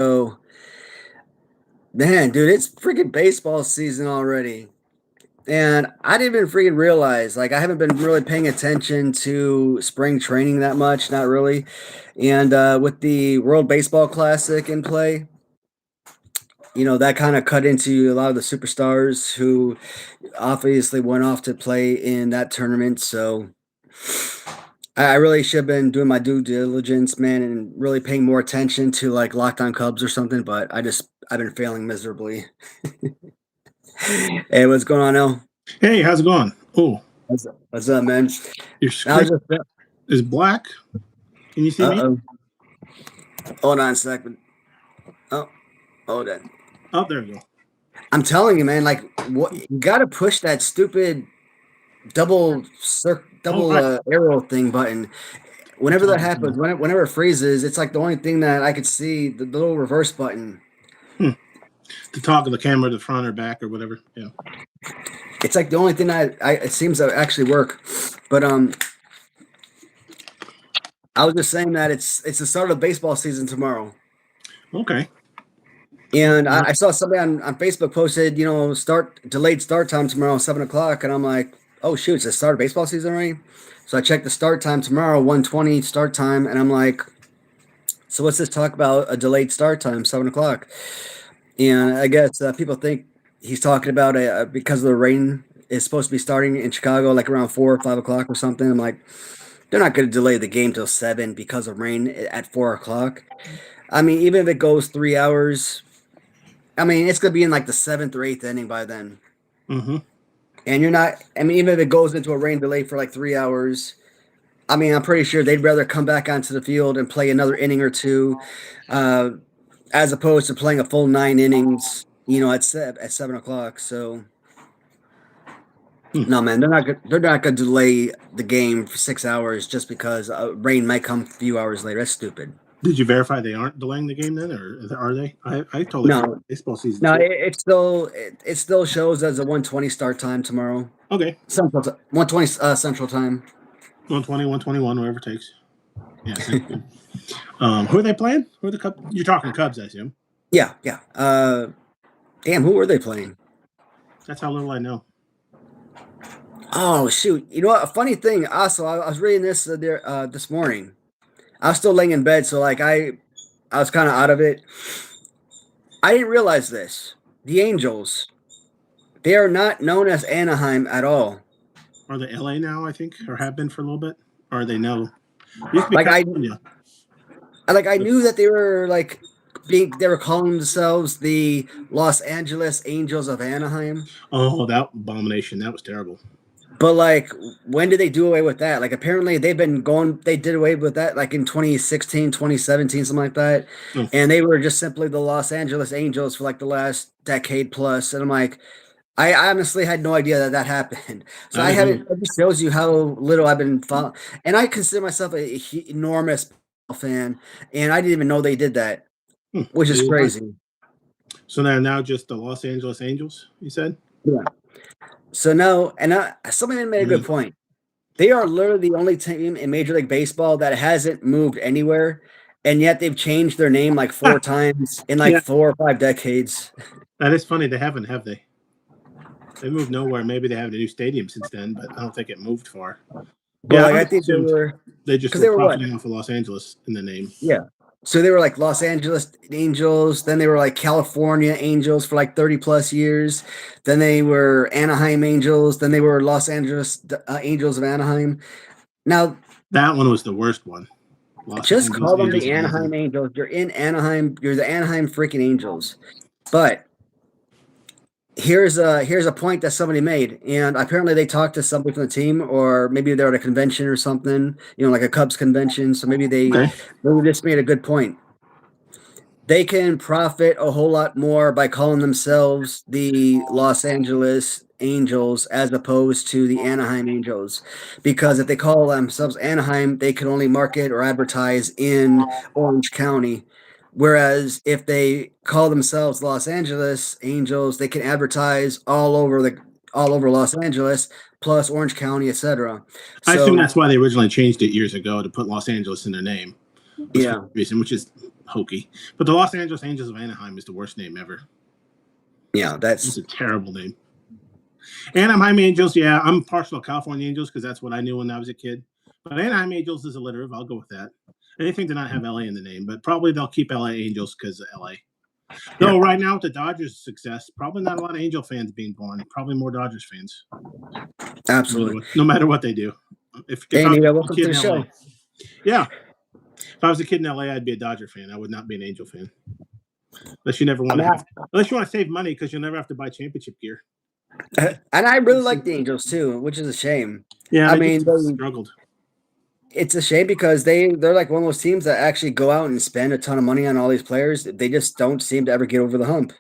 So, man, dude, it's freaking baseball season already. And I didn't even freaking realize, like, I haven't been really paying attention to spring training that much, not really. And with the World Baseball Classic in play, that kind of cut into a lot of the superstars who obviously went off to play in that tournament. So I really should have been doing my due diligence, man, and really paying more attention to like Locked On Cubs or something. But I've been failing miserably. Hey, what's going on, El? Hey, how's it going? Oh, What's up, man? your I was screen just, is black. Can you see me? uh-oh. Hold on a second. Oh, hold on. Oh, there we go. I'm telling you, man, like, what you got to push that stupid double right. arrow thing button. Whenever that Toggle happens, thing. whenever it freezes, it's like the only thing that I could see, the little reverse button. To toggle the camera to front or back or whatever. Yeah. It's like the only thing that it seems to actually work. But I was just saying that it's the start of baseball season tomorrow. Okay. And I saw somebody on Facebook posted, delayed start time tomorrow, 7:00, and I'm like, oh shoot, it's the start of baseball season already. So I checked the start time tomorrow, 1:20 start time, and I'm like, so what's this talk about a delayed start time, 7:00? And I guess people think he's talking about because of the rain is supposed to be starting in Chicago like around 4 or 5:00 or something. I'm like, they're not going to delay the game till 7 because of rain at 4:00. I mean, even if it goes 3 hours. I mean, it's going to be in like the 7th or 8th inning by then. Mm-hmm. And you're not, I mean, even if it goes into a rain delay for like 3 hours, I mean, I'm pretty sure they'd rather come back onto the field and play another inning or two as opposed to playing a full 9 innings, at 7:00. So, no, man, they're not going to delay the game for 6 hours just because rain might come a few hours later. That's stupid. Did you verify they aren't delaying the game then, or are they? I totally No. baseball season. No, it still shows as a 1:20 start time tomorrow. Okay. 1:20 Central Time. 120, 121, whatever it takes. Yeah. Same thing. Who are they playing? Who are the Cubs? You're talking Cubs, I assume. Yeah. Damn, who were they playing? That's how little I know. Oh shoot! You know what? A funny thing. Also, I was reading this this morning. I was still laying in bed, so like I was kind of out of it. I didn't realize this. The Angels, they are not known as Anaheim at all. Are they LA now? I think, or have been for a little bit. Or are they no? Like I knew that they were like they were calling themselves the Los Angeles Angels of Anaheim. Oh, that abomination! That was terrible. But like, when did they do away with that? Like, apparently they did away with that like in 2016, 2017, something like that. And they were just simply the Los Angeles Angels for like the last decade plus. And I'm like, I honestly had no idea that happened. So I haven't, it just shows you how little I've been following. And I consider myself an enormous fan. And I didn't even know they did that, which is crazy. So they're now just the Los Angeles Angels, you said? Yeah. So now, and somebody made a good point. They are literally the only team in Major League Baseball that hasn't moved anywhere, and yet they've changed their name like 4 times in like 4 or 5 decades. That is funny. They haven't, have they? They moved nowhere. Maybe they have a new stadium since then, but I don't think it moved far. Yeah, like, I think they just were profiting off of Los Angeles in the name. Yeah. So they were like Los Angeles Angels, then they were like California Angels for like 30 plus years. Then they were Anaheim Angels, then they were Los Angeles Angels of Anaheim. Now that one was the worst one. Just call them the Anaheim Angels. You're in Anaheim, you're the Anaheim freaking Angels. But here's a point that somebody made, and apparently they talked to somebody from the team, or maybe they're at a convention or something, like a Cubs convention. So maybe they just made a good point. They can profit a whole lot more by calling themselves the Los Angeles Angels as opposed to the Anaheim Angels, because if they call themselves Anaheim, they can only market or advertise in Orange County. Whereas if they call themselves Los Angeles Angels, they can advertise all over Los Angeles, plus Orange County, etc. I assume that's why they originally changed it years ago to put Los Angeles in their name. Yeah, reason, which is hokey. But the Los Angeles Angels of Anaheim is the worst name ever. Yeah, It's a terrible name. Anaheim Angels, yeah, I'm partial to California Angels because that's what I knew when I was a kid. But Anaheim Angels is alliterative. I'll go with that. Anything to not have LA in the name, but probably they'll keep LA Angels because of LA. Though right now with the Dodgers' success, probably not a lot of Angel fans being born. Probably more Dodgers fans. absolutely. No matter what they do. If Hey, I was Nita, a welcome kid to the in show. LA, yeah. If I was a kid in LA, I'd be a Dodger fan. I would not be an Angel fan. Unless you never want to unless you want to save money because you'll never have to buy championship gear. And I really like the Angels too, which is a shame. Yeah, I mean, they struggled. It's a shame because they're like one of those teams that actually go out and spend a ton of money on all these players. They just don't seem to ever get over the hump.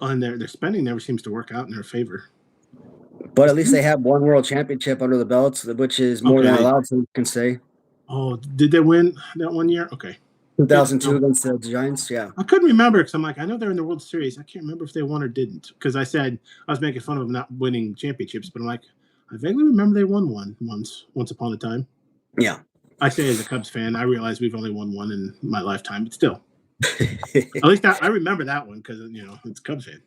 And their spending never seems to work out in their favor. But at least they have one world championship under the belts, which is more than a lot of teams can say. Oh, did they win that one year? Okay. 2002 against the Giants, yeah. I couldn't remember because I'm like, I know they're in the World Series. I can't remember if they won or didn't because I said I was making fun of them not winning championships, but I'm like, I vaguely remember they won one once upon a time. Yeah. I say as a Cubs fan, I realize we've only won one in my lifetime, but still. At least I remember that one because, it's a Cubs fan.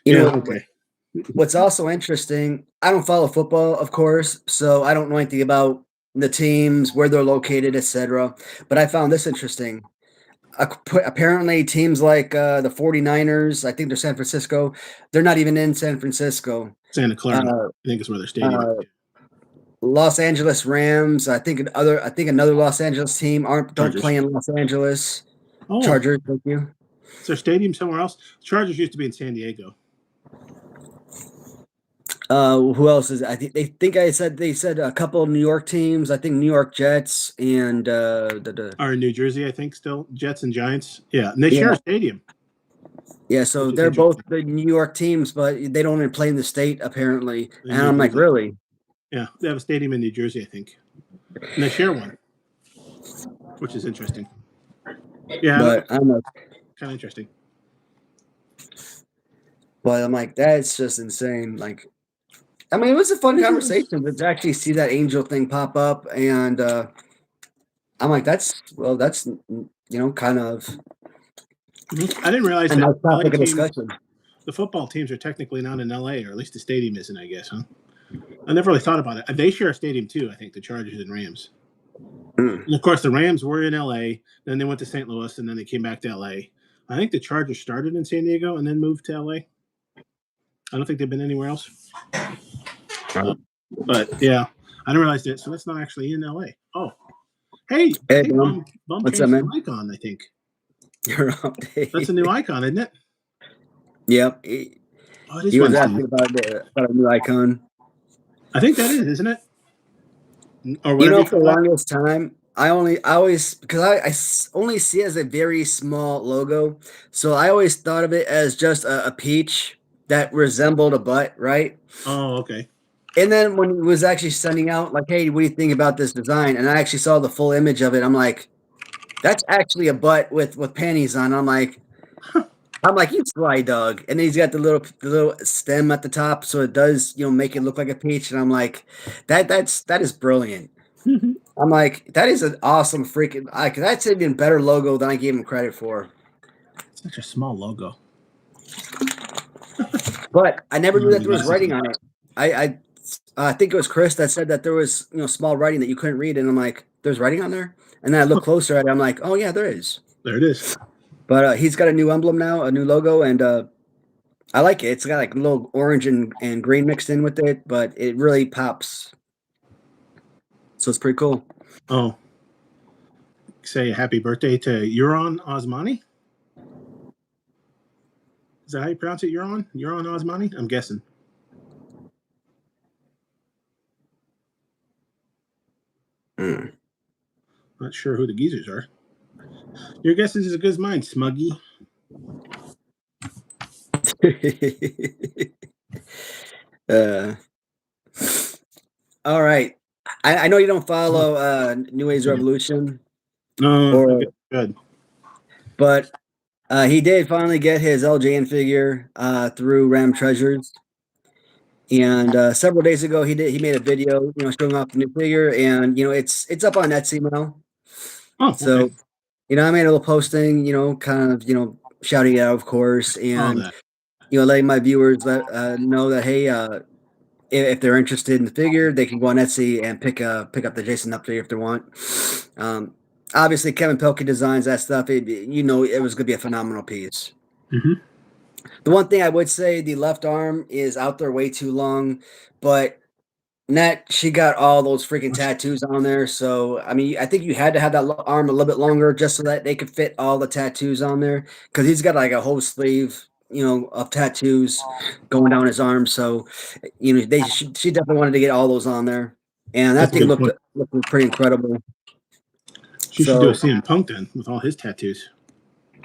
Okay. What's also interesting, I don't follow football, of course, so I don't know anything about the teams, where they're located, etc. But I found this interesting. Apparently, teams like the 49ers, I think they're San Francisco, they're not even in San Francisco. Santa Clara, I think is where their stadium is. Los Angeles Rams, I think another Los Angeles team don't play in Los Angeles. Oh. Chargers, thank you. Is there a stadium somewhere else? The Chargers used to be in San Diego. Who else is? They said a couple of New York teams. I think New York Jets and are in New Jersey. I think still Jets and Giants. Yeah, and they share a stadium. Yeah, so they're both the New York teams, but they don't even play in the state apparently. And I'm like, really? Yeah, they have a stadium in New Jersey, I think, and they share one, which is interesting. Yeah, but I don't know. Kind of interesting. But I'm like, that's just insane. Like, I mean, it was a fun conversation to actually see that Angel thing pop up, and I'm like, that's kind of. I didn't realize that topic of discussion. The football teams are technically not in LA, or at least the stadium isn't, I guess, huh? I never really thought about it. They share a stadium too, I think, the Chargers and Rams. And of course, the Rams were in LA, then they went to St. Louis, and then they came back to LA. I think the Chargers started in San Diego and then moved to LA. I don't think they've been anywhere else. But yeah, I didn't realize that. So that's not actually in LA. Oh, hey, Bum what's changed up, man? the icon, I think. Your update. That's a new icon, isn't it? Yep. He was asking about a new icon. I think that is, isn't it? Or for the longest time, I always because I only see it as a very small logo, so I always thought of it as just a peach that resembled a butt, right? Oh, okay. And then when he was actually sending out, like, hey, what do you think about this design? And I actually saw the full image of it. I'm like, that's actually a butt with panties on. I'm like, you sly dog. And then he's got the little stem at the top, so it does, make it look like a peach. And I'm like, that is brilliant. I'm like, that is an awesome freaking. That's an even better logo than I gave him credit for. Such a small logo. But I never knew that there was writing on it. I think it was Chris that said that there was small writing that you couldn't read, and I'm like, there's writing on there. And then I look closer at it. I'm like, oh yeah, there is. There it is. But he's got a new emblem now, a new logo, and I like it. It's got like a little orange and green mixed in with it, but it really pops. So it's pretty cool. Oh. Say happy birthday to Euron Osmani? Is that how you pronounce it, Euron? Euron Osmani? I'm guessing. Not sure who the geezers are. Your guess is as good as mine, Smuggy. All right. I know you don't follow New Age Revolution. No, good. But he did finally get his LJN figure through Ram Treasures. And several days ago, he made a video, showing off the new figure, and it's up on Etsy now. Oh, so okay. I made a little posting, kind of, shouting it out, of course, All and that. letting my viewers know that, hey, if they're interested in the figure, they can go on Etsy and pick up the Jason up figure if they want. Obviously, Kevin Pelkey designs that stuff. It was going to be a phenomenal piece. Hmm. The one thing I would say, the left arm is out there way too long, but Net, she got all those freaking tattoos on there. So, I mean, I think you had to have that arm a little bit longer just so that they could fit all the tattoos on there. Because he's got like a whole sleeve, of tattoos going down his arm. So, she definitely wanted to get all those on there, and that That's a thing good looked point. looked pretty incredible. She should do a So, CM Punk then with all his tattoos.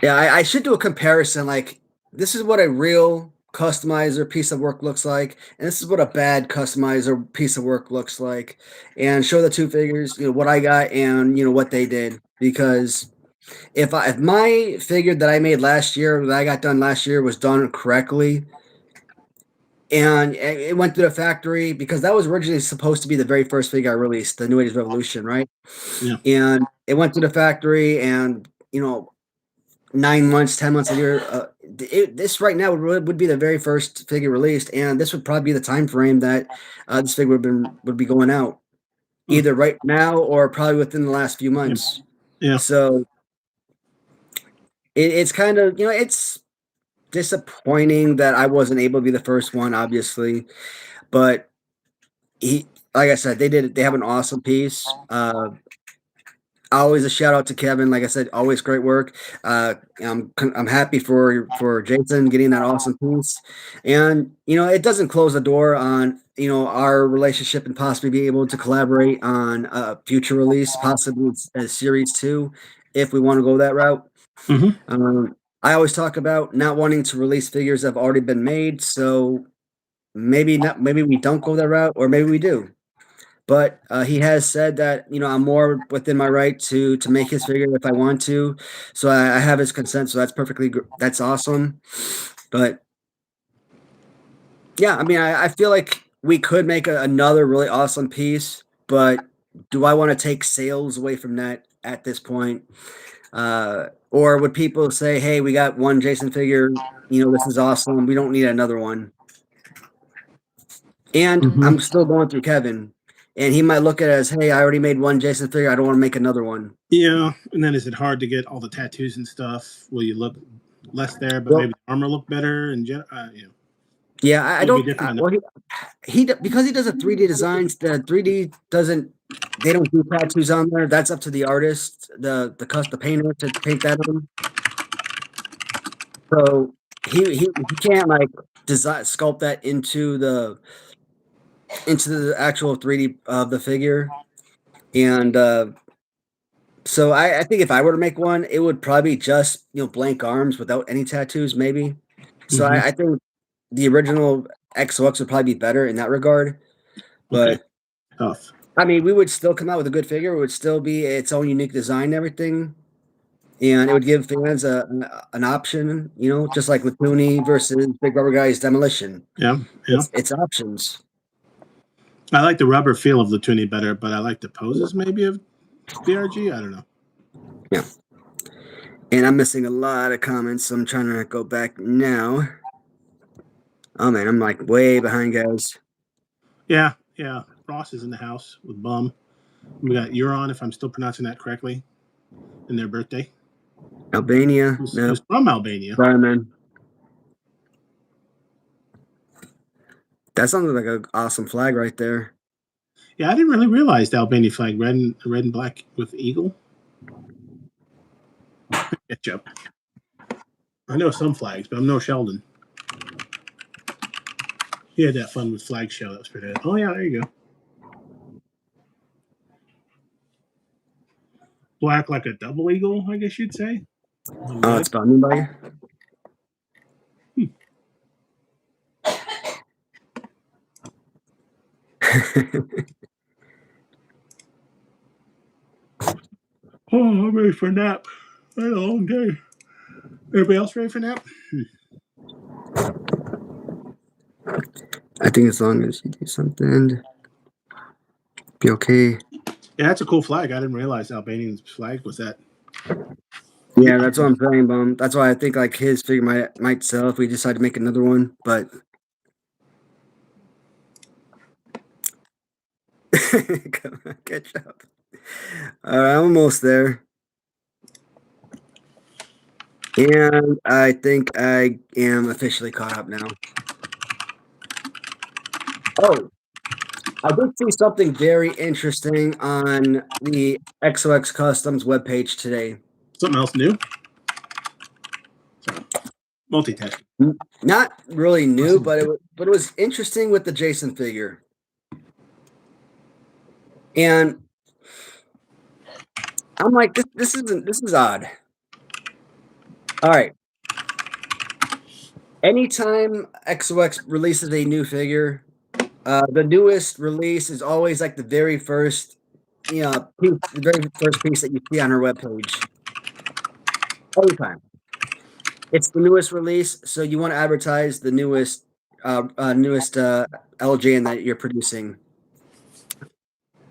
yeah, I should do a comparison. Like, this is what a real customizer piece of work looks like, and this is what a bad customizer piece of work looks like, and show the two figures, what I got and what they did. Because if my figure that I made last year, that I got done last year, was done correctly, and it went through the factory, because that was originally supposed to be the very first figure I released, the New Age Revolution, right? Yeah. And it went through the factory, and 9 months, 10 months, a year. This right now would be the very first figure released, and this would probably be the time frame that this figure would be going out, either right now or probably within the last few months. Yeah. So it's kind of it's disappointing that I wasn't able to be the first one, obviously, but like I said, they have an awesome piece. Always a shout out to Kevin. Like I said, always great work. I'm happy for Jason getting that awesome piece, and it doesn't close the door on our relationship and possibly be able to collaborate on a future release, possibly a series 2, if we want to go that route. Hmm. I always talk about not wanting to release figures that have already been made, so maybe not. Maybe we don't go that route, or maybe we do. But he has said that I'm more within my right to make his figure if I want to. So I have his consent. So that's awesome. But yeah, I mean, I feel like we could make another really awesome piece. But do I want to take sales away from that at this point? Or would people say, "Hey, we got one Jason figure. This is awesome. We don't need another one." And Hmm. I'm still going through Kevin, and he might look at it as, "Hey, I already made one Jason figure. I don't want to make another one." Yeah. And then is it hard to get all the tattoos and stuff? Will you look less there, but Well, maybe the armor look better? And yeah, I it'll be don't. different. Well, because he does a 3D designs. The 3D doesn't. They don't do tattoos on there. That's up to the artist, the painter, to paint that on. So he can't like design sculpt that into the actual 3D of the figure. And so I think if I were to make one, it would probably be just blank arms without any tattoos, maybe. So Hmm. I think the original XOX would probably be better in that regard. Okay. But Tough. I mean, we would still come out with a good figure. It would still be its own unique design and everything. And it would give fans an option, just like Latoonie versus Big Rubber Guy's Demolition. Yeah. Yeah. It's options. I like the rubber feel of Latoonie better, but I like the poses maybe of BRG. I don't know. Yeah. And I'm missing a lot of comments, so I'm trying to go back now. Oh man, I'm like way behind, guys. Yeah. Yeah. Ross is in the house with Bum. We got Euron, if I'm still pronouncing that correctly, and their birthday. Albania. Who's No. from Albania. Sorry, man. That sounds like an awesome flag right there. Yeah, I didn't really realize the Albania flag, red and black with eagle. Ketchup. I know some flags, but I'm no Sheldon. He had that fun with flag show. That was pretty good. Oh yeah, there you go. Black like a double eagle, I guess you'd say. Oh, it's bounded by you. Oh, I'm ready for a nap. I had a long day. Everybody else ready for a nap? I think as long as you do something, be okay. Yeah, that's a cool flag. I didn't realize Albanian's flag was that Yeah, that's what I'm saying, Bum. That's why I think like his figure might sell if we decide to make another one. But come on, catch up. All right, I'm almost there, and I think I am officially caught up now. Oh, I did see something very interesting on the XOX Customs webpage today. Something else new? Sorry. Multitasking. Not really new, but it was interesting with the Jason figure. And I'm like, this is odd. All right. Anytime XOX releases a new figure, the newest release is always like the very first, the very first piece that you see on her webpage. Every time. It's the newest release, so you want to advertise the newest LJN that you're producing.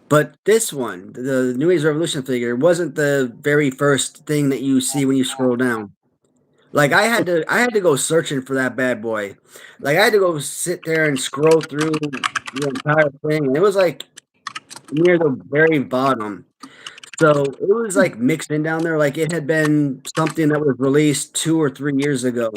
But this one, the New Age Revolution figure, wasn't the very first thing that you see when you scroll down. Like I had to go searching for that bad boy. Like I had to go sit there and scroll through the entire thing, and it was like near the very bottom. So it was like mixed in down there, like it had been something that was released 2 or 3 years ago.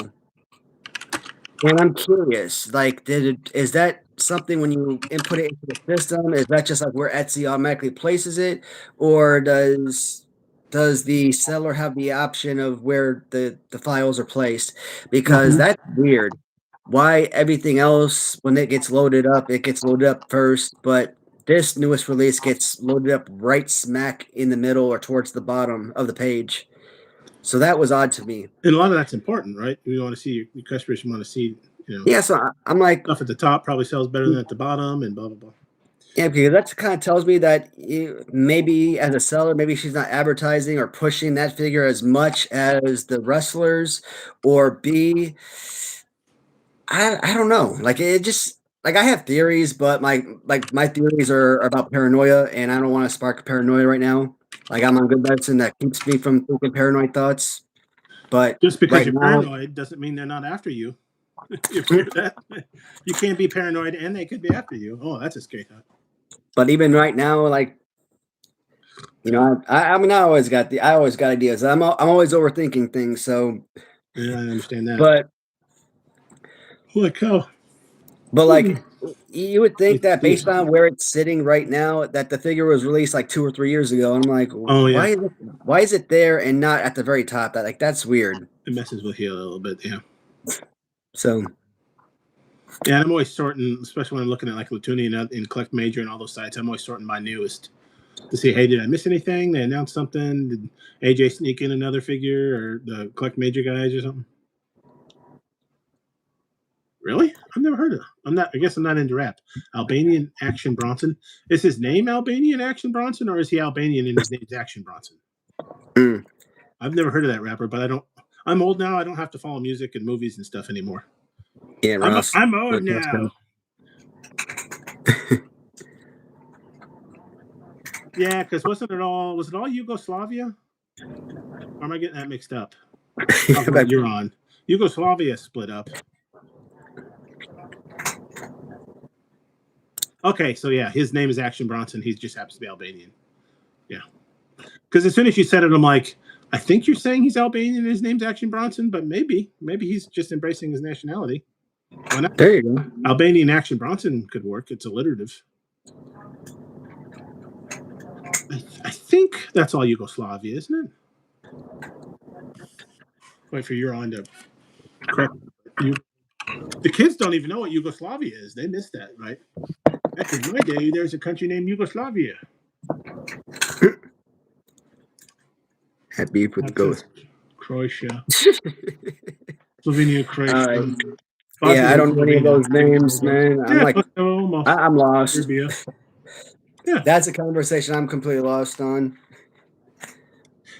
And I'm curious, like, is that something when you input it into the system? Is that just like where Etsy automatically places it, or does the seller have the option of where the files are placed? Because that's weird. Why everything else when it gets loaded up, it gets loaded up first, but this newest release gets loaded up right smack in the middle or towards the bottom of the page. So that was odd to me. And a lot of that's important, right? You want to see your customers want to see, Yeah, so I'm like, stuff at the top probably sells better than at the bottom, and blah blah blah. yeah, because that kind of tells me that maybe as a seller, maybe she's not advertising or pushing that figure as much as the wrestlers, or B, I don't know. Like it just like I have theories, but my theories are about paranoia, and I don't want to spark paranoia right now. Like I'm on good medicine that keeps me from thinking paranoid thoughts. But Just because right you're now, paranoid doesn't mean they're not after you. You hear that? You can't be paranoid and they could be after you. Oh, that's a scary thought. but even right now, like I mean, I always got ideas. I'm always overthinking things. So, Yeah, I understand that. but Holy cow! like you would think that based on where it's sitting right now, that the figure was released like 2 or 3 years ago. And I'm like, Oh yeah, why is it there and not at the very top? That's weird. it messes with you a little bit. Yeah. So yeah, I'm always sorting, especially when I'm looking at like Latoonie and Collect Major and all those sites. I'm always sorting by newest to see, hey, did I miss anything? They announced something. Did AJ sneak in another figure, or the Collect Major guys or something? Really? I've never heard of it. I guess I'm not into rap. Albanian Action Bronson. Is his name Albanian Action Bronson, or is he Albanian and his name's Action Bronson? I've never heard of that rapper, but I'm old now. I don't have to follow music and movies and stuff anymore. yeah, Ross, I'm old now. Yeah, because was it all Yugoslavia? Or am I getting that mixed up? You're on. Yugoslavia split up. Okay, so yeah, his name is Action Bronson. He just happens to be Albanian. Yeah. Because as soon as you said it, I'm like, I think you're saying he's Albanian and his name's Action Bronson, but maybe he's just embracing his nationality. Why not? There you go. Albanian Action Bronson could work. It's alliterative. I think that's all Yugoslavia, isn't it? Wait for your on to correct you. The kids don't even know what Yugoslavia is. They missed that, right? Back in my day, there's a country named Yugoslavia. Had beef with the ghost. Croatia. Slovenia, Croatia. Yeah, I don't know any of those names, man. I'm lost. Serbia. Yeah. That's a conversation I'm completely lost on.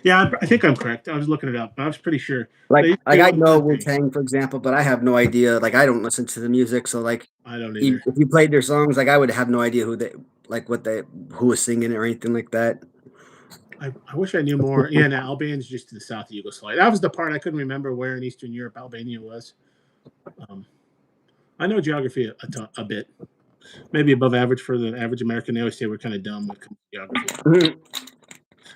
Yeah, I think I'm correct. I was looking it up. I was pretty sure. Like I know Wu-Tang, for example, but I have no idea. Like I don't listen to the music, so like I don't either. If you played their songs, like I would have no idea who was singing it or anything like that. I wish I knew more. Yeah, now Albania's just to the south of Yugoslavia. That was the part I couldn't remember where in Eastern Europe Albania was. I know geography a bit, maybe above average for the average American. They always say we're kind of dumb with geography.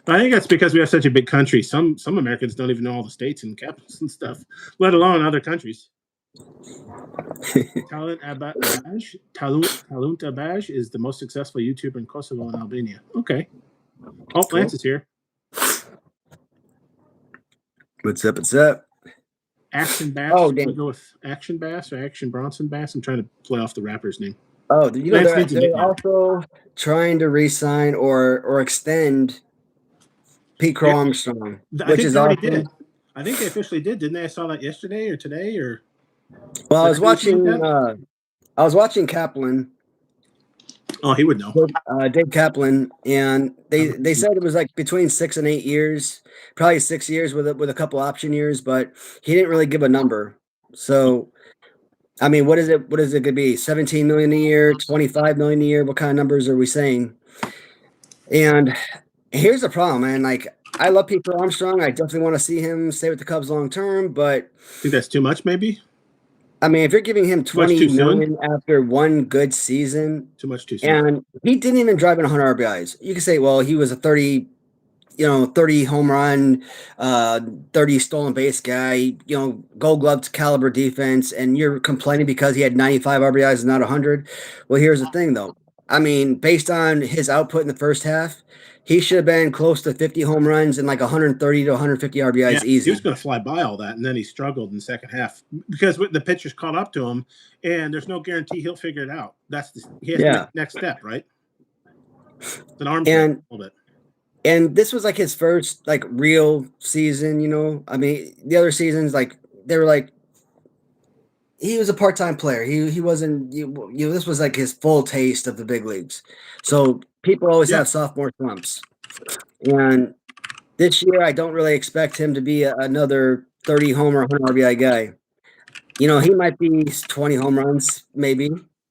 But I think that's because we have such a big country. Some Americans don't even know all the states and capitals and stuff, let alone other countries. Talunt Abaj is the most successful YouTuber in Kosovo and Albania. Okay. Oh, cool. Lance is here. What's up? What's up? Action Bass. Oh, damn. We go with Action Bass or Action Bronson Bass. I'm trying to play off the rapper's name. Oh, you know they're also trying to re-sign or extend Pete Crow Armstrong, which is awesome. Did. I think they officially did, didn't they? I saw that yesterday or today or. Well, I was watching Kaplan. Oh, he would know. Dave Kaplan, and they said it was like between 6 and 8 years, probably 6 years with a couple option years, but he didn't really give a number. So, I mean, what is it? What is it going to be? 17 million a year, 25 million a year? What kind of numbers are we saying? And here's the problem, man. Like, I love Pete Armstrong. I definitely want to see him stay with the Cubs long term, but I think that's too much, maybe. I mean, if you're giving him 20 million after one good season, too much too soon. And he didn't even drive in 100 RBIs. You could say, well, he was a 30 home run, 30 stolen base guy, Gold Glove caliber defense, and you're complaining because he had 95 RBIs and not 100. Well, here's the thing, though. I mean, based on his output in the first half, he should have been close to 50 home runs and like 130 to 150 RBIs easy. He was going to fly by all that, and then he struggled in the second half because the pitchers caught up to him, and there's no guarantee he'll figure it out. He has the next step, right? It's an arm a little bit. And this was like his first like real season, I mean, the other seasons, like they were like he was a part-time player. He wasn't this was like his full taste of the big leagues. So people always have sophomore slumps. And this year I don't really expect him to be another 30 homer 100 RBI guy. He might be 20 home runs maybe.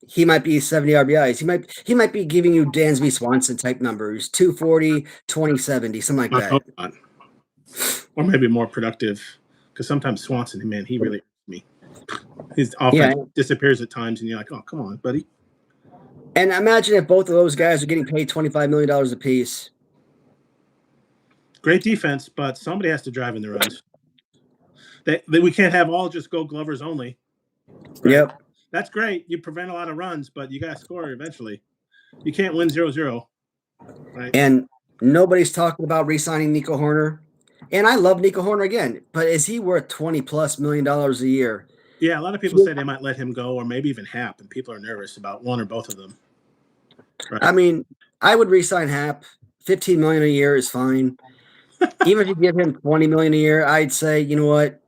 He might be 70 RBIs. He might be giving you Dansby Swanson type numbers, 240, 2070, something like that. Or maybe more productive, because sometimes Swanson, man, he really hurts me. His offense disappears at times, and you're like, oh, come on, buddy. And imagine if both of those guys are getting paid $25 million apiece. Great defense, but somebody has to drive in the runs. We can't have all just Gold Glovers only. Right? Yep. That's great. You prevent a lot of runs, but you got to score eventually. You can't win 0-0. Right? And nobody's talking about re-signing Nico Horner. And I love Nico Horner again, but is he worth $20+ million a year? Yeah, a lot of people say they might let him go or maybe even Happ, and people are nervous about one or both of them. Right? I mean, I would re-sign Happ. $15 million a year is fine. Even if you give him $20 million a year, I'd say, you know what?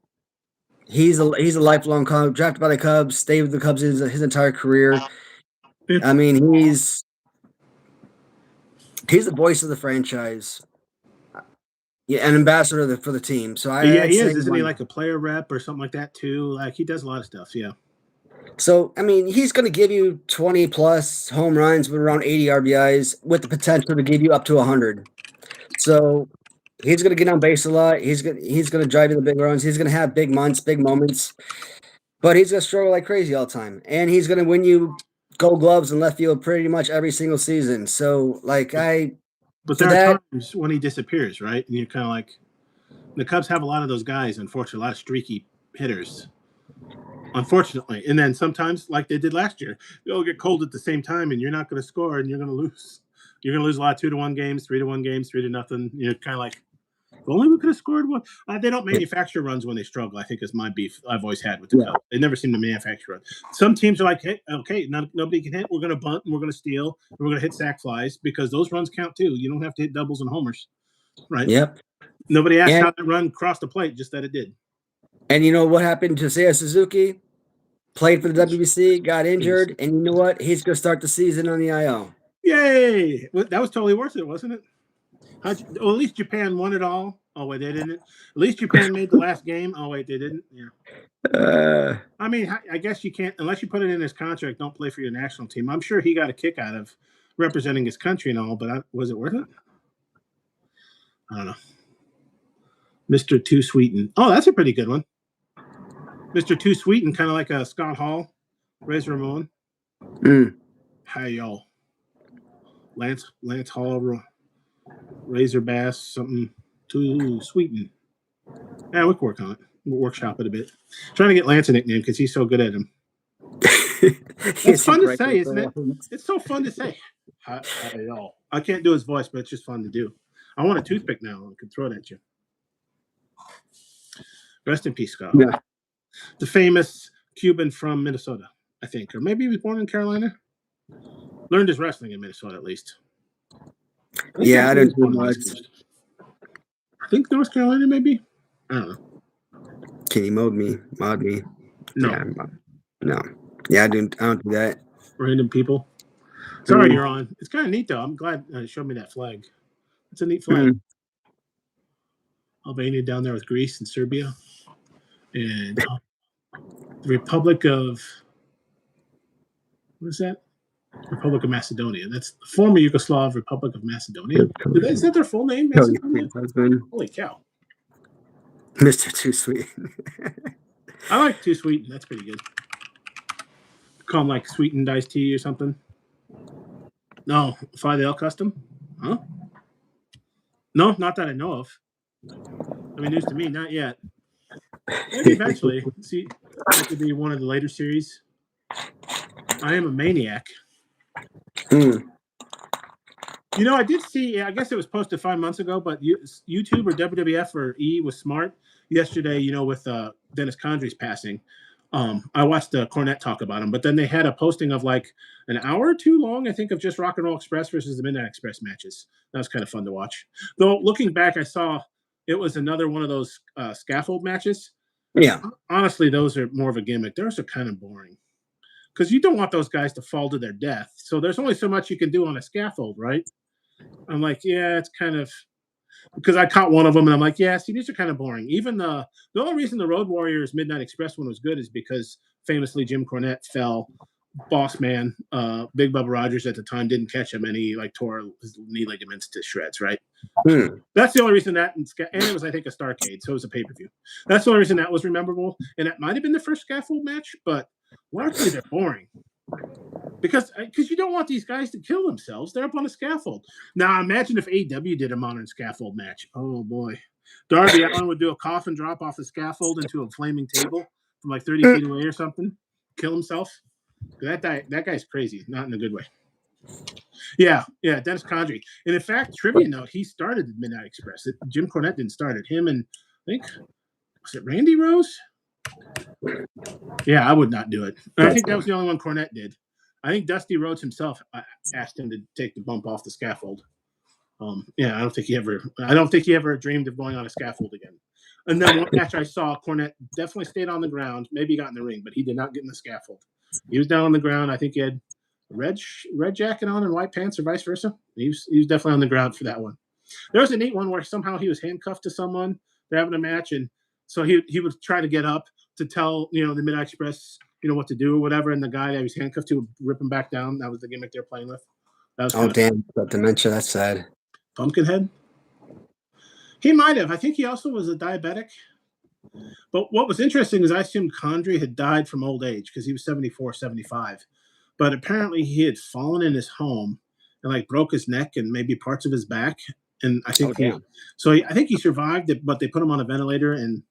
He's a lifelong Cub, drafted by the Cubs, stayed with the Cubs his entire career. I mean, he's the voice of the franchise. Yeah, an ambassador for the team. So he is. Isn't he like a player rep or something like that too? Like he does a lot of stuff. Yeah. So I mean, he's going to give you 20+ home runs with around 80 RBIs, with the potential to give you up to 100. So he's going to get on base a lot. He's going to drive you the big runs. He's going to have big months, big moments, but he's going to struggle like crazy all the time. And he's going to win you Gold Gloves in left field pretty much every single season. So but there are times when he disappears, right? And you're kind of like, the Cubs have a lot of those guys, unfortunately, a lot of streaky hitters, unfortunately. And then sometimes, like they did last year, they'll get cold at the same time, and you're not going to score, and you're going to lose. You're going to lose a lot of 2-1 games, 3-1 games, 3-0. You're kind of like, if only we could have scored one. They don't manufacture runs when they struggle, I think is my beef I've always had with the Cubs. They never seem to manufacture runs. Some teams are like, hey, okay, nobody can hit. We're going to bunt, and we're going to steal, and we're going to hit sac flies because those runs count too. You don't have to hit doubles and homers, right? Yep. Nobody asked how that run crossed the plate, just that it did. And you know what happened to Seiya Suzuki? Played for the WBC, got injured, and you know what? He's going to start the season on the IL. Yay! That was totally worth it, wasn't it? At least Japan won it all. Oh, wait, they didn't. At least Japan made the last game. Oh, wait, they didn't. Yeah. I mean, I guess you can't, unless you put it in his contract, don't play for your national team. I'm sure he got a kick out of representing his country and all, but was it worth it? I don't know. Mr. Too Sweeten. Oh, that's a pretty good one. Mr. Too Sweeten, kind of like a Scott Hall, Razor Ramon. Hey, yo. Lance Hall, Razor Bass, something Too Sweeten. Yeah, we can work on it. We'll workshop it a bit. Trying to get Lance a nickname because he's so good at him. It's fun to say, isn't it? It's so fun to say. Hi, y'all. I can't do his voice, but it's just fun to do. I want a toothpick now. I can throw it at you. Rest in peace, Scott. Yeah. The famous Cuban from Minnesota, I think. Or maybe he was born in Carolina. Learned his wrestling in Minnesota, at least. Yeah, I don't know. I think North Carolina, maybe. I don't know. Can you mod me? No. Yeah, no. Yeah, I don't do that. Random people. Sorry, you're on. It's kind of neat, though. I'm glad you showed me that flag. It's a neat flag. Albania down there with Greece and Serbia. And the Republic of... What is that? Republic of Macedonia. That's the former Yugoslav Republic of Macedonia. Is that their full name? Macedonia? Holy cow. Mr. Too Sweet. I like Too Sweet. That's pretty good. Call them like sweetened iced tea or something. No, Fly the L Custom? Huh? No, not that I know of. I mean, news to me, not yet. Maybe eventually. See, that could be one of the later series. I am a maniac. You know, I did see, I guess it was posted 5 months ago, but YouTube or WWF or E was smart yesterday, you know, with Dennis Condrey's passing. I watched Cornette talk about him, but then they had a posting of like an hour or two long, I think, of just Rock and Roll Express versus the Midnight Express matches. That was kind of fun to watch. Though looking back, I saw it was another one of those scaffold matches. Yeah. Honestly, those are more of a gimmick. Those are kind of boring because you don't want those guys to fall to their death. So there's only so much you can do on a scaffold, right? I'm like, yeah, it's kind of because I caught one of them and I'm like, yeah, see, these are kind of boring. Even the only reason the Road Warriors Midnight Express one was good is because famously Jim Cornette fell. Boss man, Big Bubba Rogers at the time didn't catch him and he like tore his knee ligaments to shreds, right? That's the only reason that, and it was, I think, a Starcade, so it was a pay-per-view. That's the only reason that was memorable, and that might have been the first scaffold match, but largely they're boring. Because you don't want these guys to kill themselves. They're up on a scaffold. Now, imagine if AEW did a modern scaffold match. Oh, boy. Darby Allin would do a coffin drop off the scaffold into a flaming table from like 30 feet away or something. Kill himself. That guy's crazy. Not in a good way. Yeah, Dennis Condrey. And in fact, trivia note, he started the Midnight Express. Jim Cornette didn't start it. Him and, I think, was it Randy Rose? Yeah, I would not do it. I think that was the only one Cornette did. I think Dusty Rhodes himself asked him to take the bump off the scaffold. Yeah, I don't think he ever dreamed of going on a scaffold again. And then one match I saw, Cornette definitely stayed on the ground. Maybe he got in the ring, but he did not get in the scaffold. He was down on the ground. I think he had a red jacket on and white pants, or vice versa. He was definitely on the ground for that one. There was a neat one where somehow he was handcuffed to someone. They're having a match, and so he would try to get up to tell the Midnight Express what to do or whatever, and the guy that he was handcuffed to would rip him back down. That was the gimmick they're playing with. That was damn, got dementia. That's sad. Pumpkinhead. He might have. I think he also was a diabetic. But what was interesting is I assumed Condrey had died from old age because he was 74, 75. But apparently he had fallen in his home and like broke his neck and maybe parts of his back. And I think I think he survived it, but they put him on a ventilator and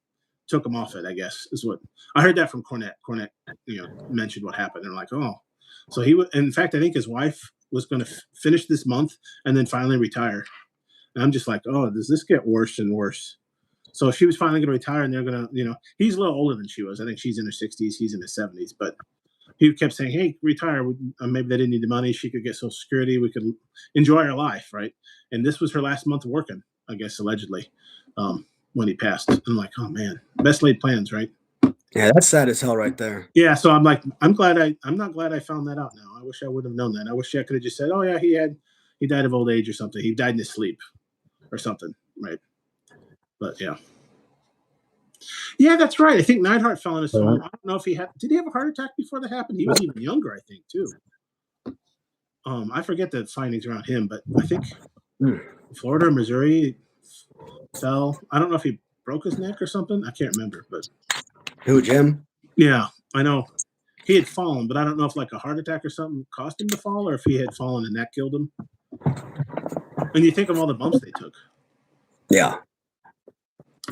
took him off it, I guess, is what I heard that from Cornette. Cornette, mentioned what happened. They're like, oh. So he would, in fact, I think his wife was going to finish this month and then finally retire. And I'm just like, oh, does this get worse and worse? So she was finally going to retire, and they're going to, he's a little older than she was. I think she's in her 60s. He's in his 70s. But he kept saying, hey, retire. Maybe they didn't need the money. She could get Social Security. We could enjoy her life, right? And this was her last month working, I guess, allegedly, when he passed. I'm like, oh, man, best laid plans, right? Yeah, that's sad as hell right there. Yeah, so I'm like, I'm not glad I found that out now. I wish I would have known that. I wish I could have just said, oh, yeah, he died of old age or something. He died in his sleep or something, right? But yeah, that's right. I think Neidhart fell in his home. I don't know if did he have a heart attack before that happened? He was even younger, I think, too. I forget the findings around him, but I think Florida or Missouri, fell. I don't know if he broke his neck or something. I can't remember, but Who, Jim? yeah, I know he had fallen, but I don't know if like a heart attack or something caused him to fall, or if he had fallen and that killed him. And you think of all the bumps they took. Yeah.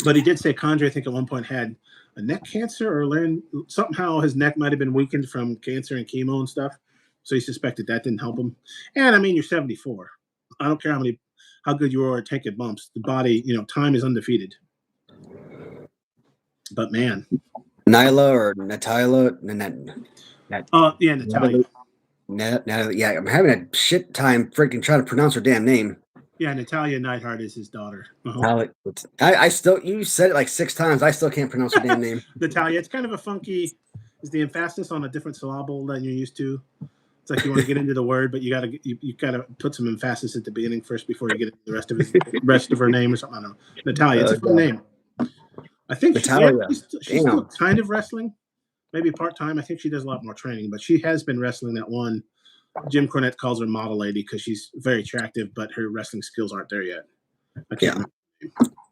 But he did say Condrey, I think at one point had a neck cancer or learned somehow his neck might have been weakened from cancer and chemo and stuff. So he suspected that didn't help him. And I mean, you're 74. I don't care how good you are at taking bumps. The body, time is undefeated. But man. Nyla or Natalia? Yeah, Natalia. Yeah, I'm having a shit time freaking trying to pronounce her damn name. Yeah, Natalia Neidhart is his daughter. I still, you said it like 6 times. I still can't pronounce her damn name. Natalia. It's kind of a funky, is the emphasis on a different syllable than you're used to. It's like you want to get into the word, but you gotta put some emphasis at the beginning first before you get into the rest of her name or something. I don't know. Natalia, it's a fun name. I think she's still kind of wrestling, maybe part-time. I think she does a lot more training, but she has been wrestling that one. Jim Cornette calls her model lady because she's very attractive, but her wrestling skills aren't there yet. I can't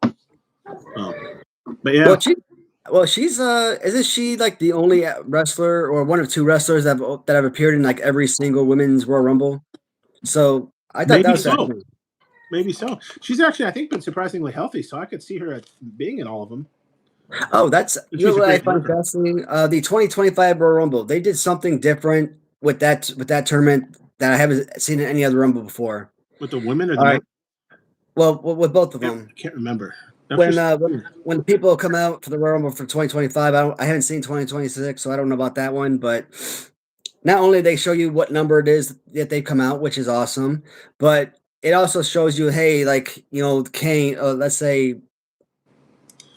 remember. But yeah. Well, she's isn't she like the only wrestler or one of 2 wrestlers that have appeared in like every single women's Royal Rumble? So I thought that was so. Maybe so. She's actually, I think, been surprisingly healthy, so I could see her being in all of them. Oh, that's what I find fascinating. The 2025 Royal Rumble, they did something different with that tournament that I haven't seen in any other Rumble before. With the women or the men? Well, with both of them. I can't remember. When people come out for the Royal Rumble for 2025, I haven't seen 2026, so I don't know about that one. But not only they show you what number it is that they come out, which is awesome, but it also shows you, hey, like Kane. Let's say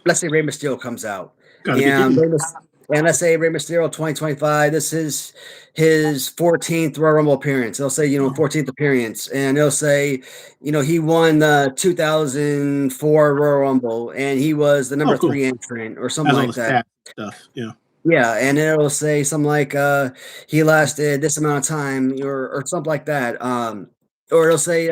Rey Mysterio comes out, and let's say Rey Mysterio 2025. This is his 14th Royal Rumble appearance. They'll say 14th appearance, and they'll say he won the 2004 Royal Rumble, and he was the number 3 entrant or something like that. Stuff, yeah. Yeah, and then it'll say something like he lasted this amount of time or something like that. Or it'll say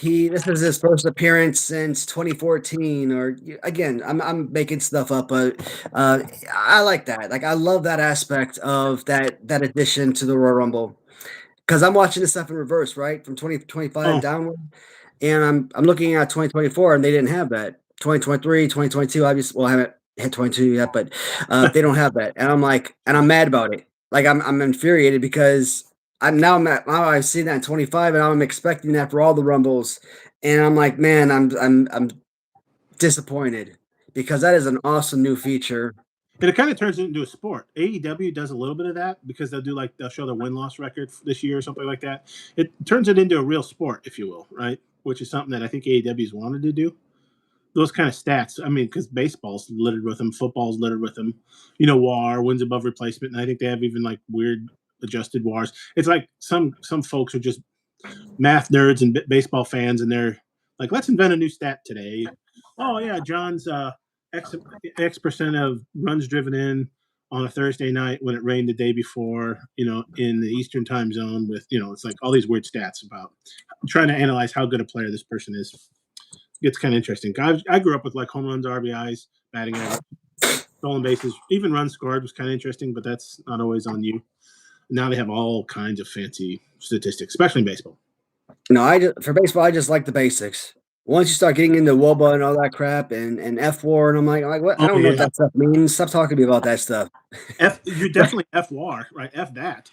this is his first appearance since 2014. Or again, I'm making stuff up, but I like that. Like I love that aspect of that addition to the Royal Rumble because I'm watching this stuff in reverse, right, from 2025 downward, and I'm looking at 2024, and they didn't have that. 2023, 2022, obviously. Well, I haven't hit 22 yet, but they don't have that, and I'm mad about it. Like I'm infuriated because I've seen that in 25, and I'm expecting that for all the Rumbles, and I'm like, man, I'm disappointed because that is an awesome new feature. And it kind of turns it into a sport. AEW does a little bit of that because they'll show their win-loss record this year or something like that. It turns it into a real sport, if you will, right? Which is something that I think AEW's wanted to do. Those kind of stats. I mean, because baseball's littered with them, football's littered with them. WAR, wins above replacement, and I think they have even like weird adjusted WARs. It's like some folks are just math nerds and baseball fans, and they're like, let's invent a new stat today. Oh yeah, John's X percent of runs driven in on a Thursday night when it rained the day before, in the Eastern time zone with, it's like all these weird stats about trying to analyze how good a player this person is. It's kind of interesting. I grew up with like home runs, RBIs, batting average, stolen bases, even runs scored was kind of interesting, but that's not always on you. Now they have all kinds of fancy statistics, especially in baseball. No, for baseball, I just like the basics. Once you start getting into WOBA and all that crap and F-WAR, and I'm like what? I don't know what that stuff means. Stop talking to me about that stuff. You're definitely F-WAR, right? F that.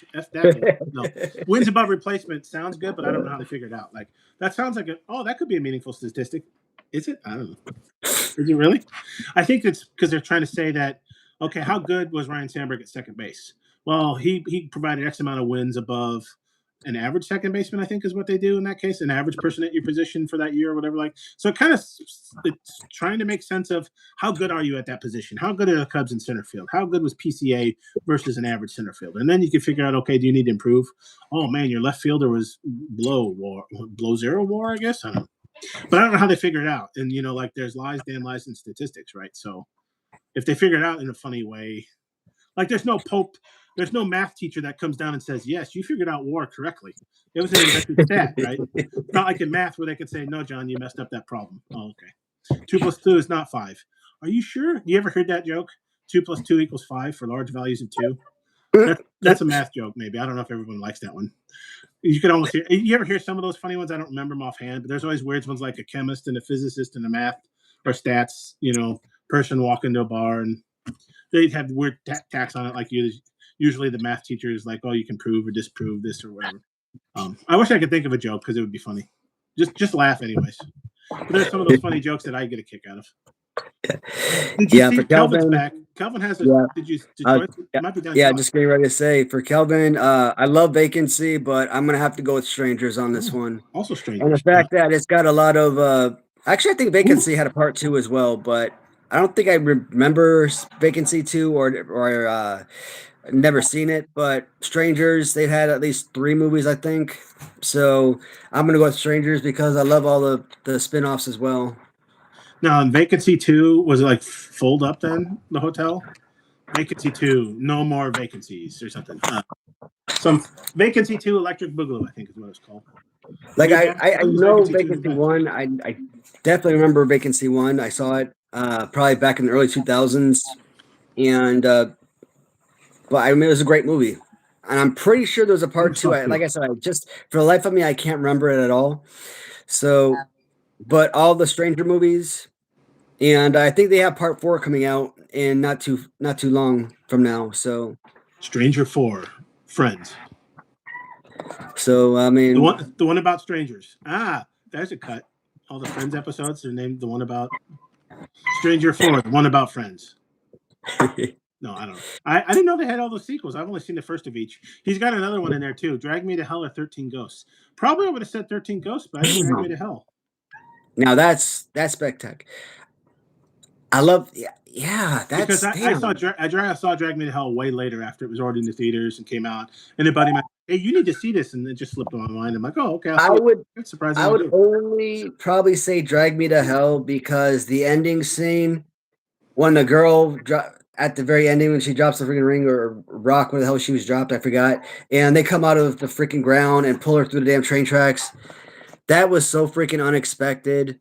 No. Wins above replacement sounds good, but I don't know how they figured it out. Like that sounds like that could be a meaningful statistic. Is it? I don't know. Is it really? I think it's because they're trying to say that, okay, how good was Ryan Sandberg at second base? Well, he provided X amount of wins above an average second baseman, I think is what they do in that case, an average person at your position for that year or whatever. Like, so it's trying to make sense of how good are you at that position? How good are the Cubs in center field? How good was PCA versus an average center fielder? And then you can figure out, okay, do you need to improve? Oh man, your left fielder was below zero WAR, I guess. I don't know. But I don't know how they figure it out. And like there's damn lies in statistics, right? So if they figure it out in a funny way, like there's no math teacher that comes down and says, yes, you figured out WAR correctly. It was an invented stat, right? It's not like in math where they could say, no, John, you messed up that problem. Oh, okay. 2 plus 2 is not 5. Are you sure? You ever heard that joke? 2 plus 2 equals 5 for large values of 2. That's a math joke, maybe. I don't know if everyone likes that one. You can almost hear. You ever hear some of those funny ones? I don't remember them offhand, but there's always weird ones like a chemist and a physicist and a math or stats, person walk into a bar and they'd have weird tax on it. Like usually the math teacher is like, "Oh, you can prove or disprove this or whatever." I wish I could think of a joke because it would be funny. Just laugh, anyways. But there's some of those funny jokes that I get a kick out of. Did you see for Kelvin's Kelvin, back? Kelvin has a. Yeah. Did you? Might be done. Yeah, just getting ready to say for Kelvin, I love Vacancy, but I'm gonna have to go with Strangers on this one. Also Strangers. And the fact that it's got a lot of actually, I think Vacancy had a part 2 as well, but I don't think I remember Vacancy 2 or never seen it. But Strangers, they've had at least 3 movies, I think. So I'm gonna go with Strangers because I love all the spin-offs as well. Now, in Vacancy 2, was it like fold up then, the hotel? Vacancy 2, no more vacancies or something. Some Vacancy 2 Electric Boogaloo, I think is what it's called. Like I know Vacancy 1. I definitely remember Vacancy 1. I saw it probably back in the early 2000s. And but I mean, it was a great movie. And I'm pretty sure there was a part 2. Like I said, I just for the life of me, I can't remember it at all. So but all the Stranger movies, and I think they have part 4 coming out in not too long from now. So Stranger 4, Friends. So I mean, the one about strangers. There's a cut. All the Friends episodes are named the one about Stranger 4, the one about Friends. No, I don't know. I didn't know they had all those sequels. I've only seen the first of each. He's got another one in there too. Drag Me to Hell or 13 Ghosts. Probably I would have said 13 Ghosts, but I didn't Drag Me to Hell. Now that's spectacular. I love, that's because I saw Drag Me to Hell way later after it was already in the theaters and came out. And a buddy of mine, hey, you need to see this, and it just slipped on my mind. I'm like, oh, okay. I would only probably say Drag Me to Hell because the ending scene when the girl at the very ending when she drops the freaking ring or rock, where the hell she was dropped, I forgot, and they come out of the freaking ground and pull her through the damn train tracks. That was so freaking unexpected.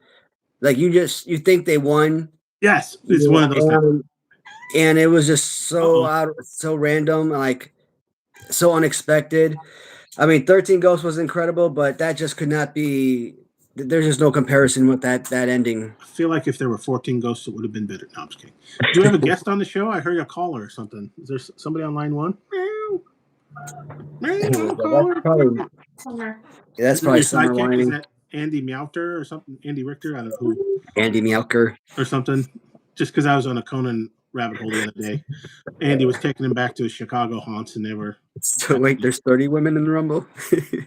Like you think they won. Yes, it's one of those. And it was just so random, like so unexpected. I mean, 13 Ghosts was incredible, but that just could not be. There's just no comparison with that ending. I feel like if there were 14 Ghosts, it would have been better. No, I'm just kidding. Do we have a guest on the show? I heard a caller or something. Is there somebody on line 1? That's probably Summer Lining. Is that Andy Meowter or something? Andy Richter? I don't know who. Andy Meowker. Or something. Just because I was on a Conan rabbit hole the other day. Andy was taking him back to his Chicago haunts, and they were. So wait, there's 30 women in the Rumble?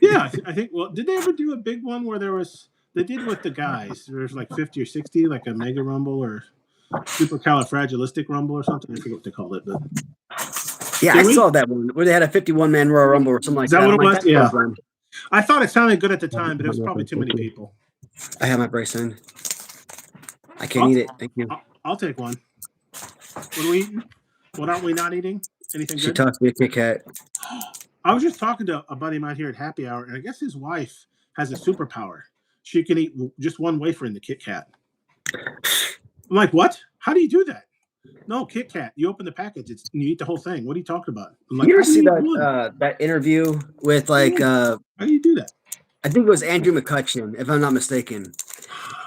Yeah, I think. Well, did they ever do a big one where there was? They did with the guys. There was like 50 or 60, like a Mega Rumble or Supercalifragilistic Rumble or something. I forget what they called it, but. Yeah, I saw that one where they had a 51-man Royal Rumble or something like that. Is that what it was? Yeah. I thought it sounded good at the time, but it was probably too many people. I have my brace in. I can't eat it. Thank you. I'll take one. What are we eating? What aren't we not eating? Anything good? She talks to me a Kit Kat. I was just talking to a buddy of mine here at Happy Hour, and I guess his wife has a superpower. She can eat just one wafer in the Kit Kat. I'm like, what? How do you do that? No, Kit Kat. You open the package, and you eat the whole thing. What are you talking about? I'm like, you ever see that interview with like? How do you do that? I think it was Andrew McCutcheon, if I'm not mistaken.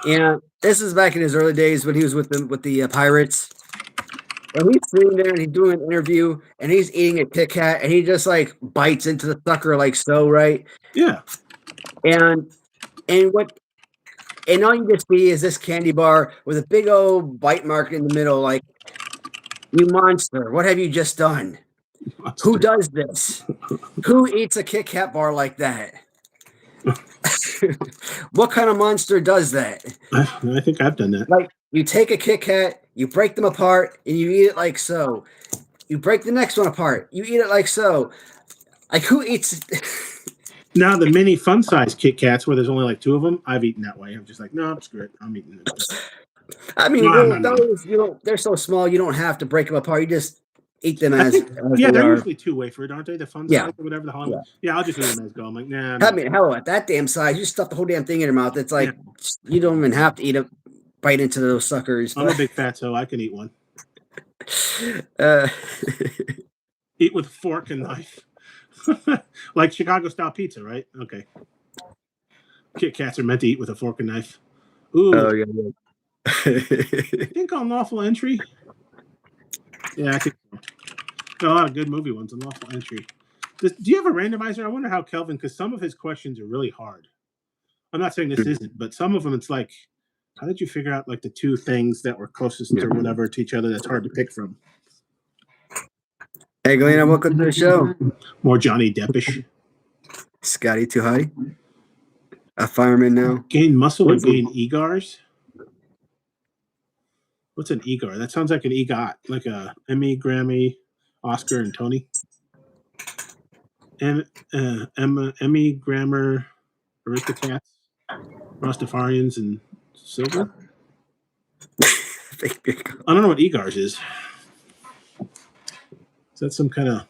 And this is back in his early days when he was with the Pirates. And he's sitting there and he's doing an interview and he's eating a Kit Kat and he just like bites into the sucker like so, right? Yeah. And all you just see is this candy bar with a big old bite mark in the middle, like, you monster, what have you just done? Monster. Who does this? Who eats a Kit Kat bar like that? What kind of monster does that? I think I've done that. Like, you take a Kit Kat, you break them apart, and you eat it like so. You break the next one apart, you eat it like so. Like, who eats Now, the mini fun size Kit Kats where there's only like 2 of them, I've eaten that way. I'm just like, no, screw it. I'm eating it. I mean, those, they're so small, you don't have to break them apart. You just eat them as they're usually 2 wafer, aren't they? The fun size or whatever the hell. Yeah, I'll just eat them as go. I'm like, nah. I mean, hell, at that damn size, you stuff the whole damn thing in your mouth. It's like you don't even have to eat it. bite into those suckers. I'm a big fatso. I can eat one. Uh, Eat with a fork and knife. Like Chicago-style pizza, right? Okay. Kit Kats are meant to eat with a fork and knife. Ooh. oh, yeah. I think Unlawful Entry. Yeah, I think so. There are a lot of good movie ones. Unlawful Entry. Do you have a randomizer? I wonder how Kelvin, because some of his questions are really hard. I'm not saying this isn't, but some of them it's like, how did you figure out like the two things that were closest or whatever to each other that's hard to pick from? Hey, Galena, welcome to the show. More Johnny Deppish. Scotty too high. A fireman now. Gain muscle or gain EGARs? What's an EGAR? That sounds like an EGOT, like a Emmy, Grammy, Oscar, and Tony. Emmy, Grammer, Aristocats, Rastafarians, and Silver. I don't know what EGARs is. Is that some kind of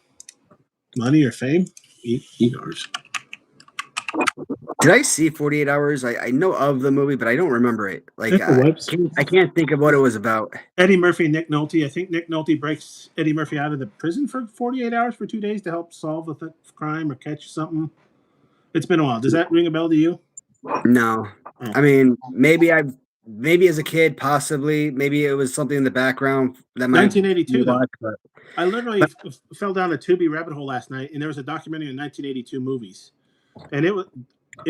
money or fame? EGARs. Did I see 48 Hours? I know of the movie, but I don't remember it. Like I can't think of what it was about. Eddie Murphy and Nick Nolte. I think Nick Nolte breaks Eddie Murphy out of the prison for 48 hours for 2 days to help solve a crime or catch something. It's been a while. Does that ring a bell to you? No. Oh. I mean, maybe as a kid, possibly. Maybe it was something in the background. That 1982, though. I literally fell down a Tubi rabbit hole last night, and there was a documentary on 1982 movies. And it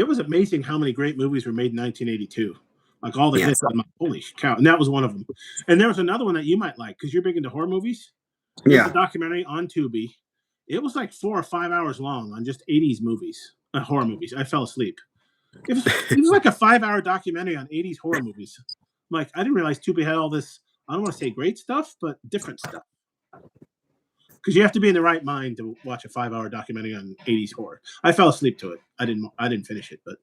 was amazing how many great movies were made in 1982. Like all the hits. I'm like, holy cow. And that was one of them. And there was another one that you might like because you're big into horror movies. There's a documentary on Tubi. It was like 4 or 5 hours long on just 80s movies, horror movies. I fell asleep. It was like a 5-hour documentary on 80s horror movies. Like, I didn't realize Tubi had all this, I don't want to say great stuff, but different stuff. Because you have to be in the right mind to watch a 5-hour documentary on 80s horror. I fell asleep to it. I didn't finish it, but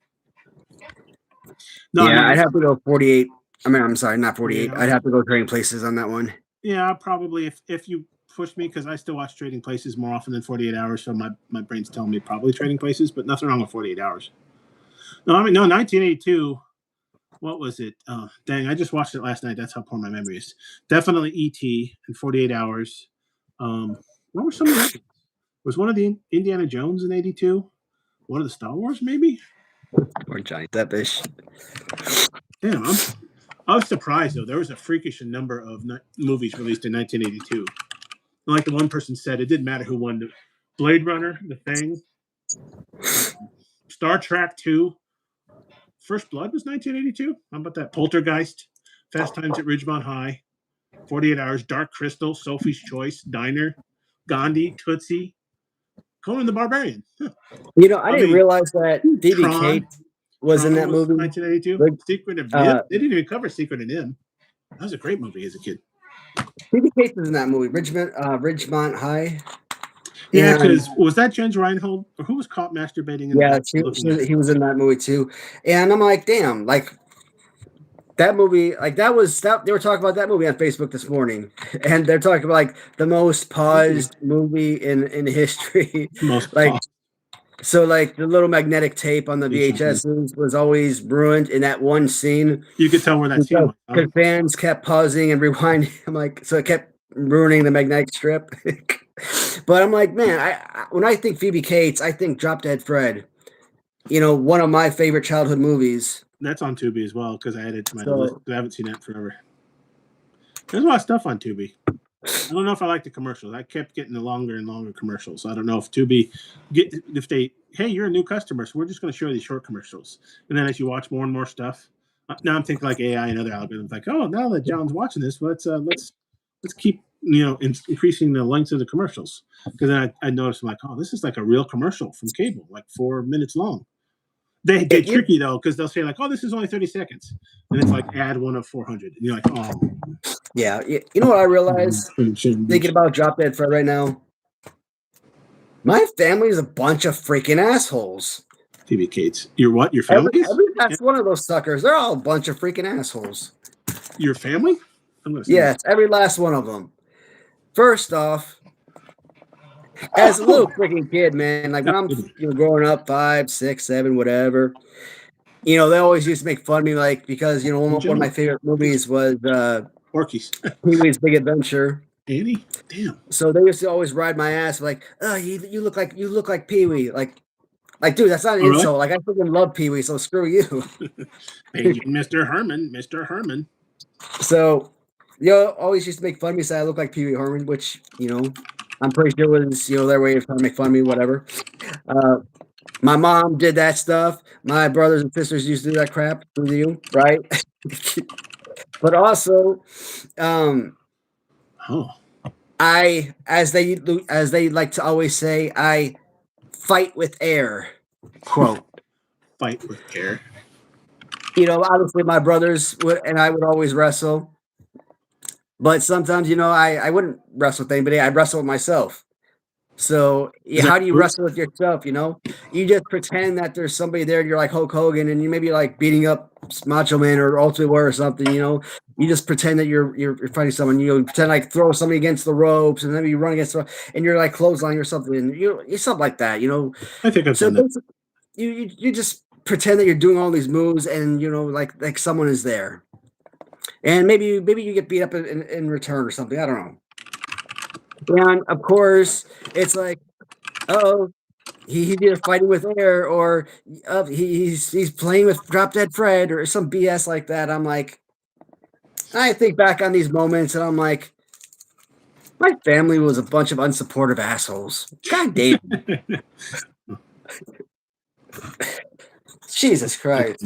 no. Yeah, I'd have to go 48. I mean, I'm sorry, not 48. Yeah. I'd have to go Trading Places on that one. Yeah, probably if you push me, because I still watch Trading Places more often than 48 Hours, so my brain's telling me probably Trading Places, but nothing wrong with 48 Hours. No, 1982. What was it? Dang, I just watched it last night. That's how poor my memory is. Definitely E.T. and 48 Hours. What were some of the Was one of the Indiana Jones in 82? One of the Star Wars, maybe? Or Johnny Deppish. Damn, I was surprised, though. There was a freakish number of movies released in 1982. And like the one person said, it didn't matter who won. Blade Runner, The Thing, Star Trek 2. First Blood was 1982. How about that? Poltergeist, Fast Times at Ridgemont High, 48 Hours, Dark Crystal, Sophie's Choice, Diner, Gandhi, Tootsie, Conan the Barbarian. You know, I didn't realize that Phoebe Cates was in that movie. 1982. Secret of Nim. They didn't even cover Secret of Nim. That was a great movie as a kid. Phoebe Cates was in that movie, Ridgemont High. Yeah, because was that Jens Reinhold, or who was caught masturbating? He was in that movie too. And I'm like, damn, like that movie, like that they were talking about that movie on Facebook this morning, and they're talking about like the most paused movie in history. Most like paused. So like the little magnetic tape on the VHSs was always ruined in that one scene. You could tell where that scene was. Because fans kept pausing and rewinding. I'm like, so it kept ruining the magnetic strip. But I'm like, man, when I think Phoebe Cates, I think Drop Dead Fred. You know, one of my favorite childhood movies. That's on Tubi as well because I added it to my list. I haven't seen that forever. There's a lot of stuff on Tubi. I don't know if I like the commercials. I kept getting the longer and longer commercials. I don't know if Tubi hey, you're a new customer, so we're just going to show you these short commercials. And then as you watch more and more stuff, now I'm thinking like AI and other algorithms. Like, oh, now that John's watching this, let's keep increasing the length of the commercials. Because then I noticed, I'm like, oh, this is like a real commercial from cable, like 4 minutes long. They tricky though, because they'll say like, oh, this is only 30 seconds, and it's like add one of 400, and you're like, oh. Yeah, you know what I realized thinking about Drop Dead Fred right now? My family is a bunch of freaking assholes. Phoebe Cates. Your what? Your family? That's one of those suckers. They're all a bunch of freaking assholes. Your family? Yes, every last one of them. First off, as a little freaking kid, man, like when I'm growing up, 5, 6, 7, whatever, they always used to make fun of me, like, because one of my favorite movies was Porky's. Pee-wee's Big Adventure. Andy, damn. So they used to always ride my ass, like, oh, you look like Pee-wee, like, dude, that's not an insult. Like, I freaking love Pee-wee, so screw you. Mr. Herman. So, always used to make fun of me, say I look like Pee-wee Herman, which I'm pretty sure was their way of trying to make fun of me, whatever. My mom did that stuff. My brothers and sisters used to do that crap with you, right? But also, I, as they like to always say, I fight with air. Quote. Fight with air. Obviously my brothers and I would always wrestle. But sometimes, I wouldn't wrestle with anybody. I'd wrestle with myself. So how do you wrestle with yourself? You just pretend that there's somebody there. And you're like Hulk Hogan, and you may be like beating up Macho Man or Ultimate Warrior or something. You just pretend that you're fighting someone. You pretend like throw somebody against the ropes, and then you run against and you're like clothesline or something. And something like that. I think I've done that. You just pretend that you're doing all these moves, and like someone is there, and maybe you get beat up in return or something. I don't know. And of course, it's like, he's either fighting with air or he's playing with Drop Dead Fred or some BS like that. I'm like, I think back on these moments and I'm like, my family was a bunch of unsupportive assholes. God damn. Jesus Christ.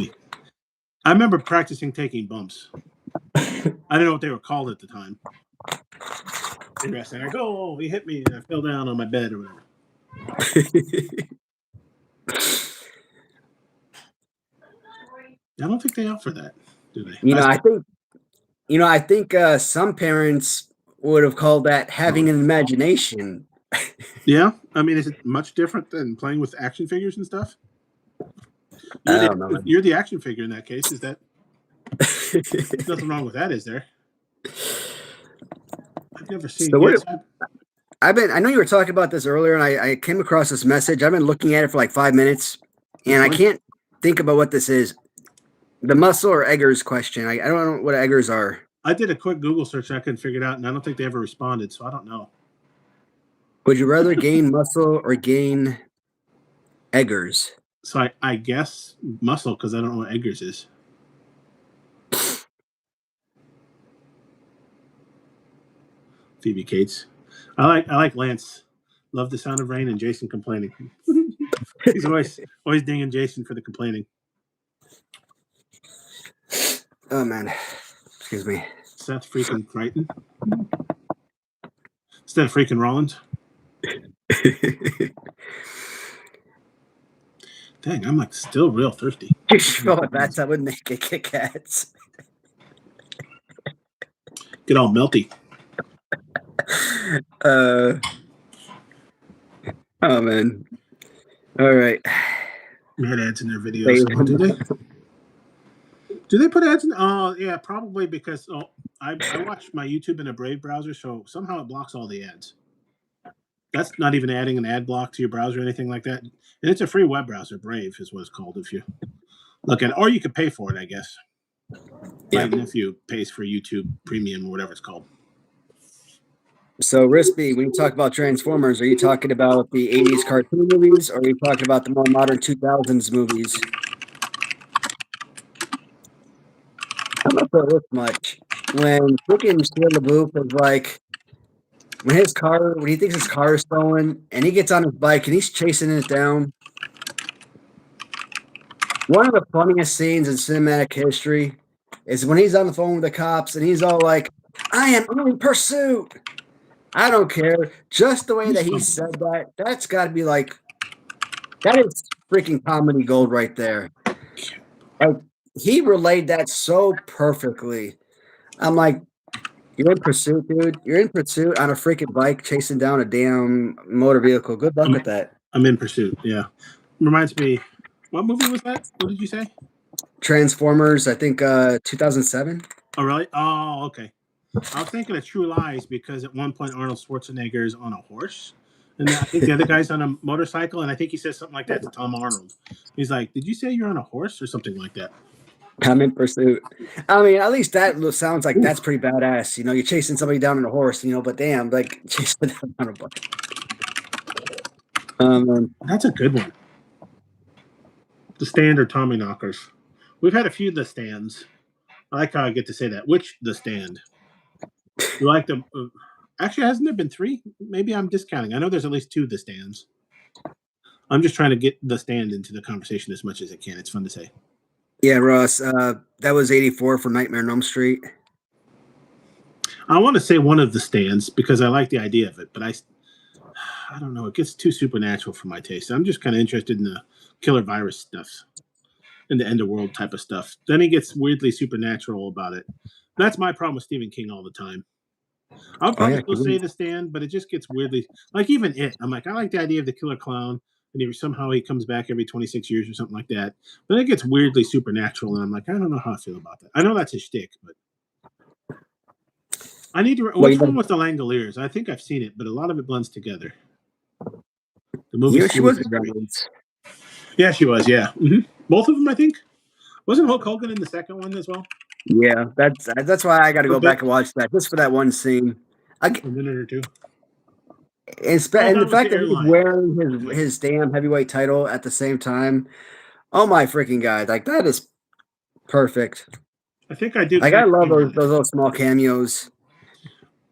I remember practicing taking bumps. I didn't know what they were called at the time. Interesting. I go, oh, he hit me and I fell down on my bed or whatever. I don't think they offer that, do they? I think some parents would have called that having an imagination. Yeah, I mean, is it much different than playing with action figures and stuff? You're the action figure in that case. Is that? There's nothing wrong with that, is there? I've never seen. I know you were talking about this earlier, and I came across this message. I've been looking at it for like 5 minutes, and I can't think about what this is. The muscle or eggers question. I don't know what eggers are. I did a quick Google search and I couldn't figure it out, and I don't think they ever responded, so I don't know. Would you rather gain muscle or gain eggers? So I guess muscle, because I don't know what eggers is. Phoebe Cates. I like Lance. Love the sound of rain and Jason complaining. He's always dinging Jason for the complaining. Oh man, excuse me. Seth freaking Crichton. Instead of freaking Rollins. Dang, I'm like still real thirsty. You should my bats. I wouldn't make it Kit Kats. Get all melty. Oh man. All right. We had ads in their videos. Oh, do they? Do they put ads in? Oh, yeah, probably because I watch my YouTube in a Brave browser, so somehow it blocks all the ads. That's not even adding an ad block to your browser or anything like that. And it's a free web browser. Brave is what it's called if you look at it. Or you could pay for it, I guess. Yeah. Like if you pays for YouTube Premium or whatever it's called. So, Rispy, when you talk about Transformers, are you talking about the 80s cartoon movies, or are you talking about the more modern 2000s movies? I'm not sure this much. When freaking Shia LaBeouf is like, when he thinks his car is stolen, and he gets on his bike and he's chasing it down. One of the funniest scenes in cinematic history is when he's on the phone with the cops and he's all like, I am in pursuit. I don't care. Just the way that he said that, that's got to be like, that is freaking comedy gold right there. Like, he relayed that so perfectly. I'm like, you're in pursuit, dude. You're in pursuit on a freaking bike chasing down a damn motor vehicle. Good luck with that. I'm in pursuit, yeah. Reminds me, what movie was that? What did you say? Transformers, I think 2007. Oh, really? Oh, okay. I was thinking of True Lies because at one point Arnold Schwarzenegger is on a horse And I think the other guy's on a motorcycle, and I think he says something like that to Tom Arnold. He's like, "Did you say you're on a horse or something like that?" I'm in pursuit. I mean, at least that sounds like that's pretty badass. You know, you're chasing somebody down on a horse, you know, but damn, like chasing them down on a bike. That's a good one. The Stand or Tommy Knockers. We've had a few of the stands. I like how I get to say that. Which the Stand? You like them? Actually, hasn't there been 3? Maybe I'm discounting. I know there's at least 2 of the stands. I'm just trying to get the Stand into the conversation as much as I can. It's fun to say. Yeah, Russ, that was 84 for Nightmare on Elm Street. I want to say one of the stands because I like the idea of it, but I don't know. It gets too supernatural for my taste. I'm just kind of interested in the killer virus stuff and the end of world type of stuff. Then he gets weirdly supernatural about it. That's my problem with Stephen King all the time. I'll probably still say the Stand, but it just gets weirdly like even it. I'm like, I like the idea of the killer clown, and somehow he comes back every 26 years or something like that. But it gets weirdly supernatural, and I'm like, I don't know how I feel about that. I know that's his shtick, but I need to. Which one was the Langoliers? I think I've seen it, but a lot of it blends together. The movie. Yeah, she was. Yeah, she was. Yeah, both of them. I think. Wasn't Hulk Hogan in the second one as well? Yeah, that's why I got to go back and watch that just for that one scene. A minute or two. And the fact that he's wearing his damn heavyweight title at the same time. Oh my freaking God! Like that is perfect. I think I do. Like I love those little small cameos.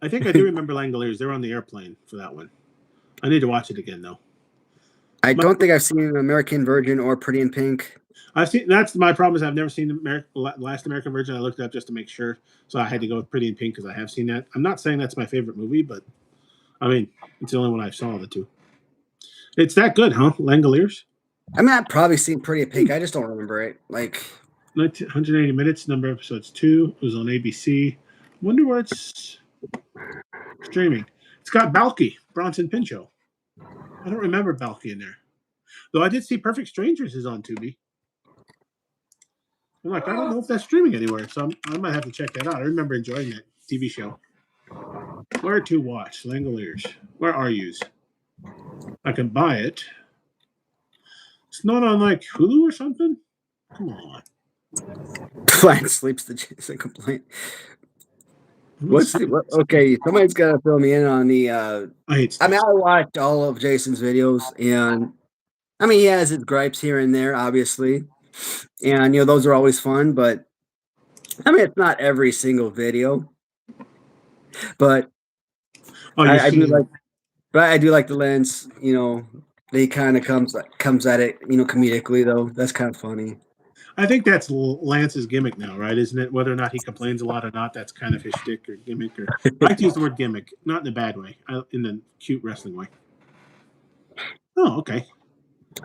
I think I do remember Langoliers. They're on the airplane for that one. I need to watch it again though. I don't think I've seen American Virgin or Pretty in Pink. I've seen. That's my problem is I've never seen Last American Virgin. I looked it up just to make sure, so I had to go with Pretty in Pink because I have seen that. I'm not saying that's my favorite movie, but I mean it's the only one I saw of the 2. It's that good, huh? Langoliers. I mean, I've probably seen Pretty in Pink. I just don't remember it. Like 180 minutes, number of episodes 2. It was on ABC. Wonder where it's streaming. It's got Balky, Bronson Pinchot. I don't remember Balky in there, though. I did see Perfect Strangers is on Tubi. I'm like, I don't know if that's streaming anywhere, so I might have to check that out. I remember enjoying that TV show. Where to watch Langoliers? Where are yous? I can buy it. It's not on like Hulu or something. Come on. Client sleeps the Jason complaint. Okay? Somebody's got to fill me in on the. I watched all of Jason's videos, and I mean, he has his gripes here and there, obviously. And those are always fun, but I mean it's not every single video. But I do like the lens, he kind of comes at it, comedically though. That's kind of funny. I think that's Lance's gimmick now, right? Isn't it? Whether or not he complains a lot or not, that's kind of his shtick or gimmick. Or I like to use the word gimmick, not in a bad way, in the cute wrestling way. Oh, okay.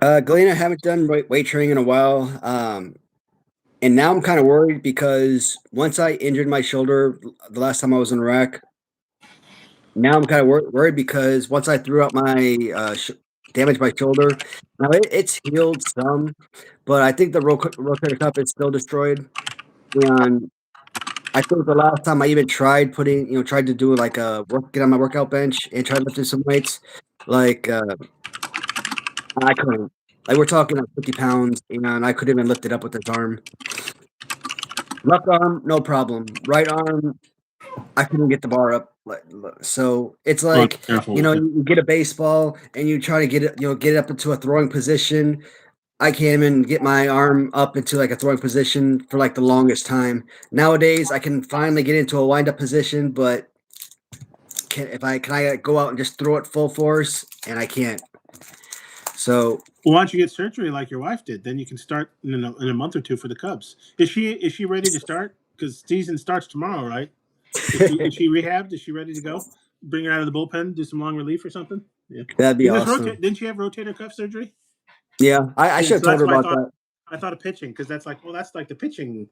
Glenn, I haven't done weight training in a while, and now I'm kind of worried because once I injured my shoulder the last time I was in Iraq, now I'm kind of worried because once I threw out my damaged my shoulder, now it's healed some, but I think the rotator cuff is still destroyed, and I think the last time I even tried tried to do like get on my workout bench and try lifting some weights, like. I couldn't. Like we're talking like 50 pounds, and I couldn't even lift it up with this arm. Left arm, no problem. Right arm, I couldn't get the bar up. So it's like you get a baseball and you try to get it, get it up into a throwing position. I can't even get my arm up into like a throwing position for like the longest time. Nowadays, I can finally get into a wind-up position, but can I go out and just throw it full force? And I can't. So why don't you get surgery like your wife did? Then you can start in a month or 2 for the Cubs. Is she ready to start? Because season starts tomorrow, right? Is she rehabbed? Is she ready to go? Bring her out of the bullpen, do some long relief or something? Yeah, that'd be awesome. Didn't she have rotator cuff surgery? Yeah, I should have told her about that. I thought of pitching because that's like the pitching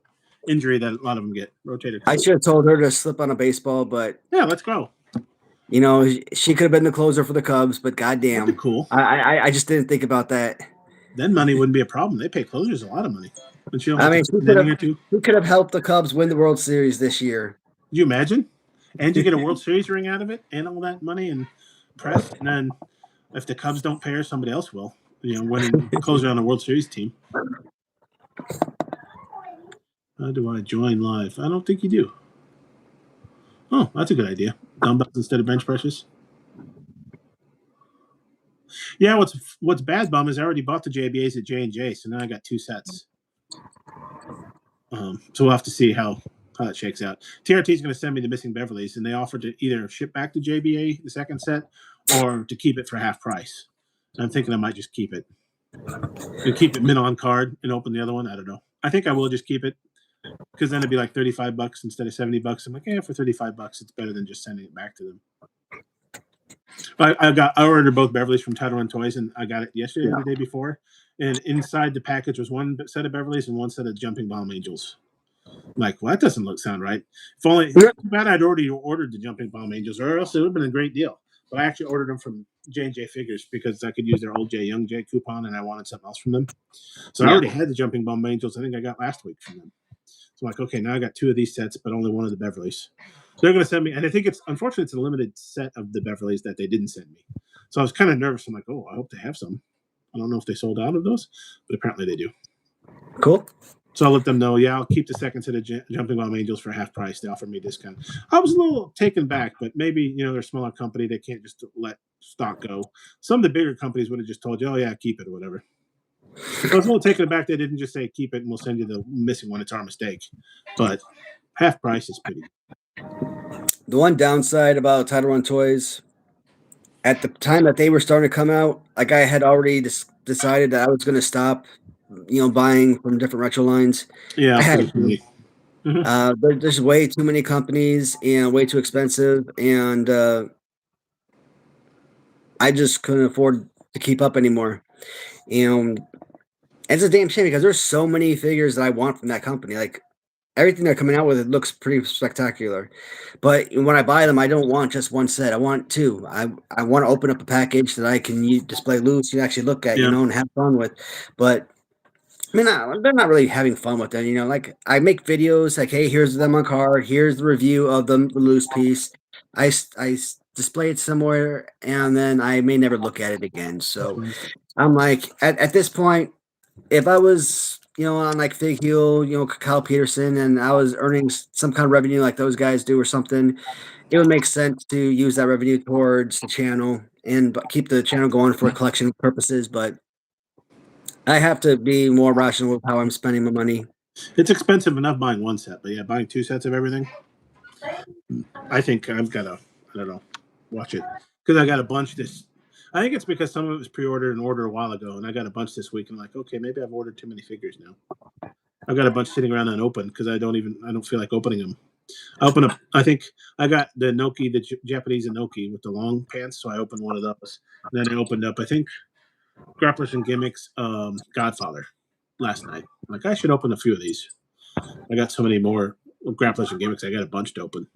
injury that a lot of them get. Rotator cuff. I should have told her to slip on a baseball, but yeah, let's go. She could have been the closer for the Cubs, but goddamn, cool. I just didn't think about that. Then money wouldn't be a problem. They pay closers a lot of money. She could have helped the Cubs win the World Series this year. Can you imagine? And you get a World Series ring out of it, and all that money and press, and then If the Cubs don't pair, somebody else will. Winning closer on a World Series team. How do I join live? I don't think you do. Oh, that's a good idea. Dumbbells instead of bench presses. Yeah, what's bad, bum, is I already bought the JBAs at J&J, so now I got 2 sets. So we'll have to see how that shakes out. TRT is going to send me the missing Beverleys, and they offered to either ship back to JBA the second set or to keep it for half price. And I'm thinking I might just keep it. And keep it mint on card and open the other one. I don't know. I think I will just keep it because then it'd be like $35 instead of $70. I'm like, for $35, it's better than just sending it back to them. I ordered both Beverleys from Title Run Toys, and I got it yesterday or the day before. And inside the package was one set of Beverleys and one set of Jumping Bomb Angels. I'm like, well, that doesn't sound right. If only too bad I'd already ordered the Jumping Bomb Angels, or else it would have been a great deal. But I actually ordered them from J&J Figures because I could use their old J Young J coupon, and I wanted something else from them. So I already had the Jumping Bomb Angels. I think I got last week from them. So I'm like, okay, now I got 2 of these sets, but only one of the Beverleys. So they're going to send me, and I think unfortunately it's a limited set of the Beverleys that they didn't send me. So I was kind of nervous. I'm like, oh, I hope they have some. I don't know if they sold out of those, but apparently they do. Cool. So I'll let them know, I'll keep the second set of Jumping Bomb Angels for half price. They offered me a discount. I was a little taken back, but maybe, they're a smaller company. They can't just let stock go. Some of the bigger companies would have just told you, keep it or whatever. So I was a little taken aback. They didn't just say, keep it and we'll send you the missing one. It's our mistake. But half price is pretty. The one downside about Title Run Toys, at the time that they were starting to come out, like I had already decided that I was going to stop, buying from different retro lines. Yeah, I had there's way too many companies and way too expensive, and I just couldn't afford to keep up anymore. And it's a damn shame because there's so many figures that I want from that company. Like everything they're coming out with, it looks pretty spectacular. But when I buy them, I don't want just one set. I want 2. I want to open up a package that I can display loose and actually look at, and have fun with. But I mean, they're not really having fun with it. Like I make videos like, hey, here's them on card. Here's the review of the loose piece. I display it somewhere, and then I may never look at it again. So I'm like, at this point, if I was, on like Fig Heel, Kyle Peterson, and I was earning some kind of revenue like those guys do or something, it would make sense to use that revenue towards the channel and keep the channel going for collection purposes. But I have to be more rational with how I'm spending my money. It's expensive enough buying one set, but buying 2 sets of everything. I think I've got to, I don't know, watch it because I got a bunch this. I think it's because some of it was pre-ordered and ordered a while ago, and I got a bunch this week. And I'm like, okay, maybe I've ordered too many figures now. I've got a bunch sitting around unopened because I don't feel like opening them. I open up. I think I got the Inoki, the Japanese Inoki with the long pants, so I opened one of those. And then I opened up, I think, Grapplers and Gimmicks, Godfather last night. Like I should open a few of these. I got so many more Grapplers and Gimmicks. I got a bunch to open.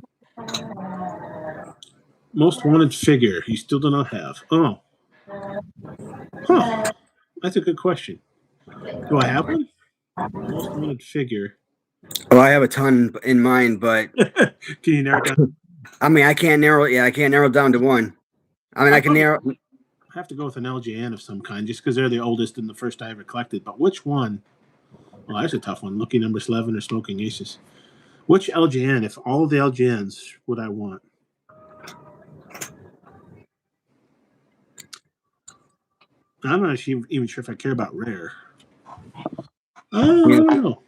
Most wanted figure you still do not have. Oh. Huh. That's a good question. Do I have one? Most wanted figure. Oh, I have a ton in mind, but can you narrow it down? I mean, I can't narrow it down to one. I mean, I can narrow. I have to go with an LJN of some kind, just because they're the oldest and the first I ever collected. But which one? Well, that's a tough one. Lucky Number 11 or Smoking Aces. Which LJN? If all of the LJNs, would I want? I'm not even sure if I care about rare. I don't know.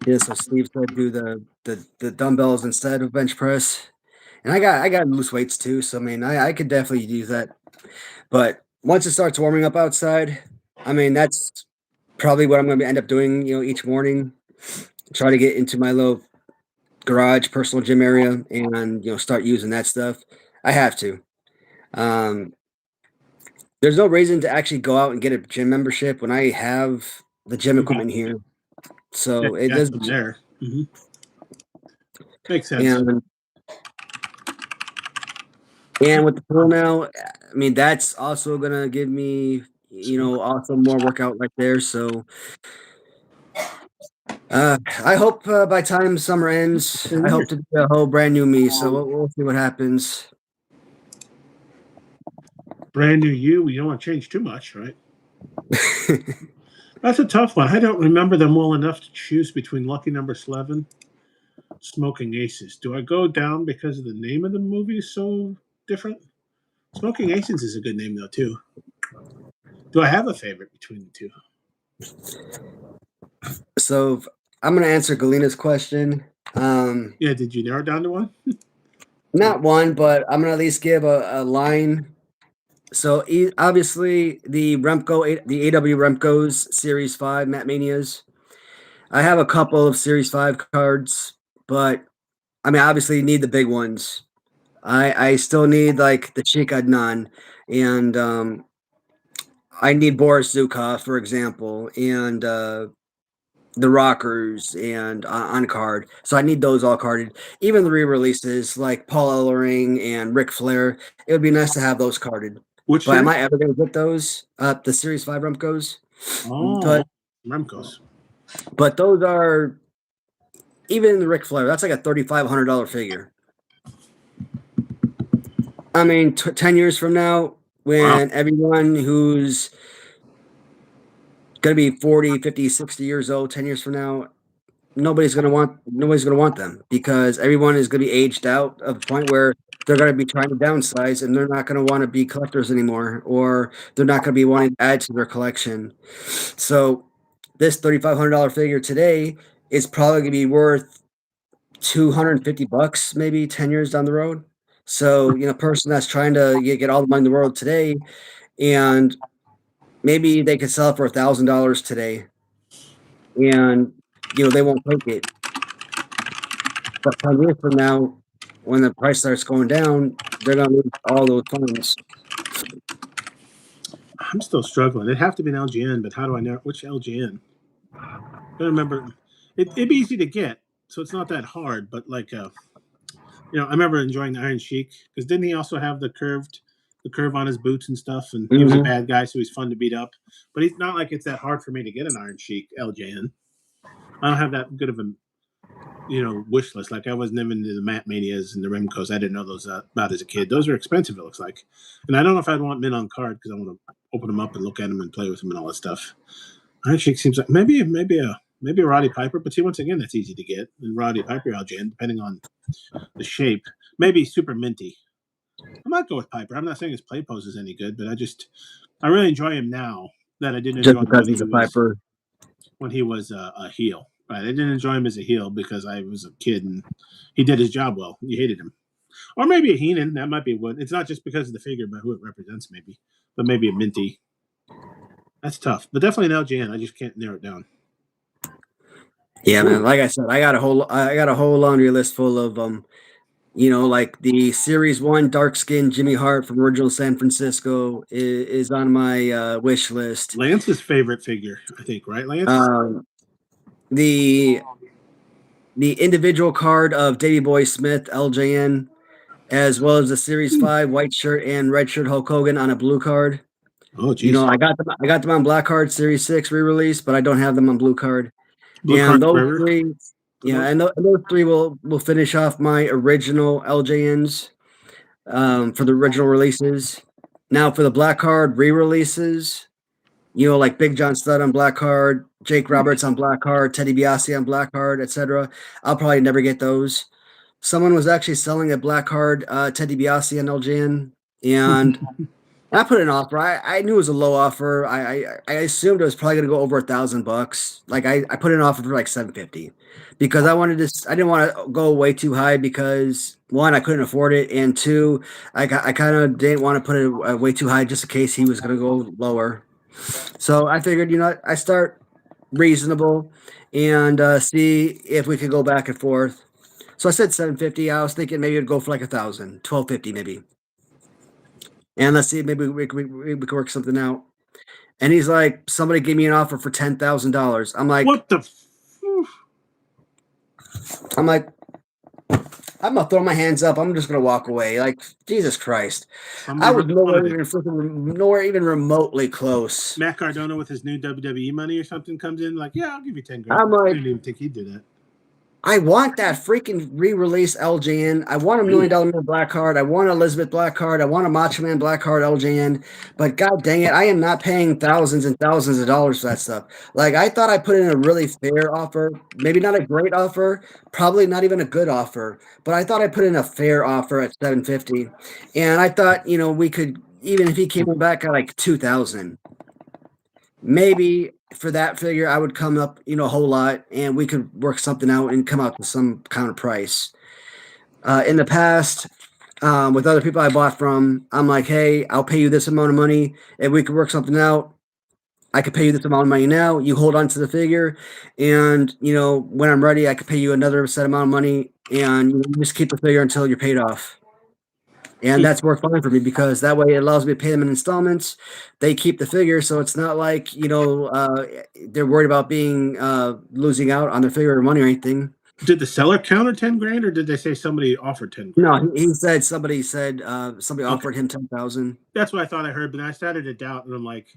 Yeah, so Steve said do the dumbbells instead of bench press, and I got loose weights too. So I mean, I could definitely use that. But once it starts warming up outside, I mean that's probably what I'm going to end up doing. Each morning, try to get into my little garage, personal gym area, and start using that stuff. I have to. There's no reason to actually go out and get a gym membership when I have the gym equipment here. So it does there. Mm-hmm. Makes sense. And with the pool now, I mean that's also gonna give me, also more workout right there. So I hope by time summer ends, I hope to be a whole brand new me. So we'll see what happens. Brand new you don't want to change too much, right? That's a tough one. I don't remember them well enough to choose between Lucky Number 11, Smoking Aces. Do I go down because of the name of the movie is so different? Smoking Aces is a good name, though, too. Do I have a favorite between the two? So I'm going to answer Galina's question. Yeah, did you narrow it down to one? Not one, but I'm going to at least give a line. So obviously the Remco, the AW Remco's Series 5 Matt Manias. I have a couple of Series 5 cards, but I mean, obviously you need the big ones. I still need like the Sheik Adnan, and I need Boris Zukov, for example, and the Rockers and on card. So I need those all carded. Even the re-releases like Paul Ellering and Ric Flair. It would be nice to have those carded. Which But am series? I ever going to get those? The Series 5 Remcos? Oh, Remco's. But those are, even the Ric Flair, that's like a $3,500 figure. I mean, 10 years from now, when everyone who's going to be 40, 50, 60 years old, 10 years from now, nobody's going to want them because everyone is going to be aged out of the point where they're going to be trying to downsize and they're not going to want to be collectors anymore, or they're not going to be wanting to add to their collection. So this $3,500 figure today is probably going to be worth $250 maybe 10 years down the road. So, a person that's trying to get all the money in the world today, and maybe they could sell it for $1,000 today, and they won't take it. But 10 years from now, when the price starts going down, they're going to lose all those funds. I'm still struggling. It'd have to be an LJN, but how do I know which LJN? I don't remember. It'd be easy to get, so it's not that hard. But like, I remember enjoying the Iron Sheik because didn't he also have the curve on his boots and stuff? And he was a bad guy, so he's fun to beat up. But he's not like it's that hard for me to get an Iron Sheik LJN. I don't have that good of a wish list. Like I wasn't even into the Matt Manias and the Remcos. I didn't know those about as a kid. Those are expensive, it looks like. And I don't know if I'd want men on card because I want to open them up and look at them and play with them and all that stuff. Iron Sheik seems like maybe a Roddy Piper, but see, once again, that's easy to get. And Roddy Piper LJN, depending on the shape, maybe super minty. I might go with Piper. I'm not saying his play pose is any good, but I really enjoy him now that I didn't Just enjoy him because he's a Piper. when he was a heel. Right, I didn't enjoy him as a heel because I was a kid and he did his job well. You hated him, or maybe a Heenan. That might be what. It's not just because of the figure, but who it represents, maybe. But maybe a minty. That's tough, but definitely an LJN. I just can't narrow it down. Yeah, man. Like I said, I got a whole laundry list full of like the Series 1 dark skin Jimmy Hart from original San Francisco is on my wish list. Lance's favorite figure, I think, right, Lance? The individual card of Davey Boy Smith, LJN, as well as the Series 5 white shirt and red shirt Hulk Hogan on a blue card. Oh, geez. I got them on black card, Series 6 re-release, but I don't have them on blue card. Blue and card those forever. three, and those three will finish off my original LJNs for the original releases. Now for the black card re-releases, like Big John Studd on black card, Jake Roberts on black card, Teddy Biasi on black card, etc. I'll probably never get those. Someone was actually selling a black card Teddy Biasi on LJN, and I put an offer. I knew it was a low offer. I assumed it was probably going to go over $1,000. Like I put an offer for like $750 because I didn't want to go way too high because one, I couldn't afford it, and two, I kind of didn't want to put it way too high just in case he was going to go lower. So I figured, I start reasonable and see if we could go back and forth. So I said $750. I was thinking maybe it'd go for like $1,000, $1,250 maybe. And let's see, maybe we could work something out. And he's like, somebody gave me an offer for $10,000. I'm like, what the? I'm like, I'm gonna throw my hands up. I'm just gonna walk away. Like, Jesus Christ, I was nowhere even remotely close. Matt Cardona with his new WWE money or something comes in, like, yeah, I'll give you $10,000. I'm like, I didn't even think he'd do that. I want that freaking re-release LJN. I want a $1 million man black card. I want Elizabeth black card. I want a Macho Man black card LJN. But god dang it, I am not paying thousands and thousands of dollars for that stuff. Like I thought I put in a really fair offer, maybe not a great offer, probably not even a good offer, but I thought I put in a fair offer at 750. And I thought, we could, even if he came back at like 2,000, maybe for that figure, I would come up, a whole lot, and we could work something out and come out to some kind of price. In the past, with other people I bought from, I'm like, hey, I'll pay you this amount of money, and we could work something out. I could pay you this amount of money now. You hold on to the figure, and when I'm ready, I could pay you another set amount of money, and you just keep the figure until you're paid off. And that's worked fine for me because that way it allows me to pay them in installments. They keep the figure, so it's not like they're worried about being losing out on their figure or money or anything. Did the seller counter 10 grand, or did they say somebody offered 10 grand? No, he said somebody offered him 10,000. That's what I thought I heard, but I started to doubt, and I'm like,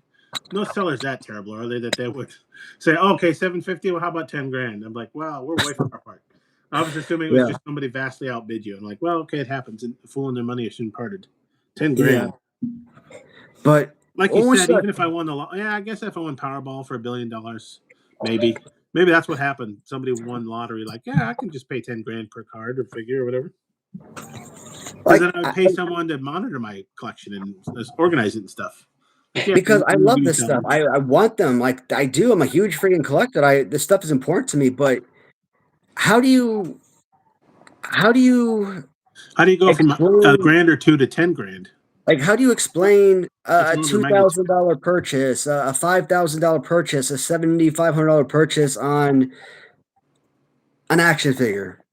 no seller's that terrible, are they? That they would say, oh, okay, 750. Well, how about 10 grand? I'm like, wow, we're way far apart. I was assuming it was just somebody vastly outbid you. I'm like, well, okay, it happens. And fooling their money is soon parted. 10 grand. Yeah. But like you said, even if I won I guess if I won Powerball for $1 billion, maybe that's what happened. Somebody won lottery. Like, yeah, I can just pay 10 grand per card or figure or whatever. Because then I would pay someone to monitor my collection and organize it and stuff. Because I love this stuff. I want them. Like I do. I'm a huge freaking collector. This stuff is important to me, but how do you go from a grand or two to 10 grand? Like, how do you explain a $2,000 purchase, a $5,000 purchase, a $7,500 purchase on an action figure?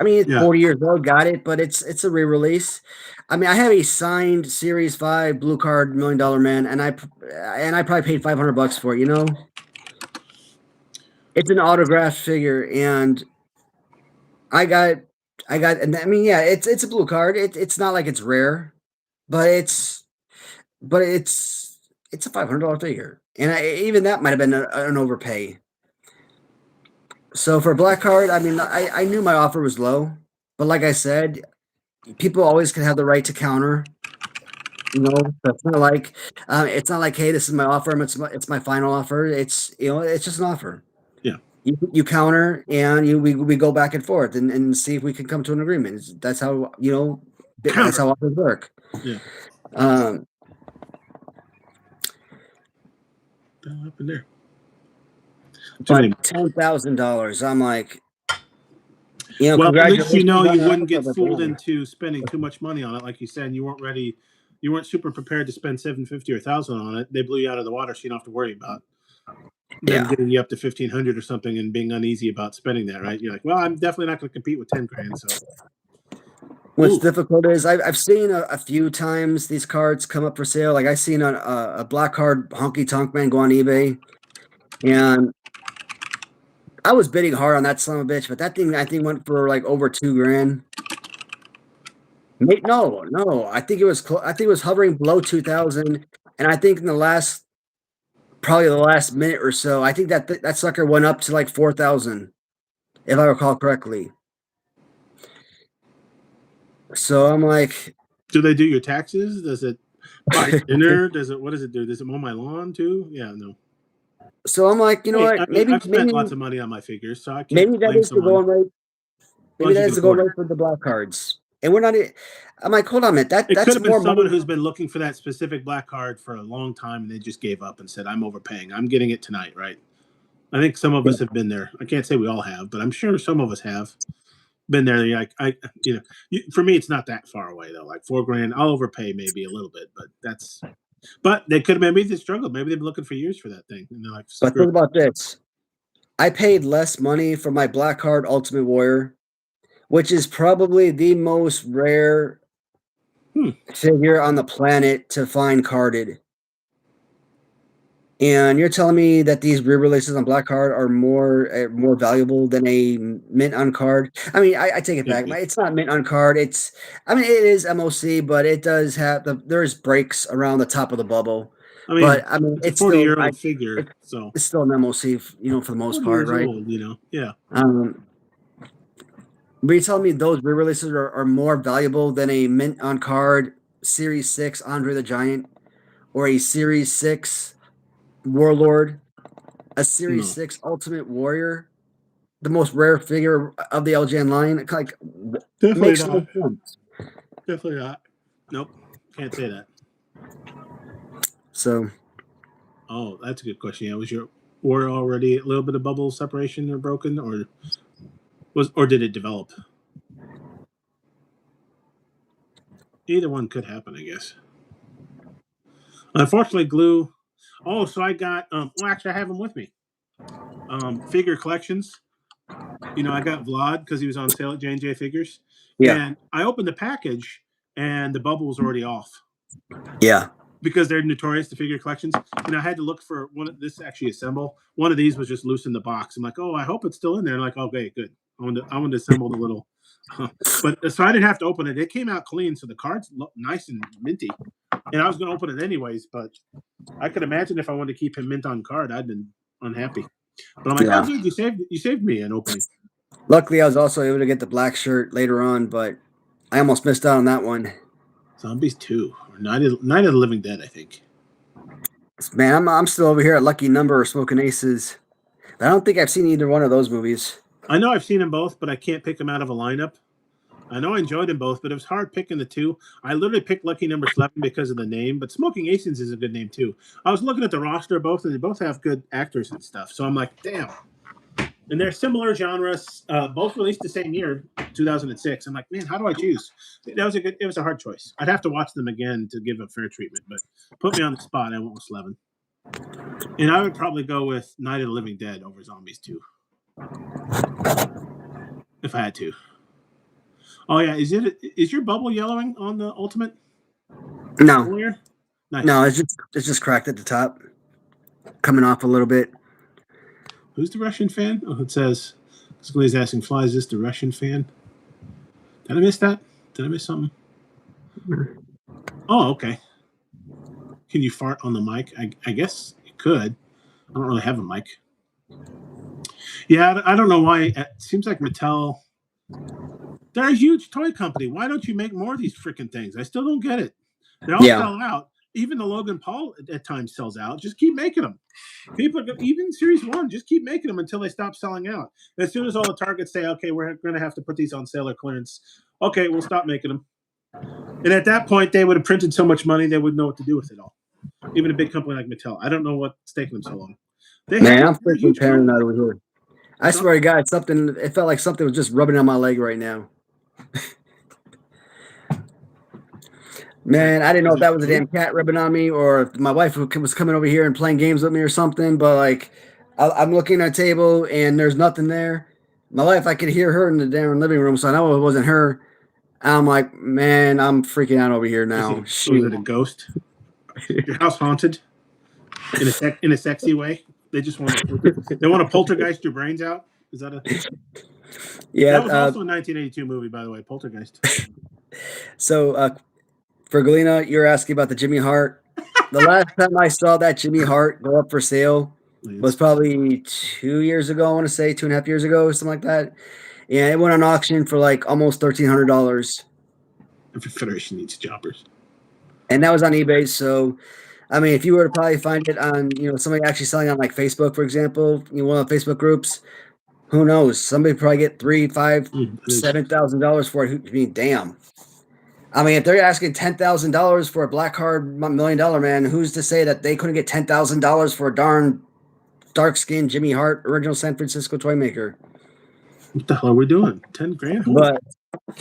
I mean, it's 40 years old, got it, but it's a re-release. I mean, I have a signed Series 5 blue card $1 million man, and I probably paid $500 for it. It's an autographed figure, and and I mean, yeah, it's a blue card. It's not like it's rare, but it's a $500 figure, and even that might have been an overpay. So for a black card, I mean, I knew my offer was low, but like I said, people always can have the right to counter. It's not like hey, this is my offer. It's my final offer. It's it's just an offer. Yeah. You counter and we go back and forth and see if we can come to an agreement. That's how that's how offers work. Yeah. What happened there? But $10,000. I'm like, well, at least you wouldn't get fooled into spending too much money on it. Like you said, you weren't ready. You weren't super prepared to spend $750 or $1,000 on it. They blew you out of the water, so you don't have to worry about them getting you up to $1,500 or something and being uneasy about spending that. Right? You're like, well, I'm definitely not going to compete with 10 grand. So what's difficult is I've seen a few times these cards come up for sale. Like I've seen a black card Honky Tonk Man go on eBay, and I was bidding hard on that son of a bitch, but that thing I think went for like over $2 grand. No, I think it was hovering below 2,000, and I think in probably the last minute or so, I think that sucker went up to like 4,000, if I recall correctly. So I'm like, do they do your taxes? Does it buy dinner? What does it do? Does it mow my lawn too? Yeah, no. So I'm like, what? I've spent lots of money on my figures, so I can't. Maybe that is the going rate. Maybe that is the going rate for the black cards. And we're not. I'm like, hold on a minute. That's could have been someone who's been looking for that specific black card for a long time, and they just gave up and said, "I'm overpaying. I'm getting it tonight." Right? I think some of us have been there. I can't say we all have, but I'm sure some of us have been there. Like for me, it's not that far away though. Like $4 grand, I'll overpay maybe a little bit, but that's. But they could have maybe they struggled. Maybe they've been looking for years for that thing, and they're like. But think about this: I paid less money for my black card Ultimate Warrior, which is probably the most rare figure on the planet to find carded. And you're telling me that these re-releases on black card are more valuable than a mint on card? I mean, I take it back. It's not mint on card. It is MOC, but it does have there's breaks around the top of the bubble. I mean, but I mean, it's 40-year-old figure, so it's still an MOC, for the most part, right? Old, yeah. But you telling me those re-releases are more valuable than a mint on card Series 6 Andre the Giant or a Series 6 Warlord, a Series No, 6 Ultimate Warrior, the most rare figure of the LJN line? Like, definitely makes no not. sense. Definitely not. Nope, can't say that. So, Oh, that's a good question. Yeah, was your war already a little bit of bubble separation or broken, or did it develop? Either one could happen, I guess. Unfortunately, glue. Oh, so I got. Well, actually, I have them with me. Figure collections. I got Vlad because he was on sale at J&J Figures, yeah. and I opened the package, and the bubble was already off Yeah. because they're notorious, the figure collections. And I had to look for one of this actually assemble. One of these was just loose in the box. I'm like, oh, I hope it's still in there. I'm like, okay, good. I wanted to assemble the little, but so I didn't have to open it. It came out clean, so the cards look nice and minty. And I was going to open it anyways, but I could imagine if I wanted to keep him mint on card, I'd been unhappy. But I'm like, oh, Yeah. dude, you saved me an opening. Luckily, I was also able to get the black shirt later on, but I almost missed out on that one. Zombies 2 or Night of the Living Dead, I think. Man, I'm still over here at Lucky Number or Smoking Aces. But I don't think I've seen either one of those movies. I know I've seen them both, but I can't pick them out of a lineup. I know I enjoyed them both, but it was hard picking the two. I literally picked Lucky Number 11 because of the name, but Smoking Aces is a good name too. I was looking at the roster of both, and they both have good actors and stuff. So I'm like, damn. And they're similar genres, both released the same year, 2006. I'm like, man, how do I choose? It was a hard choice. I'd have to watch them again to give a fair treatment, but put me on the spot. I went with 11. And I would probably go with Night of the Living Dead over Zombies 2. If I had to. Oh yeah, is your bubble yellowing on the Ultimate? No, Earlier? Nice. no, it's just cracked at the top, coming off a little bit. Who's the Russian fan? Oh, it says somebody's asking, "Fly, is this the Russian fan?" Did I miss that? Did I miss something? Oh, okay. Can you fart on the mic? I guess you could. I don't really have a mic. Yeah, I don't know why. It seems like Mattel. They're a huge toy company. Why don't you make more of these freaking things? I still don't get it. They all sell out. Even the Logan Paul at times sells out. Just keep making them. People are even Series 1, just keep making them until they stop selling out. As soon as all the Targets say, okay, we're going to have to put these on sale or clearance, okay, we'll stop making them. And at that point, they would have printed so much money, they wouldn't know what to do with it all. Even a big company like Mattel. I don't know what's taking them so long. Man, I'm freaking paranoid over here. I swear to God, it felt like something was just rubbing on my leg right now. Man, I didn't know if that was a damn cat rubbing on me or if my wife was coming over here and playing games with me or something, but like I'm looking at a table and there's nothing there. My wife, I could hear her in the damn living room, so I know it wasn't her. I'm like, man, I'm freaking out over here now. Was it a ghost? Your house haunted in a sexy way? They just want to poltergeist your brains out? Is that a Yeah, that was also a 1982 movie, by the way, Poltergeist. So for Galena, you're asking about the Jimmy Hart. The last time I saw that Jimmy Hart go up for sale was probably 2 years ago. I want to say 2.5 years ago, something like that. And it went on auction for like almost $1,300. The Federation needs jobbers. And that was on eBay. So, I mean, if you were to probably find it on, somebody actually selling on like Facebook, for example, one of the Facebook groups, who knows? Somebody probably get $3,000, $5,000, $7,000 for it. I mean, damn. I mean, if they're asking $10,000 for a black card $1 million man, who's to say that they couldn't get $10,000 for a darn dark-skinned Jimmy Hart original San Francisco toy maker? What the hell are we doing? 10 grand?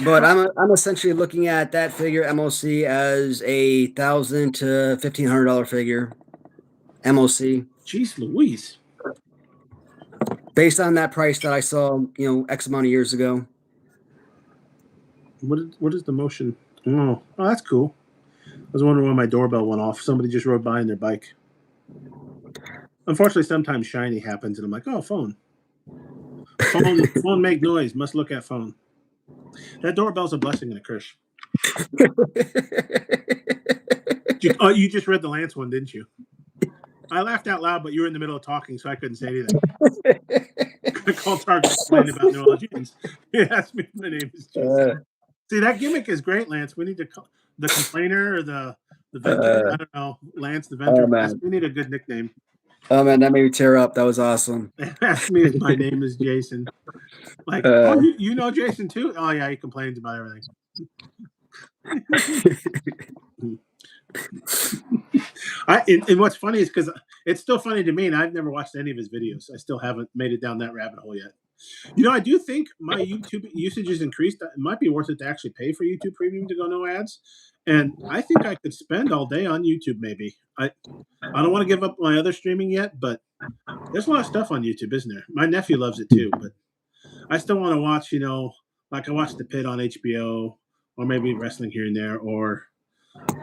But I'm essentially looking at that figure MOC as a $1,000 to $1,500 figure. MOC. Jeez Louise. Based on that price that I saw, X amount of years ago. What is the motion? Oh, that's cool. I was wondering why my doorbell went off. Somebody just rode by on their bike. Unfortunately, sometimes shiny happens, and I'm like, oh, phone. Phone make noise. Must look at phone. That doorbell's a blessing and a curse. You just read the Lance one, didn't you? I laughed out loud, but you were in the middle of talking, so I couldn't say anything. I called Target complaining about no LJNs. He asked me if my name is Jason. See, that gimmick is great, Lance. We need to call the complainer or the venter. I don't know, Lance the venter. We need a good nickname. Oh man, that made me tear up. That was awesome. Ask me if my name is Jason. Like, oh, you know Jason too? Oh yeah, he complains about everything. And what's funny is because it's still funny to me, and I've never watched any of his videos. I still haven't made it down that rabbit hole yet. You know, I do think my YouTube usage has increased. It might be worth it to actually pay for YouTube Premium to go no ads. And I think I could spend all day on YouTube. Maybe I don't want to give up my other streaming yet, but there's a lot of stuff on YouTube, isn't there? My nephew loves it too, but I still want to watch. You know, like I watched The Pit on HBO, or maybe wrestling here and there, or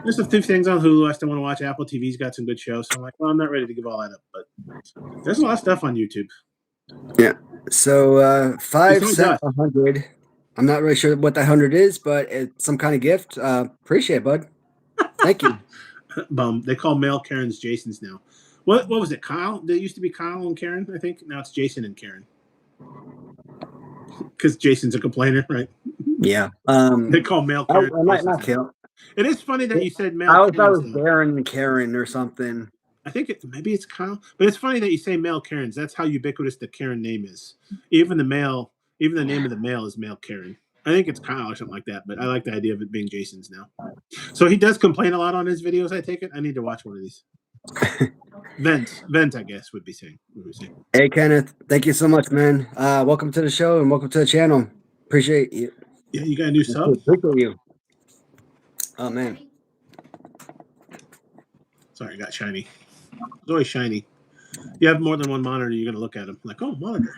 there's a few things on Hulu I still want to watch. Apple TV's got some good shows, so I'm like, well, I'm not ready to give all that up, but there's a lot of stuff on YouTube. Yeah. So 5 cents 100. I'm not really sure what that 100 is, but it's some kind of gift. Appreciate it, bud. Thank you. They call male Karens Jasons now. What was it, Kyle? There used to be Kyle and Karen, I think. Now it's Jason and Karen. Because Jason's a complainer, right? Yeah. They call male Karen. Not kill. It is funny that you said male. I was Darren and Karen or something. I think maybe it's Kyle, but it's funny that you say male Karens. That's how ubiquitous the Karen name is. Even the name of the male is male Karen. I think it's Kyle or something like that, but I like the idea of it being Jason's now. So he does complain a lot on his videos, I take it. I need to watch one of these. Vent, I guess, would be saying. Hey, Kenneth, thank you so much, man. Welcome to the show and welcome to the channel. Appreciate you. Yeah, you got a new sub? Appreciate you. Oh, man. Sorry, I got shiny. It's always shiny. You have more than one monitor, you're going to look at them. Like, oh, monitor.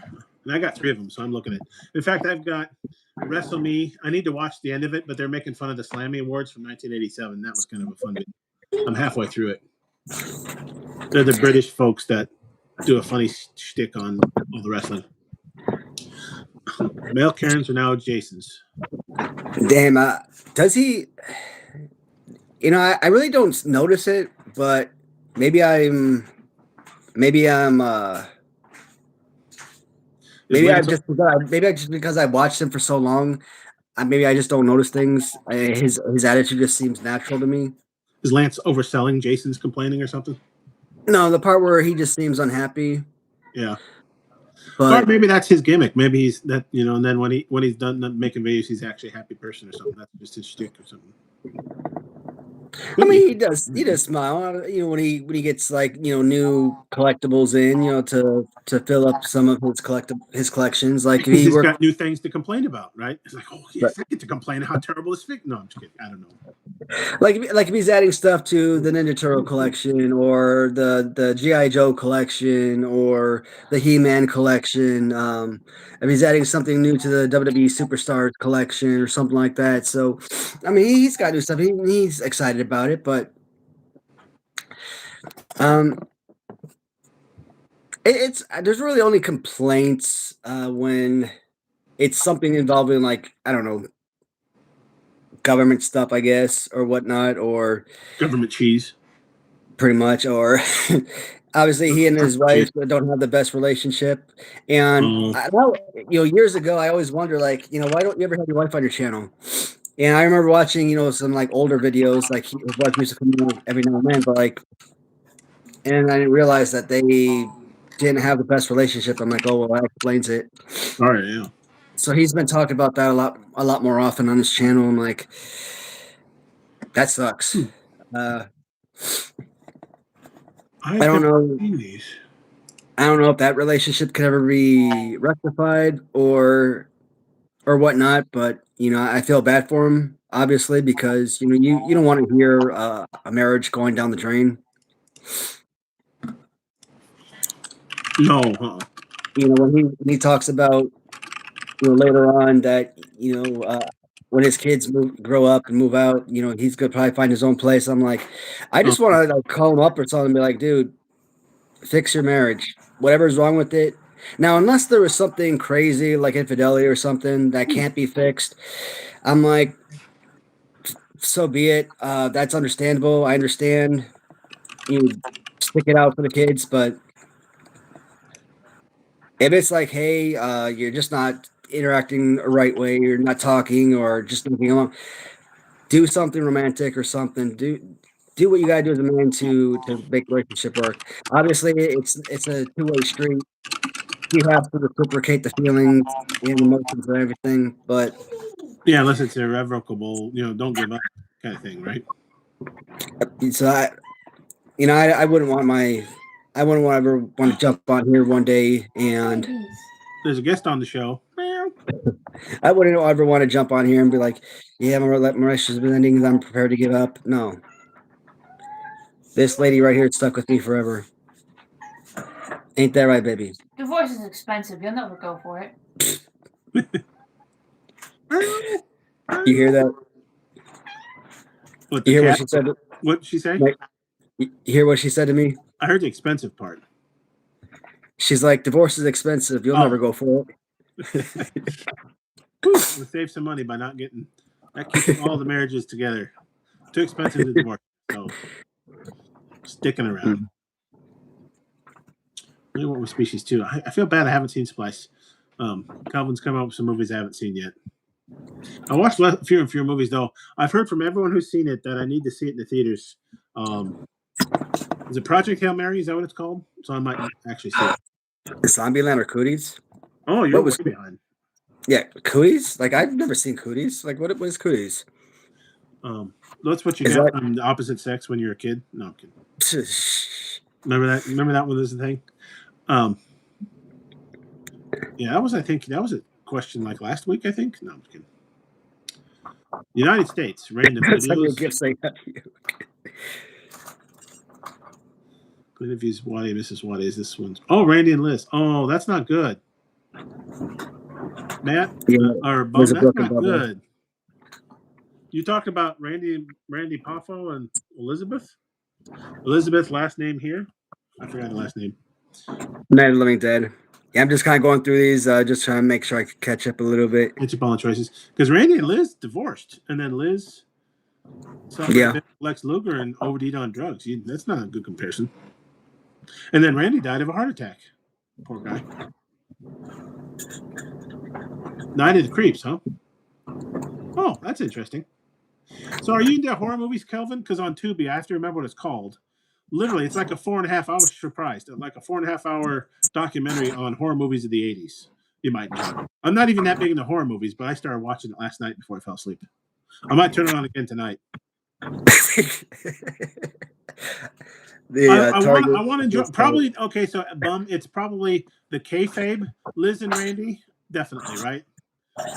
And I got 3 of them, so I'm looking at it. In fact, I've got Wrestle Me. I need to watch the end of it, but they're making fun of the Slammy Awards from 1987. That was kind of a fun video. I'm halfway through it. They're the British folks that do a funny shtick on all the wrestling. Male Karens are now Jasons. Damn, does he? You know, I really don't notice it, but maybe I'm just because I watched him for so long, maybe I just don't notice things. His attitude just seems natural to me. Is Lance overselling Jason's complaining or something? No, the part where he just seems unhappy. Yeah. But maybe that's his gimmick. Maybe he's that, you know, and then when he's done making videos, he's actually a happy person or something. That's just his shtick or something. I mean, he does smile, you know, when he gets, like, you know, new collectibles in, you know, to fill up some of his collections. Like he's got new things to complain about, right? It's like, oh yes, I get to complain how terrible this fig. No, I'm just kidding. I don't know. Like if he's adding stuff to the Ninja Turtle collection or the G.I. Joe collection or the He-Man collection, if he's adding something new to the WWE Superstars collection or something like that. So, I mean, he's got new stuff. He's excited about it, but there's really only complaints when it's something involving, like, I don't know, government stuff, I guess, or whatnot, or government cheese, pretty much. Or obviously, he and his wife don't have the best relationship. And I know, you know, years ago, I always wonder, like, you know, why don't you ever have your wife on your channel? And I remember watching, you know, some like older videos, like his wife used to come in every now and then, but like, and I didn't realize that they didn't have the best relationship. I'm like, oh well, that explains it. All right, yeah. So he's been talking about that a lot more often on his channel. I'm like, that sucks. I don't know. I don't know if that relationship could ever be rectified or whatnot. But you know, I feel bad for him, obviously, because you know you don't want to hear a marriage going down the drain. No. You know, when he talks about, you know, later on that, you know, when his kids grow up and move out, you know, he's gonna probably find his own place. I'm like, I just want to, like, call him up or something and be like, dude, fix your marriage. Whatever's wrong with it. Now, unless there was something crazy like infidelity or something that can't be fixed, I'm like, so be it. That's understandable. I understand. You stick it out for the kids, but If it's like, hey, you're just not interacting the right way, you're not talking or just looking along, do something romantic or something. Do what you gotta do as a man to make the relationship work. Obviously, it's a two-way street. You have to reciprocate the feelings and emotions and everything, but Yeah, unless it's irrevocable, don't give up kind of thing, right? so I wouldn't want I wouldn't ever want to jump on here one day and There's a guest on the show. I wouldn't ever want to jump on here and be like, yeah, my relationship's been ending. I'm prepared to give up. No, this lady right here stuck with me forever. Ain't that right, baby? Divorce is expensive. You'll never go for it. You hear that? What, You hear what she said? What'd she say? Like, you hear what she said to me? I heard the expensive part. She's like, divorce is expensive. You'll never go for it. We'll save some money by not getting that. Keeps all the marriages together. Too expensive to divorce. So sticking around. I went with Species 2. I feel bad I haven't seen Splice. Calvin's come out with some movies I haven't seen yet. I watched fewer and fewer movies, though. I've heard from everyone who's seen it that I need to see it in the theaters. Is it Project Hail Mary? Is that what it's called? So I might actually see it. Zombieland or Cooties? Oh, you're way behind. Yeah, Cooties? Like, I've never seen Cooties. Like, what is Cooties? That's what you get on the opposite sex when you're a kid. No, I'm kidding. Remember that? Remember that one was the thing? Yeah, that was a question like last week, I think. No, I'm kidding. United States, random videos. Interviews, Waddy, Mrs. Waddy is this one. Oh, Randy and Liz. Oh, that's not good. Matt, or Bo, that's not good. You talked about Randy Poffo and Elizabeth? Elizabeth's last name here? I forgot the last name. Night of the Living Dead. Yeah, I'm just kind of going through these, just trying to make sure I can catch up a little bit. Catch up on the choices. Because Randy and Liz divorced, and then Liz Lex Luger and OD'd on drugs. That's not a good comparison. And then Randy died of a heart attack. Poor guy. Night of the Creeps, huh? Oh, that's interesting. So are you into horror movies, Kelvin? Because on Tubi, I have to remember what it's called. Literally, it's like a 4.5 hours, surprised, like a 4.5 hour documentary on horror movies of the 80s. You might know. I'm not even that big into horror movies, but I started watching it last night before I fell asleep. I might turn it on again tonight. I want to enjoy. Probably okay. So, it's probably the kayfabe. Liz and Randy, definitely, right?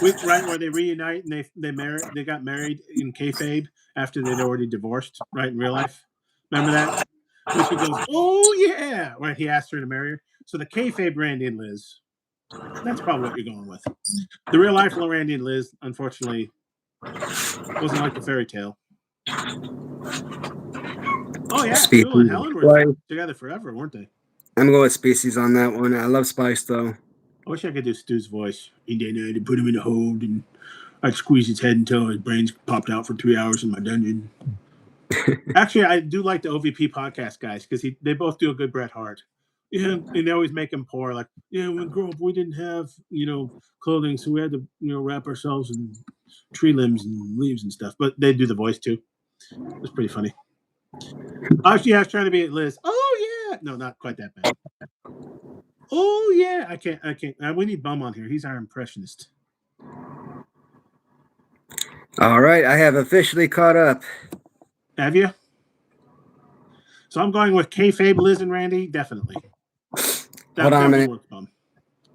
Right where they reunite and they got married in kayfabe after they'd already divorced, right, in real life. Remember that? When she goes, "Oh yeah!" Right? He asked her to marry her. So the kayfabe Randy and Liz. That's probably what you're going with. The real life Randy and Liz, unfortunately, wasn't like the fairy tale. Oh yeah, Stu and Helen were together forever, weren't they? I'm going with Species on that one. I love Spice though. I wish I could do Stu's voice. And then I had to put him in a hold, and I'd squeeze his head until his brains popped out for 3 hours in my dungeon. Actually, I do like the OVP podcast guys because they both do a good Bret Hart. Yeah, and they always make him poor. Like, yeah, when we grew up, we didn't have clothing, so we had to wrap ourselves in tree limbs and leaves and stuff. But they do the voice too. It's pretty funny. Actually, I was trying to be Liz. Oh yeah, no, not quite that bad. Oh yeah, I can't. We need Bum on here. He's our impressionist. All right, I have officially caught up. Have you? So I'm going with kayfabe, Liz and Randy, definitely. Hold on a minute.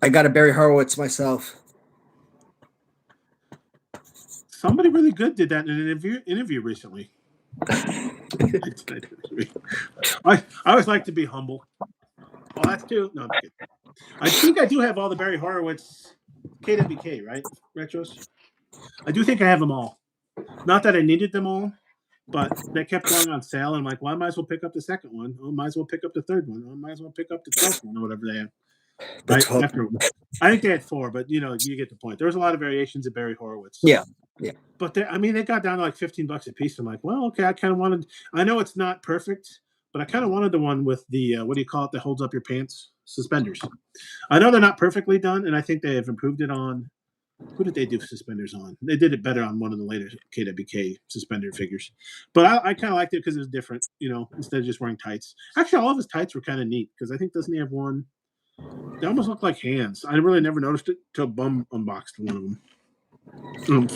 I got a Barry Horowitz myself. Somebody really good did that in an interview recently. I always like to be humble. Well, that's too. No, I'm kidding. I think I do have all the Barry Horowitz KWK, right? Retros. I do think I have them all. Not that I needed them all, but they kept going on sale. And I'm like, well, I might as well pick up the second one. Oh, might as well pick up the third one. Oh, I might as well pick up the 12th one or whatever they have. Right? I think they had 4, but you get the point. There was a lot of variations of Barry Horowitz. Yeah. But they got down to like $15 a piece. I'm like, well, okay, I know it's not perfect, but I kind of wanted the one with the what do you call it that holds up your pants? suspenders. I know they're not perfectly done, and I think they have improved it on. Who did they do suspenders on? They did it better on one of the later KWK suspender figures. But I kind of liked it because it was different, instead of just wearing tights. Actually, all of his tights were kind of neat because I think doesn't he have one? They almost look like hands. I really never noticed it till Bum unboxed one of them.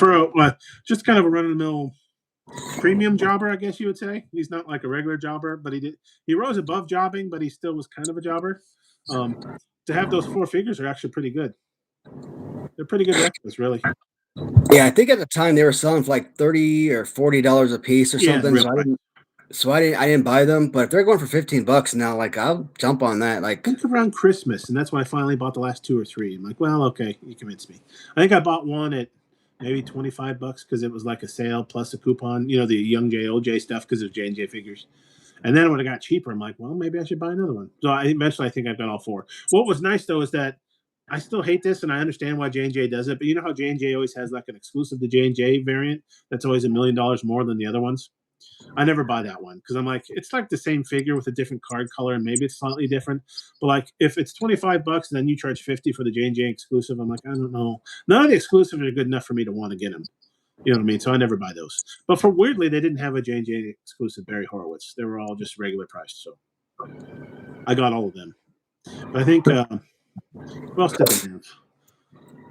Just kind of a run-of-the-mill premium jobber, I guess you would say. He's not like a regular jobber, but he rose above jobbing, but he still was kind of a jobber. To have those 4 figures are actually pretty good. They're pretty good replicas, really. Yeah, I think at the time they were selling for like $30 or $40 a piece or something. So I didn't buy them. But if they're going for $15 now, like I'll jump on that. Like I think around Christmas, and that's when I finally bought the last 2 or 3. I'm like, well, okay, you convinced me. I think I bought one at maybe $25 because it was like a sale plus a coupon. The Young J, OJ stuff because of J&J figures. And then when it got cheaper, I'm like, well, maybe I should buy another one. So eventually, I think I've got all 4. What was nice though is that I still hate this, and I understand why J&J does it. But you know how J&J always has like an exclusive to J&J variant that's always $1 million more than the other ones. I never buy that one because I'm like, it's like the same figure with a different card color, and maybe it's slightly different. But like, if it's $25 and then you charge $50 for the J&J exclusive, I'm like, I don't know. None of the exclusives are good enough for me to want to get them. You know what I mean? So I never buy those. But weirdly, they didn't have a J&J exclusive Barry Horowitz. They were all just regular priced. So I got all of them. But I think what else did they have?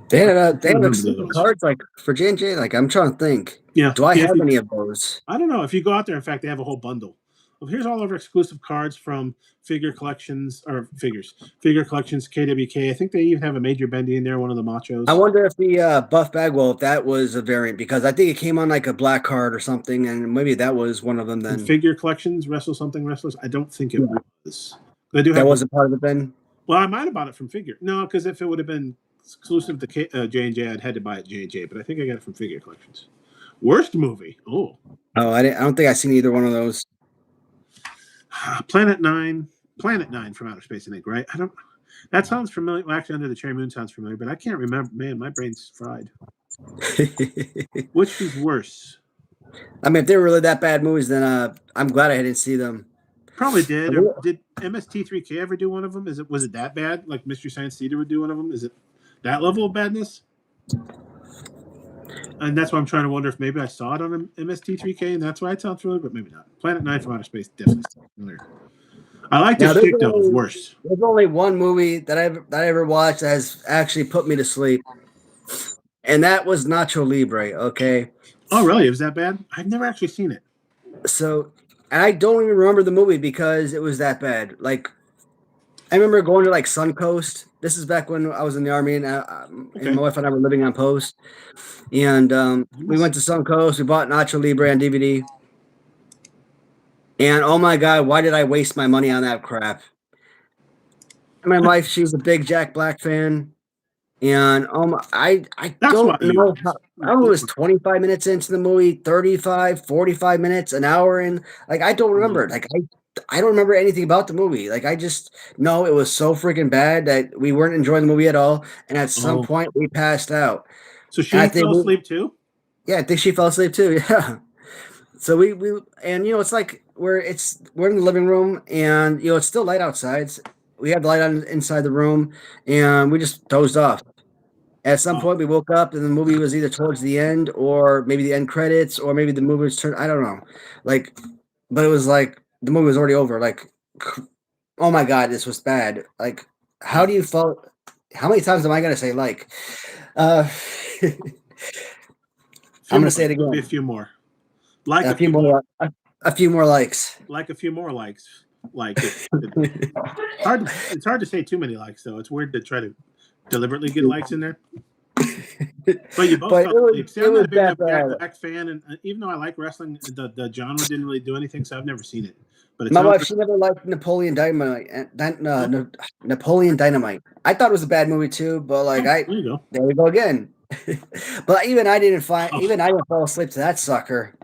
They had exclusive cards like for J&J. Like I'm trying to think. Yeah. Do I have any of those? I don't know. If you go out there, in fact, they have a whole bundle. Well, here's all of our exclusive cards from Figure Collections, KWK. I think they even have a Major Bendy in there, one of the Machos. I wonder if the Buff Bagwell, if that was a variant, because I think it came on like a black card or something, and maybe that was one of them then. And Figure Collections, Wrestlers. I don't think it was. That wasn't part of it then? Well, I might have bought it from Figure. No, because if it would have been exclusive to J&J, I'd had to buy it J&J, but I think I got it from Figure Collections. Worst movie. Oh, I don't think I've seen either one of those. Planet 9 from Outer Space, I think, right? That sounds familiar. Well, actually, Under the Cherry Moon sounds familiar, but I can't remember. Man, my brain's fried. Which is worse? I mean, if they were really that bad movies, then I'm glad I didn't see them. Probably did. Or did MST3K ever do one of them? Was it that bad? Like Mystery Science Theater would do one of them? Is it that level of badness? And that's why I'm trying to wonder if maybe I saw it on MST3K, and that's why it sounds familiar, but maybe not. Planet 9 from Outer Space definitely sounds familiar. I like this shtick though. Worse. There's only one movie that I ever watched that has actually put me to sleep, and that was Nacho Libre. Okay. Oh, really? It was that bad? I've never actually seen it. So I don't even remember the movie because it was that bad. Like, I remember going to like Suncoast. This is back when I was in the Army, and my wife and I were living on post. And we went to Suncoast. We bought Nacho Libre on DVD. And oh my God, why did I waste my money on that crap? And my wife, she's a big Jack Black fan. And I don't know how it was 25 minutes into the movie, 35, 45 minutes, an hour in. Like, I don't remember. Like, I don't remember anything about the movie. Like, I just know it was so freaking bad that we weren't enjoying the movie at all. And at some point, we passed out. So she fell asleep too? Yeah, I think she fell asleep too. Yeah. So we and it's like we're in the living room, and it's still light outside. We had the light on inside the room, and we just dozed off. At some point, we woke up, and the movie was either towards the end, or maybe the end credits, or maybe the movie was turned. I don't know. Like, but it was like the movie was already over. Like, oh my God, this was bad. Like, how do you fall? How many times am I gonna say like? I'm gonna say it again. A few more. Like a few more. A few more likes. Like a few more likes. Like it's hard to say too many likes though. It's weird to try to deliberately get likes in there. But you both felt asleep. See, I'm not a big Black fan, and even though I like wrestling, the genre didn't really do anything, so I've never seen it. But my wife, she never liked Napoleon Dynamite. Napoleon Dynamite. I thought it was a bad movie too, but like there we go again. But even I didn't fall asleep to that sucker.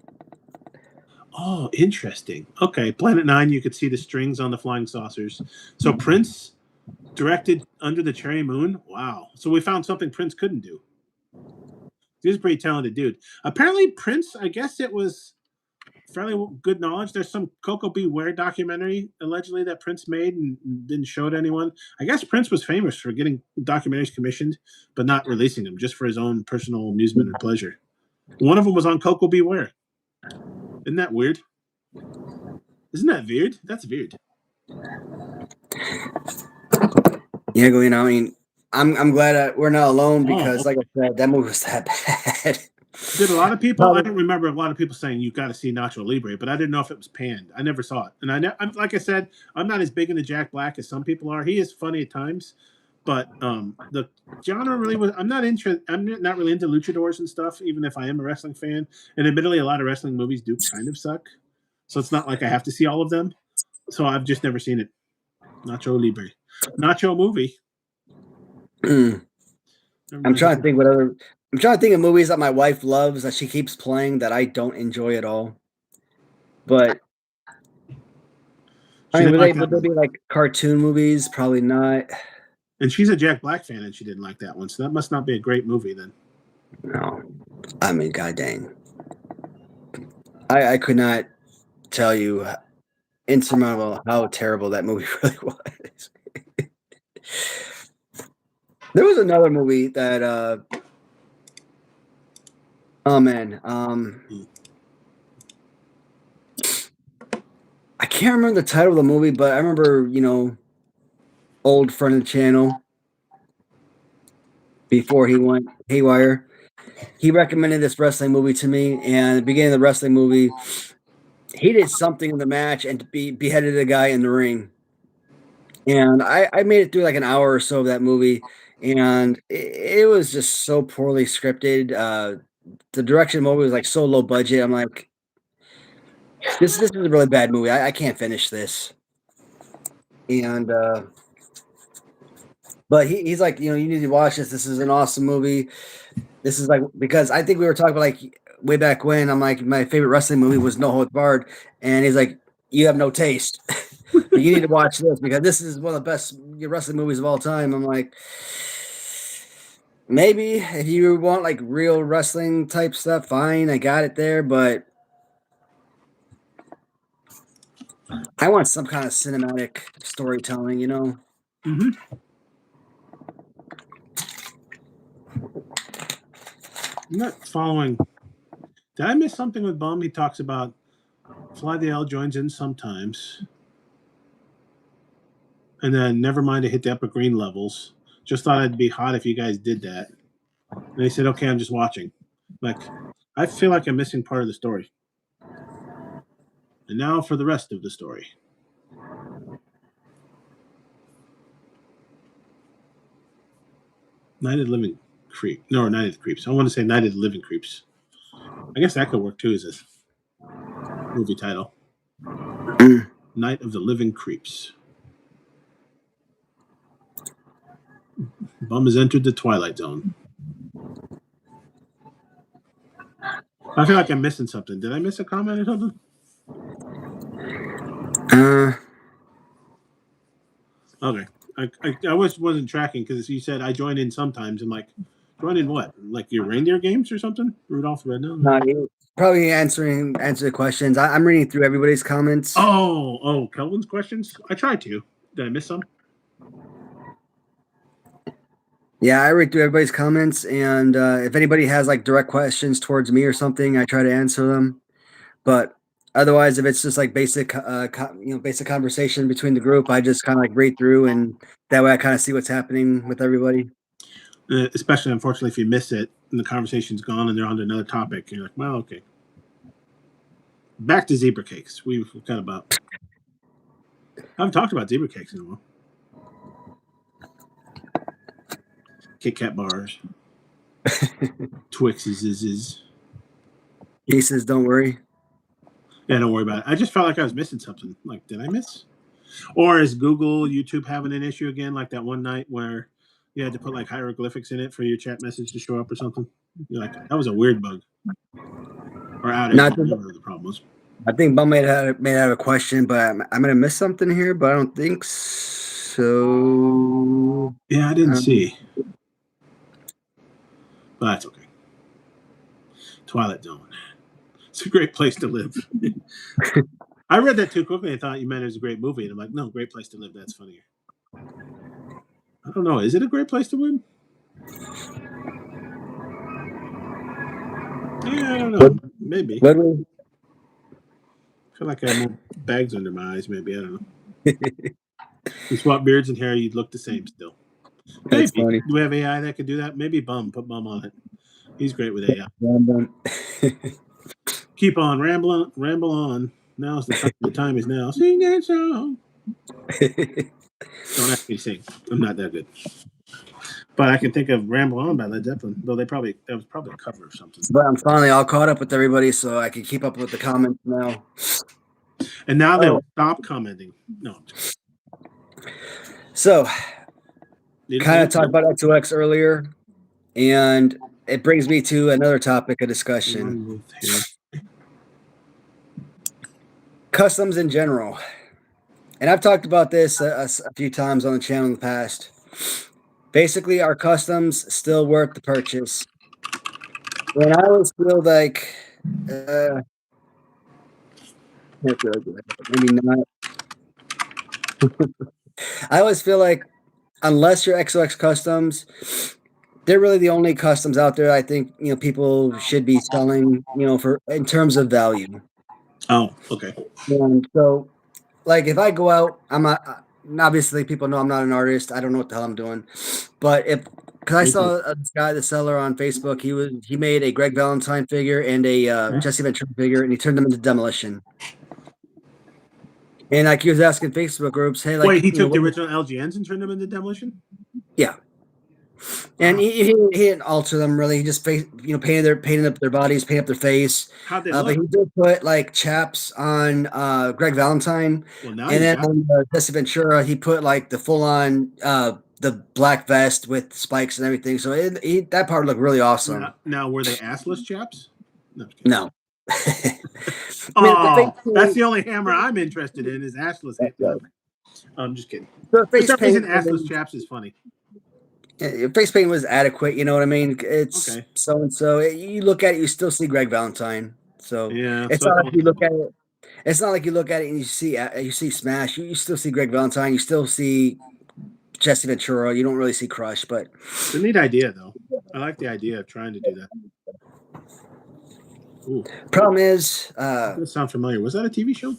Oh, interesting. Okay, Planet 9, you could see the strings on the flying saucers. So Prince directed Under the Cherry Moon. Wow. So we found something Prince couldn't do. He's a pretty talented dude. Apparently Prince, I guess it was fairly good knowledge, there's some Coco Beware documentary allegedly that Prince made and didn't show to anyone. I guess Prince was famous for getting documentaries commissioned, but not releasing them, just for his own personal amusement or pleasure. One of them was on Coco Beware. Isn't that weird? Isn't that weird? That's weird. Yeah, you know, I mean, I'm glad we're not alone because, like I said, that movie was that bad. Did a lot of people? I don't remember a lot of people saying you got to see Nacho Libre, but I didn't know if it was panned. I never saw it, and I'm like I said, I'm not as big into Jack Black as some people are. He is funny at times, but the genre really was. I'm not really into luchadors and stuff, even if I am a wrestling fan. And admittedly, a lot of wrestling movies do kind of suck, so it's not like I have to see all of them. So I've just never seen it. Nacho Libre, Nacho movie. I'm trying to think what other. I'm trying to think of movies that my wife loves that she keeps playing that I don't enjoy at all. But I mean, would they be like cartoon movies? Probably not. And she's a Jack Black fan, and she didn't like that one, so that must not be a great movie then. No, I mean, god dang, I could not tell you insurmountable how terrible that movie really was. There was another movie that oh man, I can't remember the title of the movie, but I remember, you know, old friend of the channel before he went haywire. He recommended this wrestling movie to me, and at the beginning of the wrestling movie, he did something in the match and beheaded a guy in the ring. And I made it through like an hour or so of that movie, and it was just so poorly scripted. The direction of the movie was like so low budget. I'm like, this is a really bad movie. I can't finish this. And but he's like, you know, you need to watch this. This is an awesome movie. This is like, because I think we were talking about like way back when. I'm like, my favorite wrestling movie was No Holds Barred, and he's like, you have no taste. You need to watch this because this is one of the best wrestling movies of all time. I'm like, maybe if you want like real wrestling type stuff, fine, I got it there, but I want some kind of cinematic storytelling, you know? Mm-hmm. I'm not following. Did I miss something with Bum? He talks about Fly the L joins in sometimes. And then never mind to hit the upper green levels. Just thought it'd be hot if you guys did that. And they said, okay, I'm just watching. Like, I feel like I'm missing part of the story. And now for the rest of the story. Nighted Living Creep. No, Nighted Creeps. I want to say Nighted Living Creeps. I guess that could work too as a movie title. Night of the Living Creeps. Bum has entered the Twilight Zone. I feel like I'm missing something. Did I miss a comment or something? Okay. I wasn't tracking because you said I join in sometimes. I'm like, join in what? Like your reindeer games or something? Rudolph the Red-Nosed? No, probably answer the questions. I'm reading through everybody's comments. Oh, Kelvin's questions? I tried to. Did I miss some? Yeah, I read through everybody's comments, and if anybody has like direct questions towards me or something, I try to answer them. But otherwise, if it's just like basic, basic conversation between the group, I just kind of like read through, and that way I kind of see what's happening with everybody. Especially, unfortunately, if you miss it and the conversation's gone and they're on to another topic, you're like, well, okay. Back to zebra cakes. We've got about. I haven't talked about zebra cakes in a while. Kit Kat bars. Twixes. He says, "Don't worry." Yeah, don't worry about it. I just felt like I was missing something. Like, did I miss? Or is Google, YouTube having an issue again? Like that one night where you had to put like hieroglyphics in it for your chat message to show up or something? You're like, that was a weird bug. Or outage, whatever the problem was. I think Bum may have a question, but I'm going to miss something here, but I don't think so. Yeah, I didn't see. But that's okay. Twilight Zone. It's a great place to live. I read that too quickly. I thought you meant it was a great movie. And I'm like, no, great place to live. That's funnier. I don't know. Is it a great place to live? Yeah, I don't know. Maybe. What we- I feel like I have more bags under my eyes. Maybe. I don't know. You swap beards and hair, you'd look the same still. That's Maybe. funny. Do we have AI that could do that? Maybe Bum. Put Bum on it. He's great with AI. Keep on ramble on. Now's the time is now. Sing that song. Don't ask me to sing. I'm not that good. But I can think of Ramble On by Led Zeppelin, though that was probably a cover of something. But I'm finally all caught up with everybody, so I can keep up with the comments now. And now they'll stop commenting. No. So, kind of talked about XOX earlier, and it brings me to another topic of discussion. Customs in general. And I've talked about this a few times on the channel in the past. Basically, are customs still worth the purchase? And I always feel like, maybe not. I always feel like, unless you're XOX Customs, they're really the only customs out there I think people should be selling, for in terms of value. Oh, okay. And so, like, if I go out, I'm not. Obviously, people know I'm not an artist. I don't know what the hell I'm doing. But because I saw this guy, the seller on Facebook, he made a Greg Valentine figure and a Jesse Ventura figure, and he turned them into demolition. And like he was asking Facebook groups, hey, like, wait, he took the original LJNs and turned them into demolition? Yeah. And he didn't alter them really. He just painted up their bodies, painted up their face. How'd they But look? he did put like chaps on Greg Valentine, and then on Jesse Ventura, he put like the full on the black vest with spikes and everything. So that part looked really awesome. Now were they assless chaps? No. That's the only hammer I'm interested in is assless. I'm just kidding. So For some reason, assless chaps is funny. Yeah, face paint was adequate, you know what I mean? It's okay. So and so. You look at it, you still see Greg Valentine. So yeah, it's not like you look at it. It's not like you look at it and you see Smash. You still see Greg Valentine. You still see Jesse Ventura. You don't really see Crush, but it's a neat idea though. I like the idea of trying to do that. Ooh. Problem is, that sounds familiar. Was that a TV show?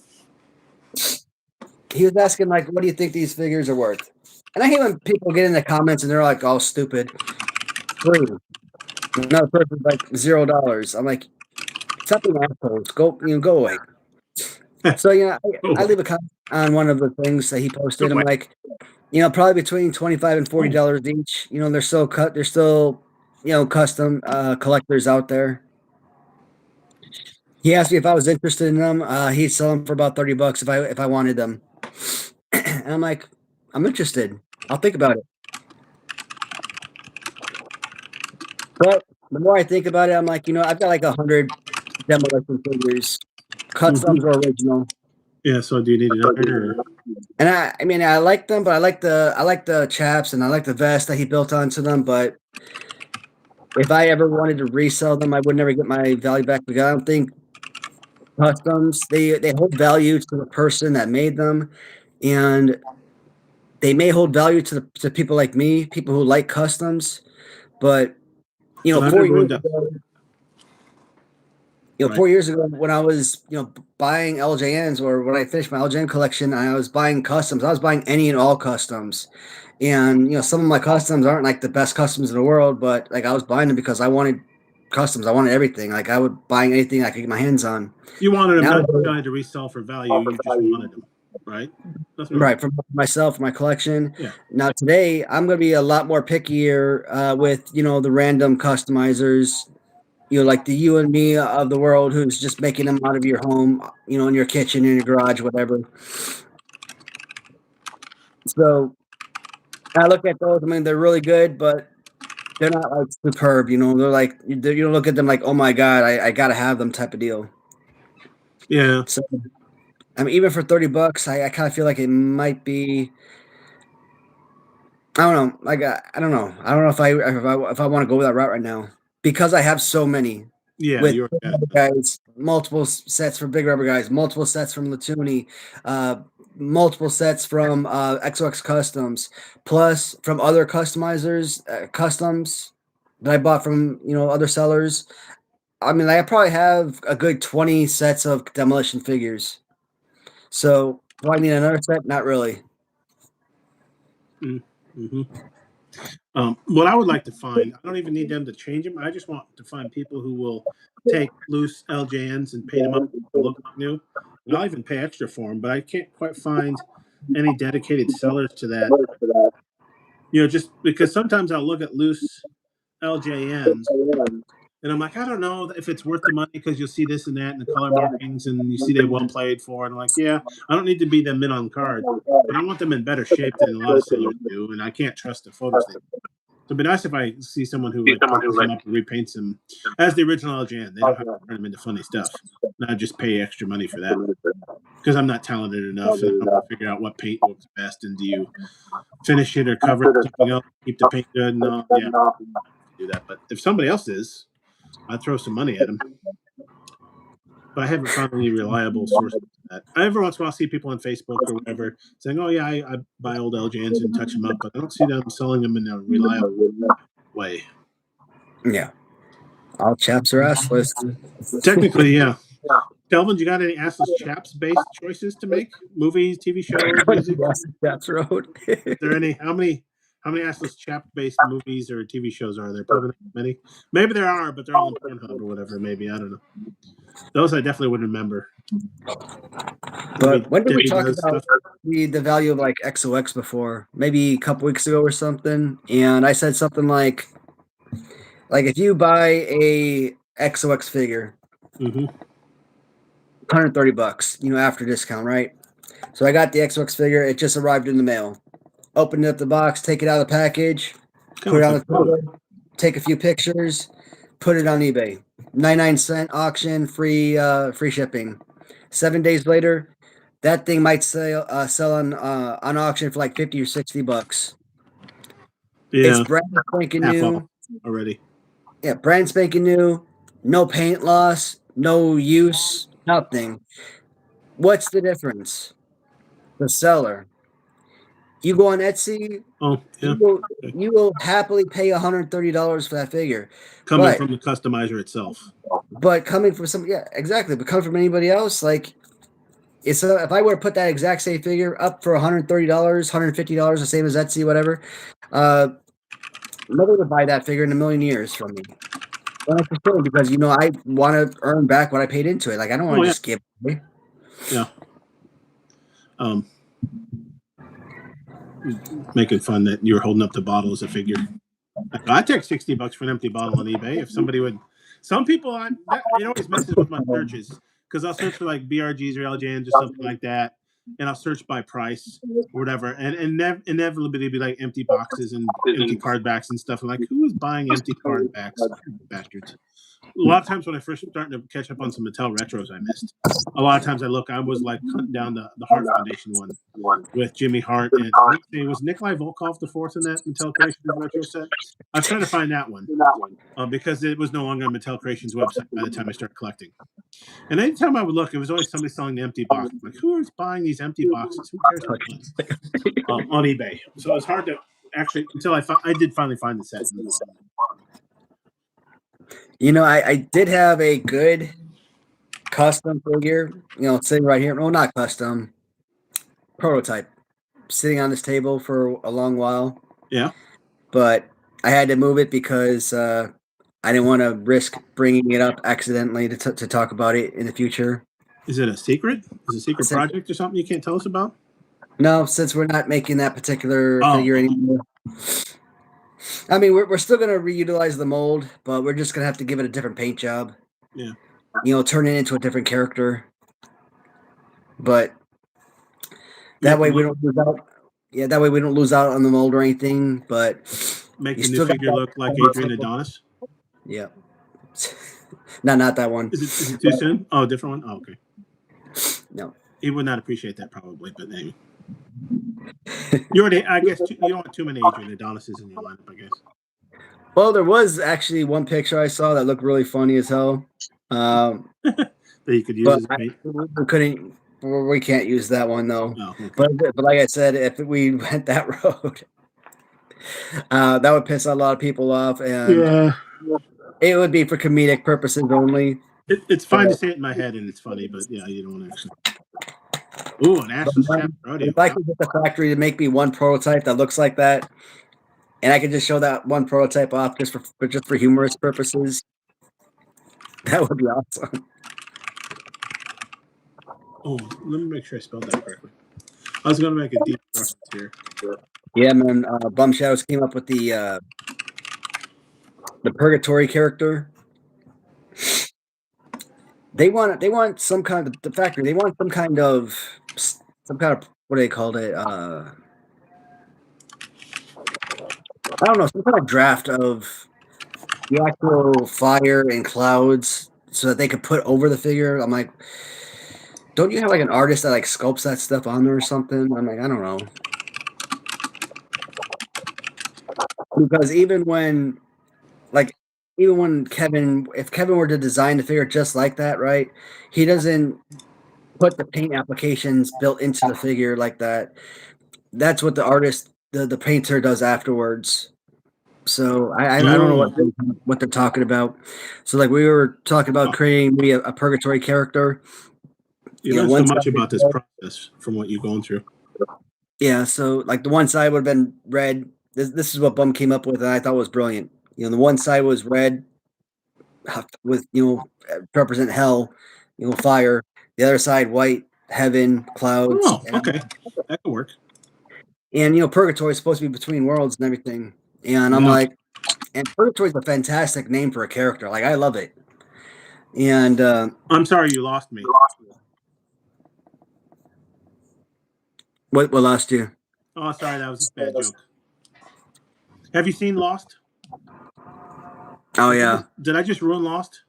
He was asking like, "What do you think these figures are worth?" And I hate when people get in the comments and they're like, "Oh, stupid." Free. Another person's like $0. I'm like, stop being assholes. Go away. So I leave a comment on one of the things that he posted. I'm like, probably between $25 and $40 each. They're still cut. They're still, custom collectors out there. He asked me if I was interested in them. He'd sell them for about $30 if I wanted them. And I'm like, I'm interested. I'll think about it. But the more I think about it, I'm like, I've got like 100 demolition figures, customs or original. Yeah. So do you need another? And I like them, but I like the chaps and I like the vest that he built onto them. But if I ever wanted to resell them, I would never get my value back because I don't think customs they hold value to the person that made them, and they may hold value to people like me, people who like customs, but 4 years ago, 4 years ago when I was buying LJNs or when I finished my LJN collection, I was buying customs. I was buying any and all customs, and some of my customs aren't like the best customs in the world, but like I was buying them because I wanted customs. I wanted everything. Like I would buy anything I could get my hands on. You wanted them not trying to resell for value. You just wanted them, right? Right, for myself, for my collection. Yeah. Now today, I'm going to be a lot more pickier with the random customizers, like the you and me of the world, who's just making them out of your home, in your kitchen, in your garage, whatever. So I look at those. I mean, they're really good, but they're not like superb. They're like you don't look at them like, oh my god, I got to have them type of deal. Yeah. So I mean, even for $30, I kind of feel like it might be. I don't know. I don't know. I don't know if I want to go that route right now because I have so many. Yeah, with you're Big Rubber guys, multiple sets for Big Rubber guys, multiple sets from Latoonie, multiple sets from XOX Customs, plus from other customizers, customs that I bought from other sellers. I mean, I probably have a good 20 sets of demolition figures. So, do I need another set? Not really. Mm-hmm. What I would like to find, I don't even need them to change them. I just want to find people who will take loose LJNs and paint them up to look new. And I'll even pay extra for them, but I can't quite find any dedicated sellers to that. Just because sometimes I'll look at loose LJNs and I'm like, I don't know if it's worth the money because you'll see this and that and the color markings and you see they well played for. And I'm like, yeah, I don't need to be them in on card, but I want them in better shape than a lot of sellers do. And I can't trust the photos they. So it'd be nice if I see someone who touches them up and repaints them as the original LJN. They don't have to turn them into funny stuff. Not just pay extra money for that because I'm not talented enough and I don't figure out what paint works best. And do you finish it or cover it with something else? Keep the paint good? No, yeah, do that. But if somebody else is, I'd throw some money at them. But I haven't found any reliable sources of that. Every once in a while, I see people on Facebook or whatever saying, "Oh yeah, I buy old LJNs and touch them up," but I don't see them selling them in a reliable way. Yeah. All chaps are assless. Technically, yeah. Delvin, you got any assless chaps based choices to make? Movies, TV shows, music? Chaps Road. Is there any? How many assless chap based movies or TV shows are there? Probably not many. Maybe there are, but they're all in Pornhub or whatever. Maybe I don't know. Those I definitely would remember. But when did we talk about the value of like XOX before? Maybe a couple weeks ago or something. And I said something like if you buy a XOX figure, $130, after discount, right? So I got the XOX figure. It just arrived in the mail. Opened up the box, take it out of the package, put it on the table, take a few pictures, put it on eBay. 99-cent auction, free shipping. 7 days later, that thing might sell on auction for like $50 or $60. Yeah, it's brand spanking new already. Yeah, brand spanking new, no paint loss, no use, nothing. What's the difference? The seller. You go on Etsy. Oh, yeah. You will happily pay $130 for that figure. Coming from the customizer itself. But coming from exactly. But coming from anybody else, like if I were to put that exact same figure up for $130, $150, the same as Etsy, whatever, nobody would buy that figure in a million years from me. Because I want to earn back what I paid into it. Like I don't want to just give it away. Yeah. Making fun that you were holding up the bottle as a figure. I'd take $60 for an empty bottle on eBay if somebody would. Some people, it always messes with my searches because I'll search for like BRGs or LJNs or something like that, and I'll search by price or whatever, and inevitably it'd be like empty boxes and empty card backs and stuff. I'm like, who is buying empty card backs, bastards? A lot of times when I first started to catch up on some Mattel retros I missed, a lot of times I was like hunting down the Hart Foundation one with Jimmy Hart and was Nikolai Volkov the fourth in that Mattel Creations retro set. I was trying to find that one because it was no longer on Mattel Creations website by the time I started collecting. And anytime I would look, it was always somebody selling the empty box. I'm like, who is buying these empty boxes? Who cares what on eBay? So it was hard to actually until I did finally find the set. I did have a good custom figure, sitting right here. No, not custom. Prototype. Sitting on this table for a long while. Yeah. But I had to move it because I didn't want to risk bringing it up accidentally to talk about it in the future. Is it a secret? Is it a secret project or something you can't tell us about? No, since we're not making that particular figure anymore. I mean, we're still going to reutilize the mold, but we're just going to have to give it a different paint job. Yeah. Turn it into a different character. But that way we don't lose out. Yeah, that way we don't lose out on the mold or anything. But make the new figure look like Adrian Adonis. Yeah. Not that one. Is it too soon? Oh, a different one. Oh, okay. No. He would not appreciate that probably, but anyway. I guess you don't want too many Adrian Adonises in your lineup, I guess. Well, there was actually one picture I saw that looked really funny as hell. That you could use But as paint. we couldn't. We can't use that one though. Oh, okay. But like I said, if we went that road, that would piss a lot of people off, and Yeah. it would be for comedic purposes only. It's fine to say it in my head and it's funny, but yeah, you don't actually. Ooh, an Ashton Chef rodeo. If I could get the factory to make me one prototype that looks like that, and I could just show that one prototype off just for humorous purposes, that would be awesome. Oh, let me make sure I spelled that correctly. I was going to make a deep reference here. Yeah, man. Bum Shadows came up with the Purgatory character. They want some kind of the factory. They want some kind of what do they call it? I don't know, some kind of draft of the actual fire and clouds so that they could put over the figure. I'm like, don't you have like an artist that like sculpts that stuff on there or something? I'm like, I don't know. Because even when if Kevin were to design the figure just like that, right? He doesn't put the paint applications built into the figure like that. That's what the artist, the painter does afterwards. So I don't know what they're talking about. So like we were talking about creating maybe a purgatory character. You learn so much about this process from what you're going through. Yeah, so like the one side would have been red. This is what Bum came up with, and I thought was brilliant. The one side was red with represent hell, fire. The other side white, heaven, clouds. Oh, okay, that could work. And purgatory is supposed to be between worlds and everything. And I'm like, and purgatory is a fantastic name for a character. Like I love it. And I'm sorry you lost me. What lost you? Oh, sorry, that was a bad joke. Have you seen Lost? Oh yeah. Did I just ruin Lost?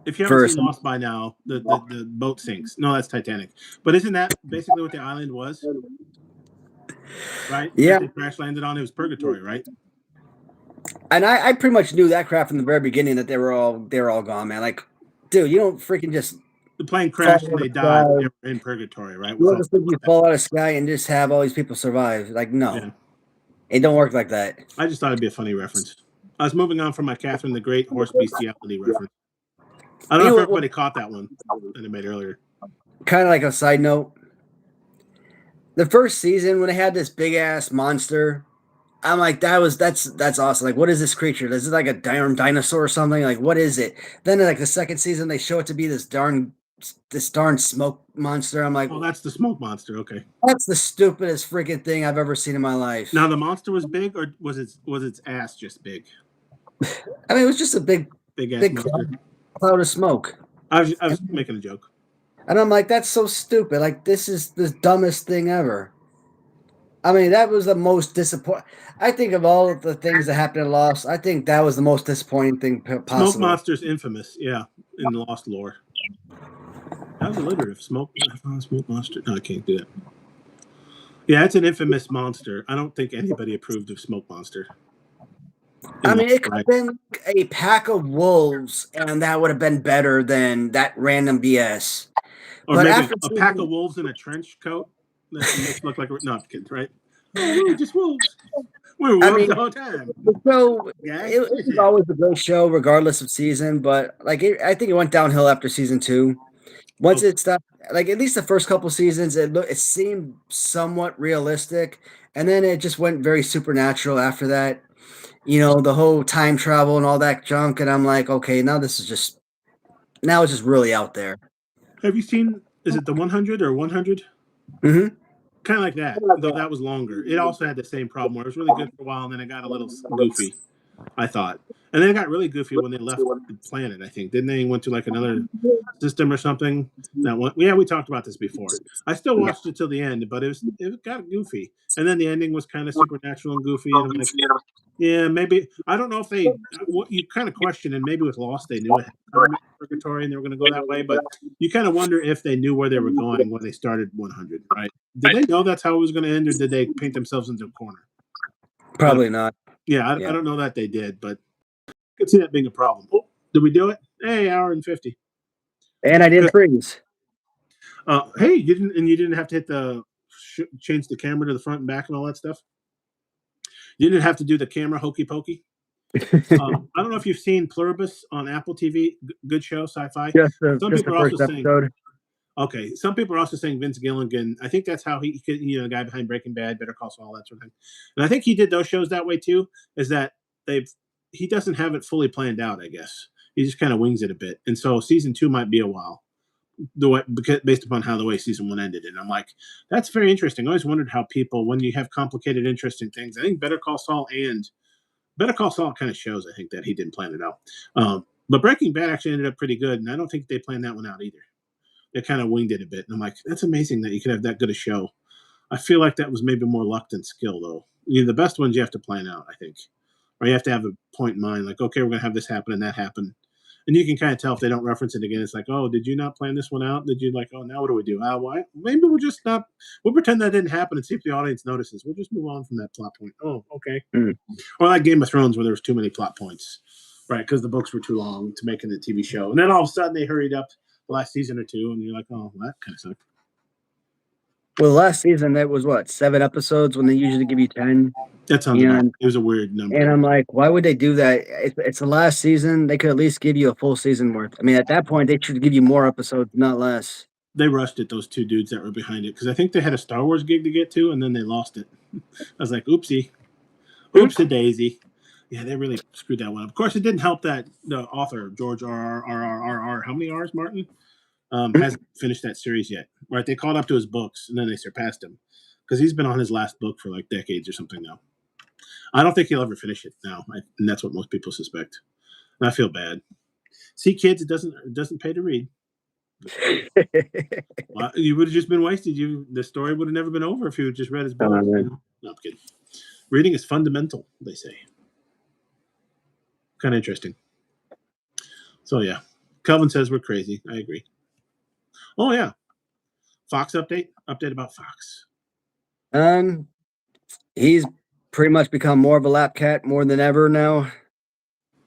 If you haven't seen Lost by now, the boat sinks. No, that's Titanic. But isn't that basically what the island was? Right? Yeah. They crash landed on. It was purgatory, right? And I pretty much knew that crap from the very beginning that they were all gone, man. Like, dude, you don't freaking just the plane crashed and they died. They were in purgatory, right? You just think you fall out of the sky and just have all these people survive. Like, no. It don't work like that. I just thought it'd be a funny reference. I was moving on from my Catherine the Great horse bestiality reference. I don't know if everybody caught that one that I made earlier. Kind of like a side note. The first season when they had this big ass monster, I'm like, that's awesome. Like, what is this creature? Is it like a darn dinosaur or something? Like, what is it? Then like the second season, they show it to be this darn smoke monster. I'm like, oh, that's the smoke monster. Okay, that's the stupidest freaking thing I've ever seen in my life. Now the monster was big, or was its ass just big? I mean, it was just a big cloud of smoke. I was making a joke. And I'm like, that's so stupid. Like, this is the dumbest thing ever. I mean, that was the most disappointing. I think of all of the things that happened in Lost, I think that was the most disappointing thing possible. Smoke Monster's infamous, yeah, in the Lost lore. That was alliterative. Smoke Monster. No, I can't do that. Yeah, it's an infamous monster. I don't think anybody approved of Smoke Monster. I mean, it could have been a pack of wolves, and that would have been better than that random BS. Or but maybe a pack of wolves in a trench coat that makes look like no kids, right? Oh, just wolves. We're wolves the whole time. So it was always a great show, regardless of season. But like, I think it went downhill after season 2. Once it stopped, like at least the first couple seasons, it seemed somewhat realistic, and then it just went very supernatural after that. The whole time travel and all that junk, and I'm like, okay, now it's just really out there. Have you seen? Is it the 100 or 100? Mm-hmm. Kind of like that, though that was longer. It also had the same problem where it was really good for a while, and then it got a little goofy, I thought. And then it got really goofy when they left the planet, I think. Didn't they? Went to like another system or something? We talked about this before. I still watched it till the end, but it got goofy. And then the ending was kind of supernatural and goofy. And I'm like, yeah, maybe. I don't know if you kind of question, and maybe with Lost, they knew it had purgatory and they were going to go that way, but you kind of wonder if they knew where they were going when they started 100, right? Did they know that's how it was going to end, or did they paint themselves into a corner? Probably not. Yeah, I don't know that they did, but I could see that being a problem. Oh, did we do it? Hey, hour and 50. And I didn't freeze. Hey, you didn't have to hit the change the camera to the front and back and all that stuff. You didn't have to do the camera hokey pokey. I don't know if you've seen Pluribus on Apple TV. Good show, sci-fi. Just Some the people are also first saying, episode. okay, some people are also saying Vince Gilligan. I think that's how he, the guy behind Breaking Bad, Better Call Saul, that sort of thing. And I think he did those shows that way too. Is that he doesn't have it fully planned out. I guess he just kind of wings it a bit, and so season 2 might be a while. Based upon how the way season 1 ended, and I'm like, that's very interesting. I always wondered how people, when you have complicated, interesting things. I think Better Call Saul kind of shows. I think that he didn't plan it out. But Breaking Bad actually ended up pretty good, and I don't think they planned that one out either. They kind of winged it a bit, and I'm like, that's amazing that you could have that good a show. I feel like that was maybe more luck than skill, though. The best ones you have to plan out, I think, or you have to have a point in mind, like, okay, we're gonna have this happen and that happen. And you can kind of tell if they don't reference it again. It's like, oh, did you not plan this one out? Did you oh, now what do we do? Why? Maybe we'll just not. We'll pretend that didn't happen and see if the audience notices. We'll just move on from that plot point. Oh, okay. Or like Game of Thrones, where there was too many plot points, right? Because the books were too long to make in the TV show, and then all of a sudden they hurried up the last season or two, and you're like, oh, that kind of sucked. Well, last season that was what 7 episodes when they usually give you 10. That sounds about. It was a weird number. And I'm like, why would they do that? It's the last season. They could at least give you a full season worth. I mean, at that point, they should give you more episodes, not less. They rushed it, those 2 dudes that were behind it, because I think they had a Star Wars gig to get to, and then they lost it. I was like, oopsie. Oopsie daisy. Yeah, they really screwed that one up. Of course, it didn't help that the author, George R. How many R's, Martin? Hasn't finished that series yet. Right? They caught up to his books, and then they surpassed him, because he's been on his last book for like decades or something now. I don't think he'll ever finish it now, and that's what most people suspect. And I feel bad. See, kids, it doesn't pay to read. Well, you would have just been wasted. The story would have never been over if you had just read his book. No, I'm kidding. Reading is fundamental, they say. Kind of interesting. So yeah, Kelvin says we're crazy. I agree. Oh yeah, Fox update about Fox. He's pretty much become more of a lap cat more than ever now.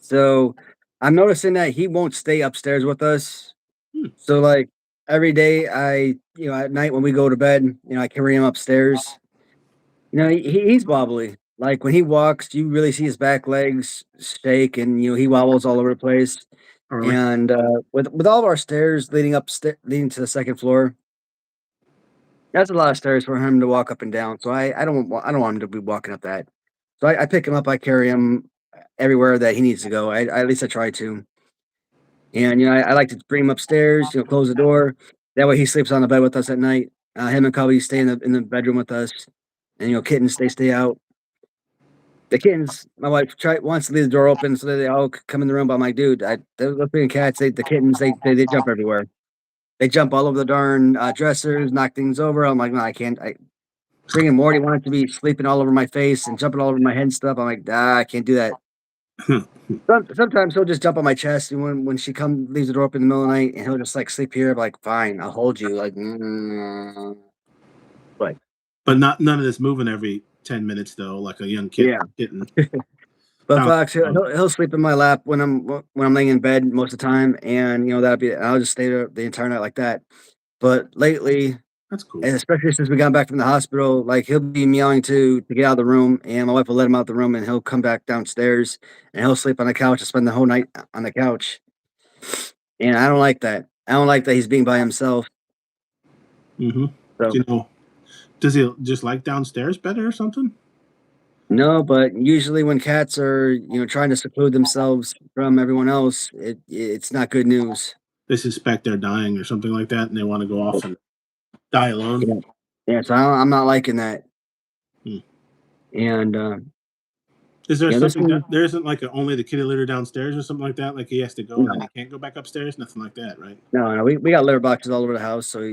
So I'm noticing that he won't stay upstairs with us. So like every day at night when we go to bed, I carry him upstairs. He's wobbly. Like when he walks, you really see his back legs shake, and he wobbles all over the place. Really? And with all of our stairs leading to the second floor, that's a lot of stairs for him to walk up and down. So I don't want him to be walking up that. So I pick him up, I carry him everywhere that he needs to go. At least I try to. And I like to bring him upstairs, close the door. That way he sleeps on the bed with us at night. Him and Cubby stay in the bedroom with us. And kittens, they stay out. The kittens, my wife wants to leave the door open so that they all come in the room. But I'm like, dude, those being cats, the kittens, they jump everywhere. They jump all over the darn dressers, knock things over. I'm like, no, I can't. Freaking Morty wanted to be sleeping all over my face and jumping all over my head and stuff. I'm like, I can't do that. Sometimes he'll just jump on my chest, and when she leaves the door open in the middle of the night, and he'll just sleep here. I'm like, fine, I'll hold you. But none of this moving every 10 minutes though, like a young kid. Yeah. But Fox, he'll sleep in my lap when I'm laying in bed most of the time, and I'll just stay there the entire night like that. But lately, that's cool. And especially since we got back from the hospital, he'll be meowing to get out of the room, and my wife will let him out the room, and he'll come back downstairs, and he'll sleep on the couch and spend the whole night on the couch. And I don't like that. I don't like that he's being by himself. Mm-hmm. So, does he just like downstairs better or something? No, but usually when cats are, trying to seclude themselves from everyone else, it's not good news. They suspect they're dying or something like that, and they want to go off and die alone. Yeah, so I'm not liking that. And is there something there isn't only the kitty litter downstairs or something like that? Like he has to go and he can't go back upstairs? Nothing like that, right? No, we got litter boxes all over the house, so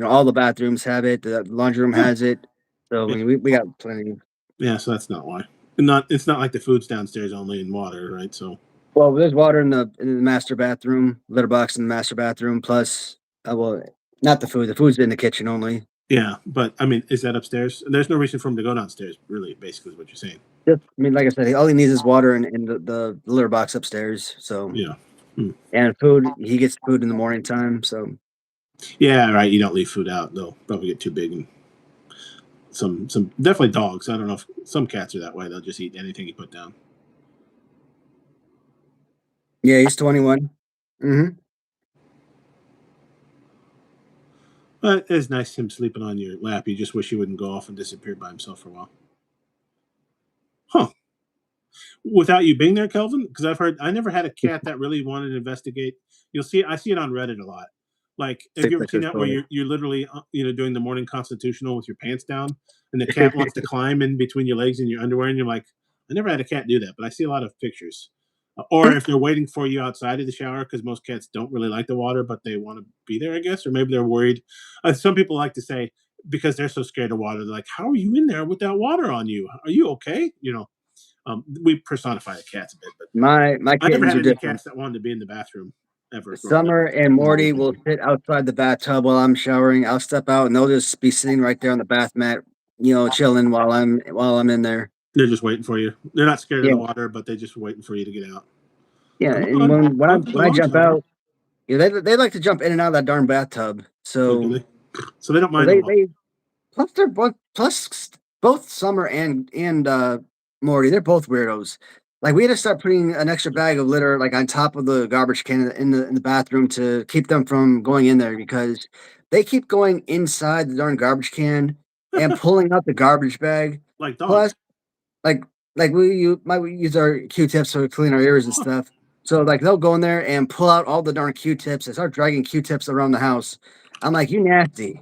all the bathrooms have it. The laundry room has it. So we got plenty. Yeah, so that's not why. It's not like the food's downstairs only in water, right? So there's water in the master bathroom, litter box in the master bathroom, plus not the food. The food's in the kitchen only. Yeah, but I mean, is that upstairs? There's no reason for him to go downstairs, really, basically is what you're saying. Just, I mean, like I said, all he needs is water and the litter box upstairs. So Yeah. and food. He gets food in the morning time. So Yeah, right. You don't leave food out; they'll probably get too big. And some definitely dogs. I don't know if some cats are that way; they'll just eat anything you put down. yeah, he's 21. Mm-hmm. But it's nice him sleeping on your lap. You just wish he wouldn't go off and disappear by himself for a while. Huh. Without you being there, Kelvin? Because I never had a cat that really wanted to investigate. I see it on Reddit a lot. Like, have you ever seen that where you're literally, doing the morning constitutional with your pants down, and the cat wants to climb in between your legs and your underwear, and you're like, I never had a cat do that, but I see a lot of pictures. Or if they're waiting for you outside of the shower, because most cats don't really like the water, but they want to be there, I guess, or maybe they're worried. Some people like to say because they're so scared of water, they're like, "How are you in there with that water on you? Are you okay?" We personify the cats a bit, but My I never kittens had are any different. cats that wanted to be in the bathroom ever. Summer and Morty will sit outside the bathtub while I'm showering. I'll step out and they'll just be sitting right there on the bath mat, chilling while I'm in there. They're just waiting for you. They're not scared of Yeah. the water, but they're just waiting for you to get out. Yeah, Come and on, when I jump out, they like to jump in and out of that darn bathtub. So so they don't mind the water. they plus they're both Summer and Morty, they're both weirdos. Like we had to start putting an extra bag of litter like on top of the garbage can in the bathroom to keep them from going in there because they keep going inside the darn garbage can and pulling out the garbage bag. Like dogs. Plus, like we use our Q-tips to clean our ears and stuff. So like they'll go in there and pull out all the darn Q-tips and start dragging Q-tips around the house. I'm like, you nasty.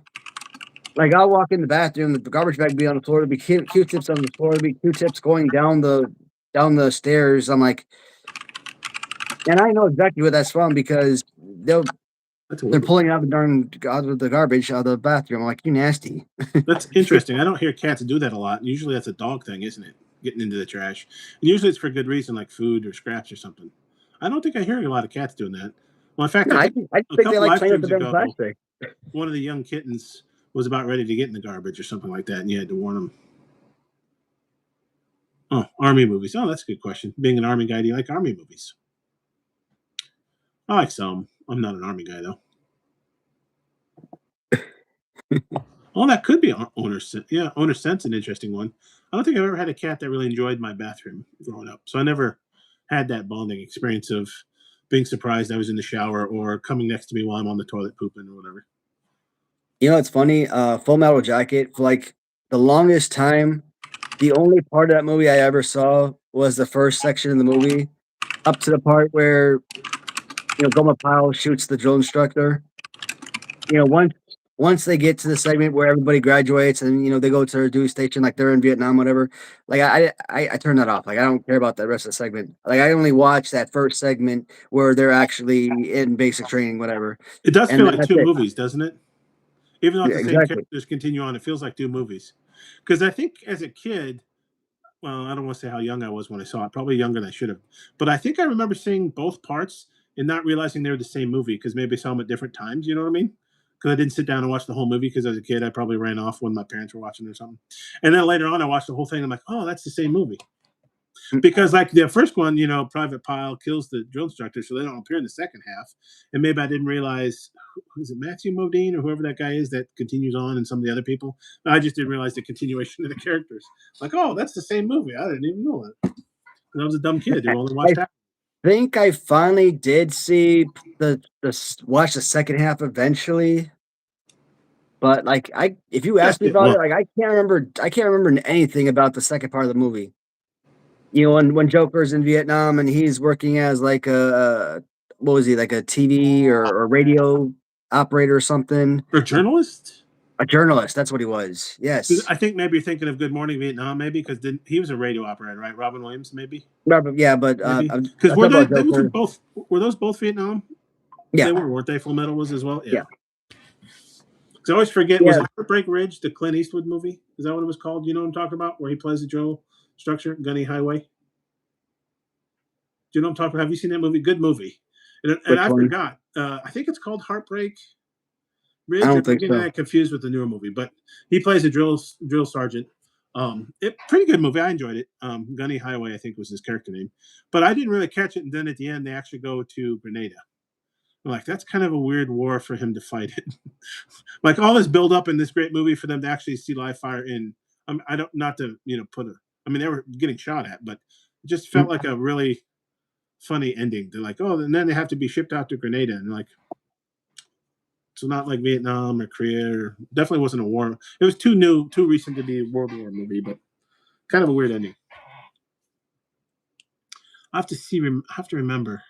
Like I'll walk in the bathroom, the garbage bag be on the floor, there'll be Q-tips on the floor, there'll be Q-tips going down the stairs. I'm like, and I know exactly what that's from because they're pulling out the garbage out of the bathroom. I'm like, you nasty. That's interesting. I don't hear cats do that a lot. Usually that's a dog thing, isn't it? Getting into the trash. And usually it's for good reason, like food or scraps or something. I don't think I hear a lot of cats doing that. Well, in fact, No, I I think think a they couple like live playing with streams the damn ago, plastic. one of the young kittens was about ready to get in the garbage or something like that, and you had to warn them. Oh, army movies. Oh, that's a good question. Being an army guy, do you like army movies? I like some. I'm not an army guy though. Oh, that could be owner sense. Yeah, owner sense, an interesting one. I don't think I've ever had a cat that really enjoyed my bathroom growing up, so I never had that bonding experience of being surprised I was in the shower or coming next to me while I'm on the toilet pooping or whatever. You know, it's funny. Full Metal Jacket, for like the longest time, the only part of that movie I ever saw was the first section of the movie, up to the part where Goma Pyle shoots the drill instructor. Once they get to the segment where everybody graduates and they go to their duty station, like they're in Vietnam, whatever. Like I turn that off. Like I don't care about the rest of the segment. Like I only watch that first segment where they're actually in basic training, whatever. It does And feel like that's two it. movies, doesn't it? Even though it's Yeah, the same exactly. characters continue on, it feels like two movies. Because I think as a kid, well, I don't want to say how young I was when I saw it, probably younger than I should have. But I think I remember seeing both parts and not realizing they were the same movie because maybe I saw them at different times. You know what I mean? Because I didn't sit down and watch the whole movie because as a kid, I probably ran off when my parents were watching or something. And then later on, I watched the whole thing. And I'm like, oh, that's the same movie. Because like the first one, Private Pyle kills the drill instructor, so they don't appear in the second half. And maybe I didn't realize, is it Matthew Modine or whoever that guy is that continues on, and some of the other people. I just didn't realize the continuation of the characters. Like, oh, that's the same movie. I didn't even know that. And I was a dumb kid who only watched that. I think I finally did see watch the second half eventually. But like if you ask me about it, like I can't remember anything about the second part of the movie. When Joker's in Vietnam and he's working as like what was he, like a TV or radio operator or something? Or journalist? A journalist, that's what he was. Yes. I think maybe you're thinking of Good Morning Vietnam, maybe because he was a radio operator, right? Robin Williams, maybe. Yeah, but because were those both Vietnam? Yeah, they weren't they? Full Metal was as well. Yeah. Because I always forget, was it Heartbreak Ridge, the Clint Eastwood movie? Is that what it was called? You know what I'm talking about? Where he plays the drill structure, Gunny Highway? Do you know what I'm talking about? Have you seen that movie? Good movie. And I forgot. I think it's called Heartbreak Ridge. I don't think so. I'm confused with the newer movie, but he plays a drill sergeant Pretty good movie. I enjoyed it. Gunny Highway, I think, was his character name, but I didn't really catch it. And then at the end, they actually go to Grenada. I'm like, that's kind of a weird war for him to fight it. Like all this build up in this great movie for them to actually see live fire in. I don't not to put a. I mean, they were getting shot at, but it just felt like a really funny ending. They're like, oh, and then they have to be shipped out to Grenada, and like, so not like Vietnam or Korea. Or, definitely wasn't a war. It was too recent to be a World War movie, but kind of a weird ending. I have to remember.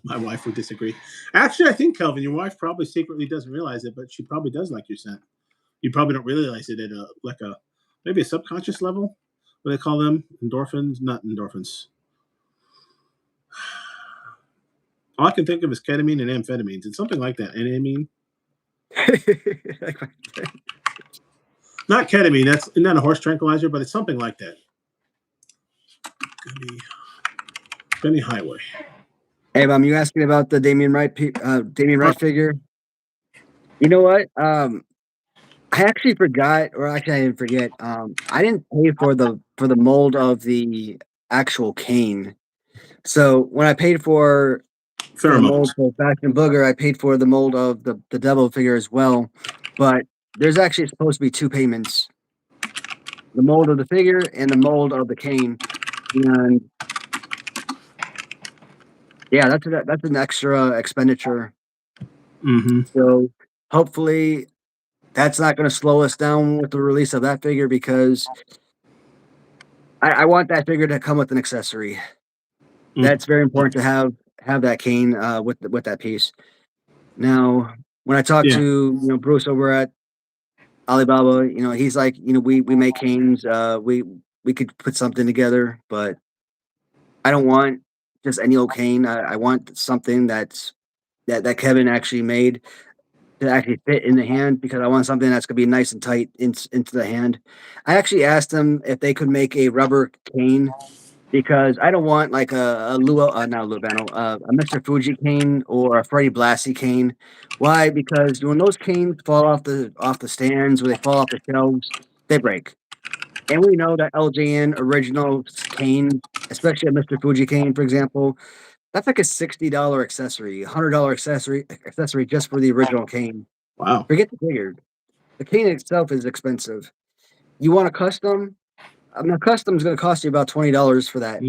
My wife would disagree. Actually, I think, Kelvin, your wife probably secretly doesn't realize it, but she probably does like your scent. You probably don't realize it at maybe a subconscious level. What do they call them? Endorphins? Not endorphins. All I can think of is ketamine and amphetamines. It's something like that. Anamine. Not ketamine. That's not a horse tranquilizer, but it's something like that. Gunny Highway. Hey, Mom, you asking about the Damien Wright figure? You know what? I actually forgot, or actually I didn't forget. I didn't pay for the mold of the actual cane. So when I paid for the mold for Bastion Booger, I paid for the mold of the devil figure as well. But there's actually supposed to be two payments: the mold of the figure and the mold of the cane. And yeah, that's an extra expenditure. Mm-hmm. So hopefully that's not going to slow us down with the release of that figure, because I want that figure to come with an accessory. Mm-hmm. That's very important to have that cane with that piece. Now, when I talked to Bruce over at Alibaba, he's like, we make canes. We could put something together, but I don't want just any old cane. I want something that Kevin actually made to actually fit in the hand, because I want something that's going to be nice and tight into the hand. I actually asked them if they could make a rubber cane, because I don't want like a Mr. Fuji cane or a Freddie Blassie cane. Why? Because when those canes fall off the stands, or they fall off the shelves, they break. And we know that LJN original cane, especially a Mr. Fuji cane, for example, that's like a $60 accessory, $100 accessory just for the original cane. Wow. Forget the figure. The cane itself is expensive. You want a custom? A custom is going to cost you about $20 for that.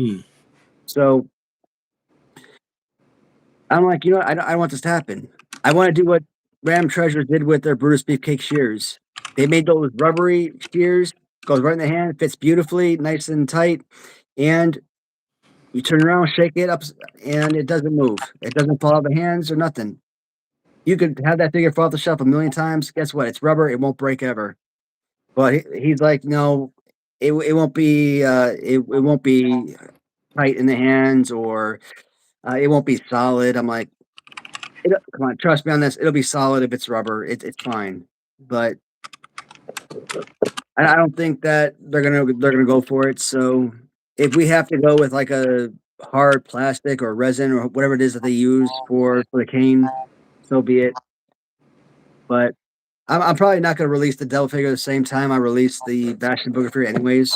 So I'm like, I want this to happen. I want to do what Ram Treasures did with their Brutus Beefcake shears. They made those rubbery shears, goes right in the hand, fits beautifully, nice and tight, and you turn around, shake it up, and it doesn't move. It doesn't fall out of the hands or nothing. You could have that figure fall off the shelf a million times. Guess what? It's rubber. It won't break ever. But he's like, no, it won't be it won't be tight in the hands, or it won't be solid. I'm like, come on, trust me on this. It'll be solid if it's rubber. It's fine. But I don't think that they're gonna go for it. So if we have to go with like a hard plastic or resin or whatever it is that they use for the cane, so be it. But I'm probably not going to release the Devil figure at the same time I release the Bastion Booger figure anyways.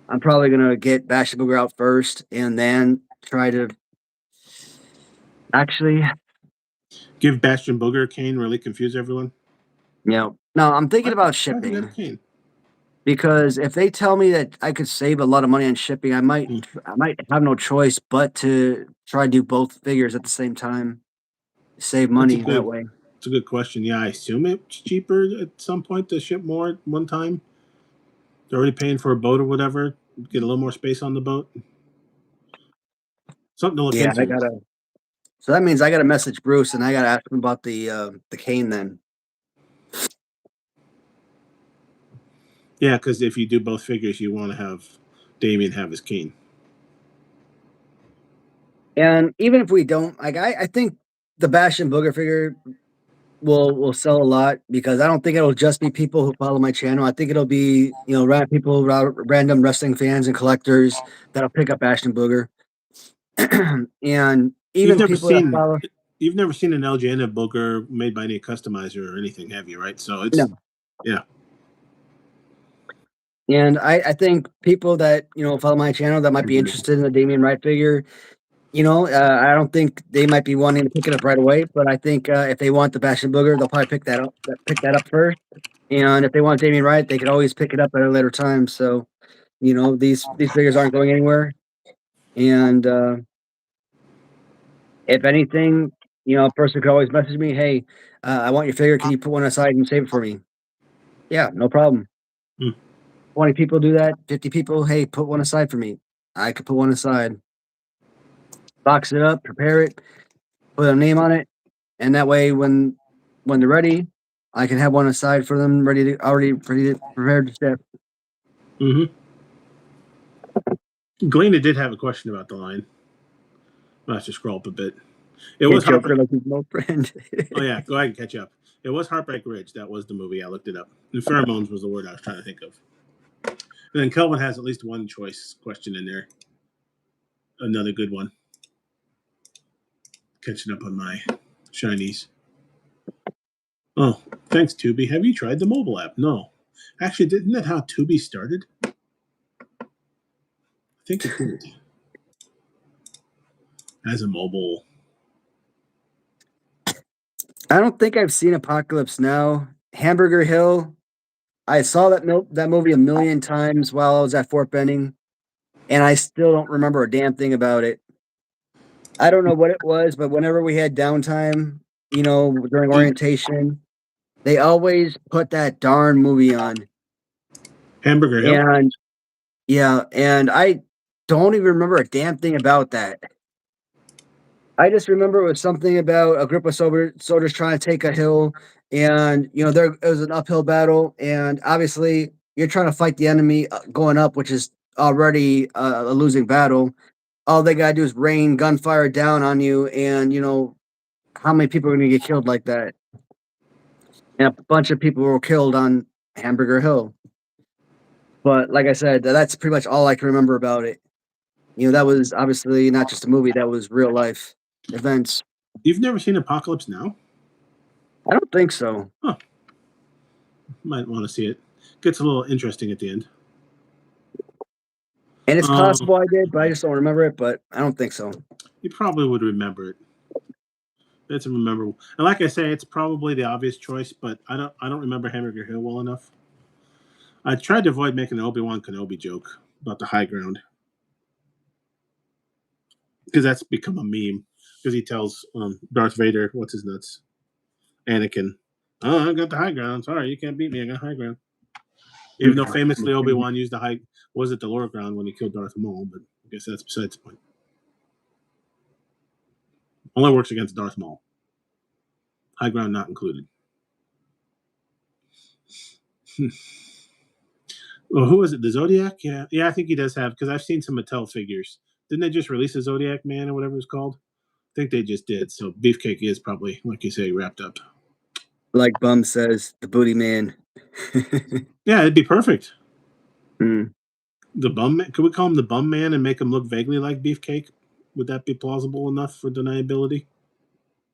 I'm probably going to get Bastion Booger out first and then try to actually give Bastion Booger a cane, really confuse everyone. No, I'm thinking about shipping. Because if they tell me that I could save a lot of money on shipping, I might have no choice but to try to do both figures at the same time. Save money that way. It's a good question. Yeah, I assume it's cheaper at some point to ship more at one time. They're already paying for a boat or whatever. Get a little more space on the boat. Something to look into. So that means I got to message Bruce and I got to ask him about the cane then. Yeah, because if you do both figures, you want to have Damien have his cane. And even if we don't, like, I think the Bastion Booger figure will sell a lot, because I don't think it'll just be people who follow my channel. I think it'll be random wrestling fans and collectors that'll pick up Bastion Booger. And even people that follow. You've never seen an LJN Booger made by any customizer or anything, have you? Right? So it's yeah. And I think people that follow my channel that might be interested in the Damian Wright figure, I don't think they might be wanting to pick it up right away. But I think if they want the Bastion Booger, they'll probably pick that up first. And if they want Damian Wright, they could always pick it up at a later time. So, these figures aren't going anywhere. And if anything, a person could always message me, "Hey, I want your figure. Can you put one aside and save it for me?" Yeah, no problem. 20 people do that, 50 people, hey, put one aside for me. I could put one aside. Box it up, prepare it, put a name on it, and that way when they're ready, I can have one aside for them already prepared to ship. Mm-hmm. Galena did have a question about the line. I'll have to scroll up a bit. It was Joker like his no friend. Oh yeah, go ahead and catch up. It was Heartbreak Ridge. That was the movie. I looked it up. And pheromones was the word I was trying to think of. And then Kelvin has at least one choice question in there. Another good one. Catching up on my shinies. Oh, thanks, Tubi. Have you tried the mobile app? No. Actually, isn't that how Tubi started? I think it did. As a mobile. I don't think I've seen Apocalypse Now. Hamburger Hill. I saw that movie a million times while I was at Fort Benning, and I still don't remember a damn thing about it. I don't know what it was, but whenever we had downtime, during orientation, they always put that darn movie on. Hamburger Hill? And yeah, and I don't even remember a damn thing about that. I just remember it was something about a group of soldiers trying to take a hill, and there it was an uphill battle, and obviously you're trying to fight the enemy going up, which is already a losing battle. All they gotta do is rain gunfire down on you, and how many people are gonna get killed like that? And a bunch of people were killed on Hamburger Hill. But like I said, that's pretty much all I can remember about it. That was obviously not just a movie; that was real life events. You've never seen Apocalypse Now? I don't think so. Huh. Might want to see it. Gets a little interesting at the end. And it's possible I did, but I just don't remember it. But I don't think so. You probably would remember it. It's memorable. And like I say, it's probably the obvious choice, but I don't remember Hamburger Hill well enough. I tried to avoid making an Obi-Wan Kenobi joke about the high ground. Because that's become a meme. Because he tells Darth Vader, what's his nuts? Anakin, I got the high ground. Sorry, you can't beat me. I got high ground. Even though famously Obi-Wan used the lower ground when he killed Darth Maul, but I guess that's besides the point. Only works against Darth Maul. High ground not included. Well, who is it? The Zodiac? Yeah, I think he does have, because I've seen some Mattel figures. Didn't they just release a Zodiac Man or whatever it's called? I think they just did. So Beefcake is probably, like you say, wrapped up. Like Bum says, the Booty Man. Yeah, it'd be perfect. Mm. The Bum Man. Could we call him the Bum Man and make him look vaguely like Beefcake? Would that be plausible enough for deniability?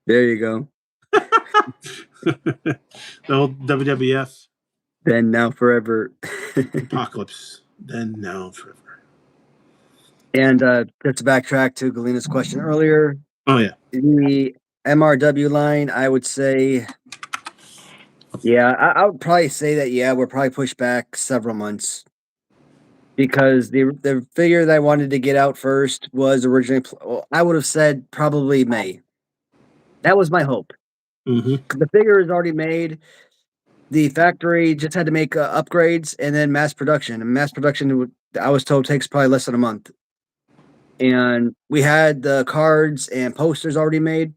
There you go. The old WWF. Then, now, forever. Apocalypse. Then, now, forever. And just to backtrack to Galena's question earlier. Oh, yeah. The MRW line, I would say, yeah, I would probably say that, yeah, we're probably pushed back several months. Because the figure that I wanted to get out first was originally, I would have said probably May. That was my hope. Mm-hmm. The figure is already made. The factory just had to make upgrades and then mass production. And mass production, I was told, takes probably less than a month. And we had the cards and posters already made.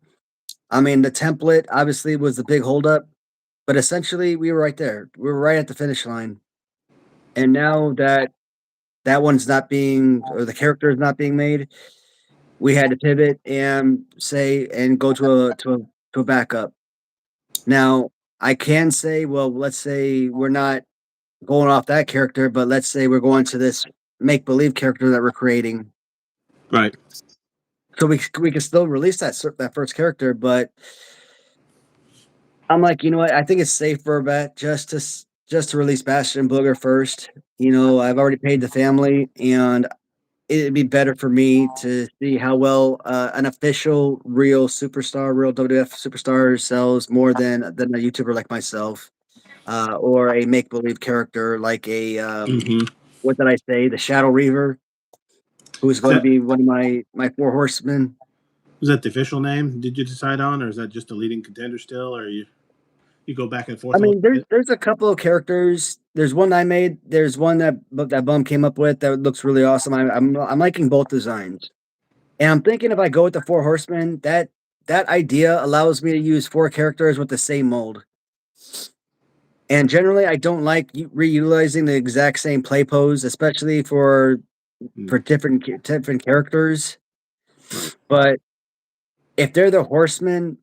I mean, the template obviously was the big holdup, but essentially we were right there. We were right at the finish line. And now that one's not being, or the character is not being made, we had to pivot and go to a backup. Now, I can say, well, let's say we're not going off that character, but let's say we're going to this make-believe character that we're creating. Right. So we can still release that first character, but I'm like, you know what? I think it's safer bet just to just to release Bastion Booger first. You know, I've already paid the family, and it'd be better for me to see how well an official, real superstar, real WWF superstar sells more than a YouTuber like myself, or a make believe character like a what did I say? The Shadow Reaver, who is going to be one of my four horsemen. Was that the official name? Did you decide on, or is that just a leading contender still, or you go back and forth? I mean, there's a couple of characters. There's one I made. There's one that Bum came up with that looks really awesome. I'm liking both designs, and I'm thinking if I go with the four horsemen, that idea allows me to use four characters with the same mold. And generally, I don't like reutilizing the exact same play pose, especially for different characters. But if they're the horsemen,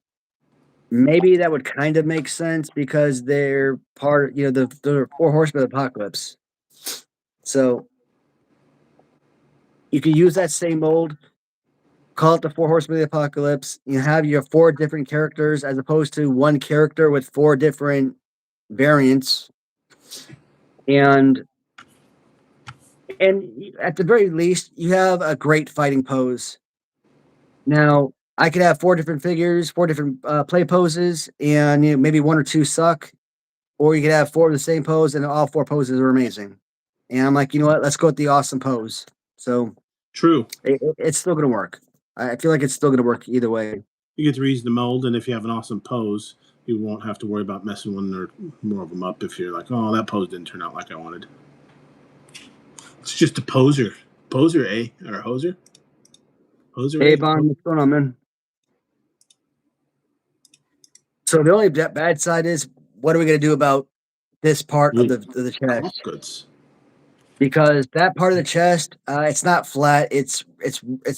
maybe that would kind of make sense because they're part, the four horsemen of the apocalypse. So you can use that same mold, call it the four horsemen of the apocalypse. You have your four different characters as opposed to one character with four different variants. And at the very least, you have a great fighting pose. Now, I could have four different figures, four different play poses, and maybe one or two suck. Or you could have four of the same pose, and all four poses are amazing. And I'm like, you know what? Let's go with the awesome pose. So true. It's still going to work. I feel like it's still going to work either way. You get to reuse the mold, and if you have an awesome pose, you won't have to worry about messing one or more of them up if you're like, oh, that pose didn't turn out like I wanted. It's just a poser. Poser, eh? Or a hoser? Hoser, Hey, Bon, what's going on, man? So the only bad side is, what are we going to do about this part of the chest? Goods. Because that part of the chest, it's not flat. It's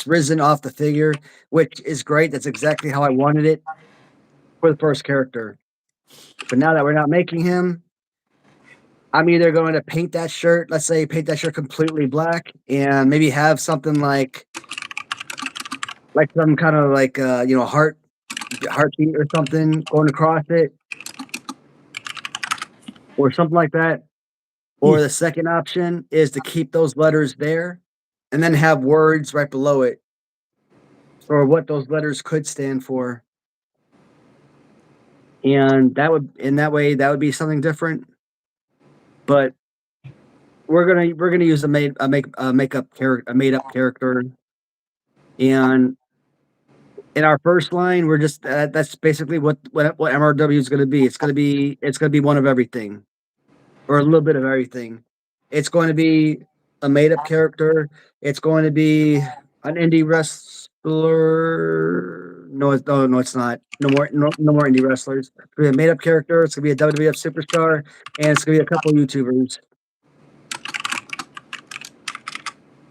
risen off the figure, which is great. That's exactly how I wanted it for the first character. But now that we're not making him, I'm either going to paint that shirt, let's say paint that shirt completely black, and maybe have something like some kind of heartbeat or something going across it, or something like that. Or the second option is to keep those letters there and then have words right below it for what those letters could stand for. And that would be something different. But we're gonna use a made up character. And in our first line, we're just that's basically what MRW is gonna be. It's gonna be one of everything, or a little bit of everything. It's going to be a made up character. It's going to be an indie wrestler. No, it's not. No more indie wrestlers. It's gonna be a made up character. It's gonna be a WWF superstar, and it's gonna be a couple YouTubers.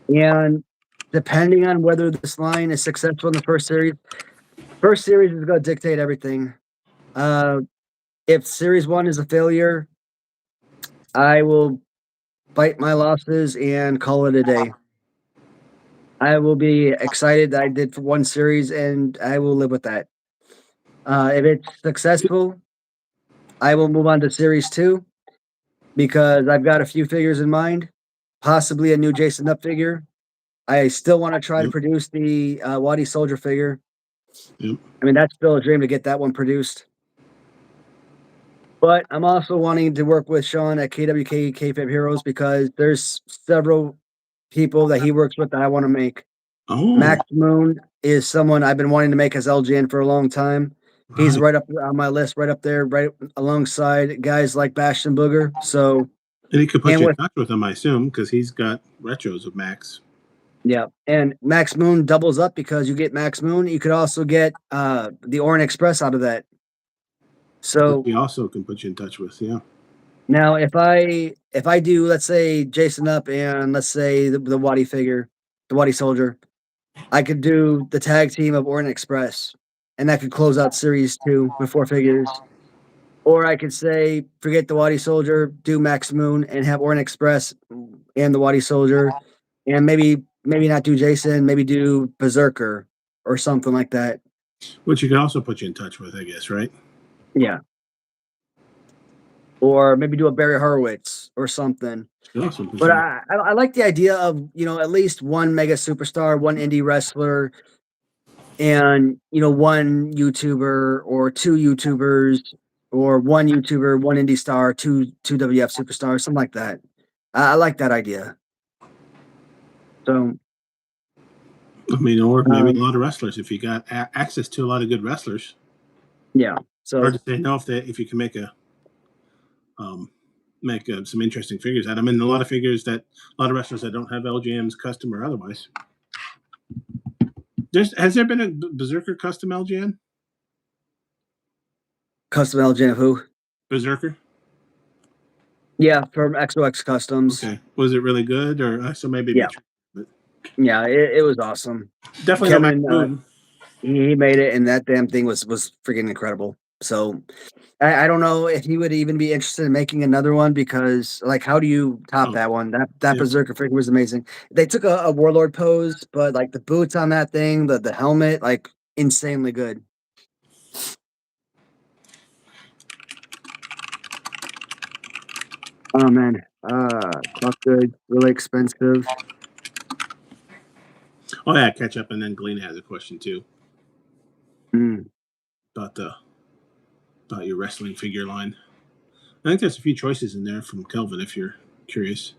And depending on whether this line is successful in the first series is going to dictate everything. If series 1 is a failure, I will bite my losses and call it a day. I will be excited that I did for one series, and I will live with that. If it's successful, I will move on to series 2 because I've got a few figures in mind, possibly a new Jason Up figure. I still want to try to produce the Waddy Soldier figure. I mean, that's still a dream to get that one produced. But I'm also wanting to work with Sean at KWK K-Fab Heroes because there's several people that he works with that I want to make. Max Moon is someone I've been wanting to make as LJN for a long time. He's right up on my list, right up there, right alongside guys like Bastion Booger. So, and he could put you in touch with him, I assume, because he's got retros of Max. Yeah, and Max Moon doubles up because you get Max Moon. You could also get the Orient Express out of that. So he also can put you in touch with, yeah. Now, if I do, let's say Jason Up and let's say the Waddy figure, the Waddy Soldier, I could do the tag team of Orient Express, and that could close out series 2 with 4 figures. Or I could say, forget the Waddy Soldier, do Max Moon, and have Orient Express and the Waddy Soldier, and maybe not do Jason, maybe do Berserker or something like that. Which you can also put you in touch with, I guess, right? Yeah. or maybe do a Barry Horowitz or something. Awesome. But I like the idea of, you know, at least one mega superstar, one indie wrestler, and, you know, one YouTuber or two YouTubers, or one YouTuber, one indie star, two WF superstars, something like that. I like that idea. So, I mean, or maybe a lot of wrestlers. If you got access to a lot of good wrestlers, yeah. So hard to say no if you can make some interesting figures out of them. And a lot of wrestlers that don't have LJN's custom or otherwise. Has there been a Berserker custom LJN? custom LJ of who? Berserker? Yeah, from XOX Customs. Okay. Was it really good? Or so maybe Yeah. Yeah, it was awesome. Definitely Kevin, he made it, and that damn thing was freaking incredible. So I don't know if he would even be interested in making another one, because, like, how do you top that one? That Berserker figure was amazing. They took a Warlord pose, but like the boots on that thing, the helmet, like insanely good. Oh man, clock good, really expensive. Oh yeah, catch up, and then Glenn has a question too about your wrestling figure line. I think there's a few choices in there from Kelvin if you're curious.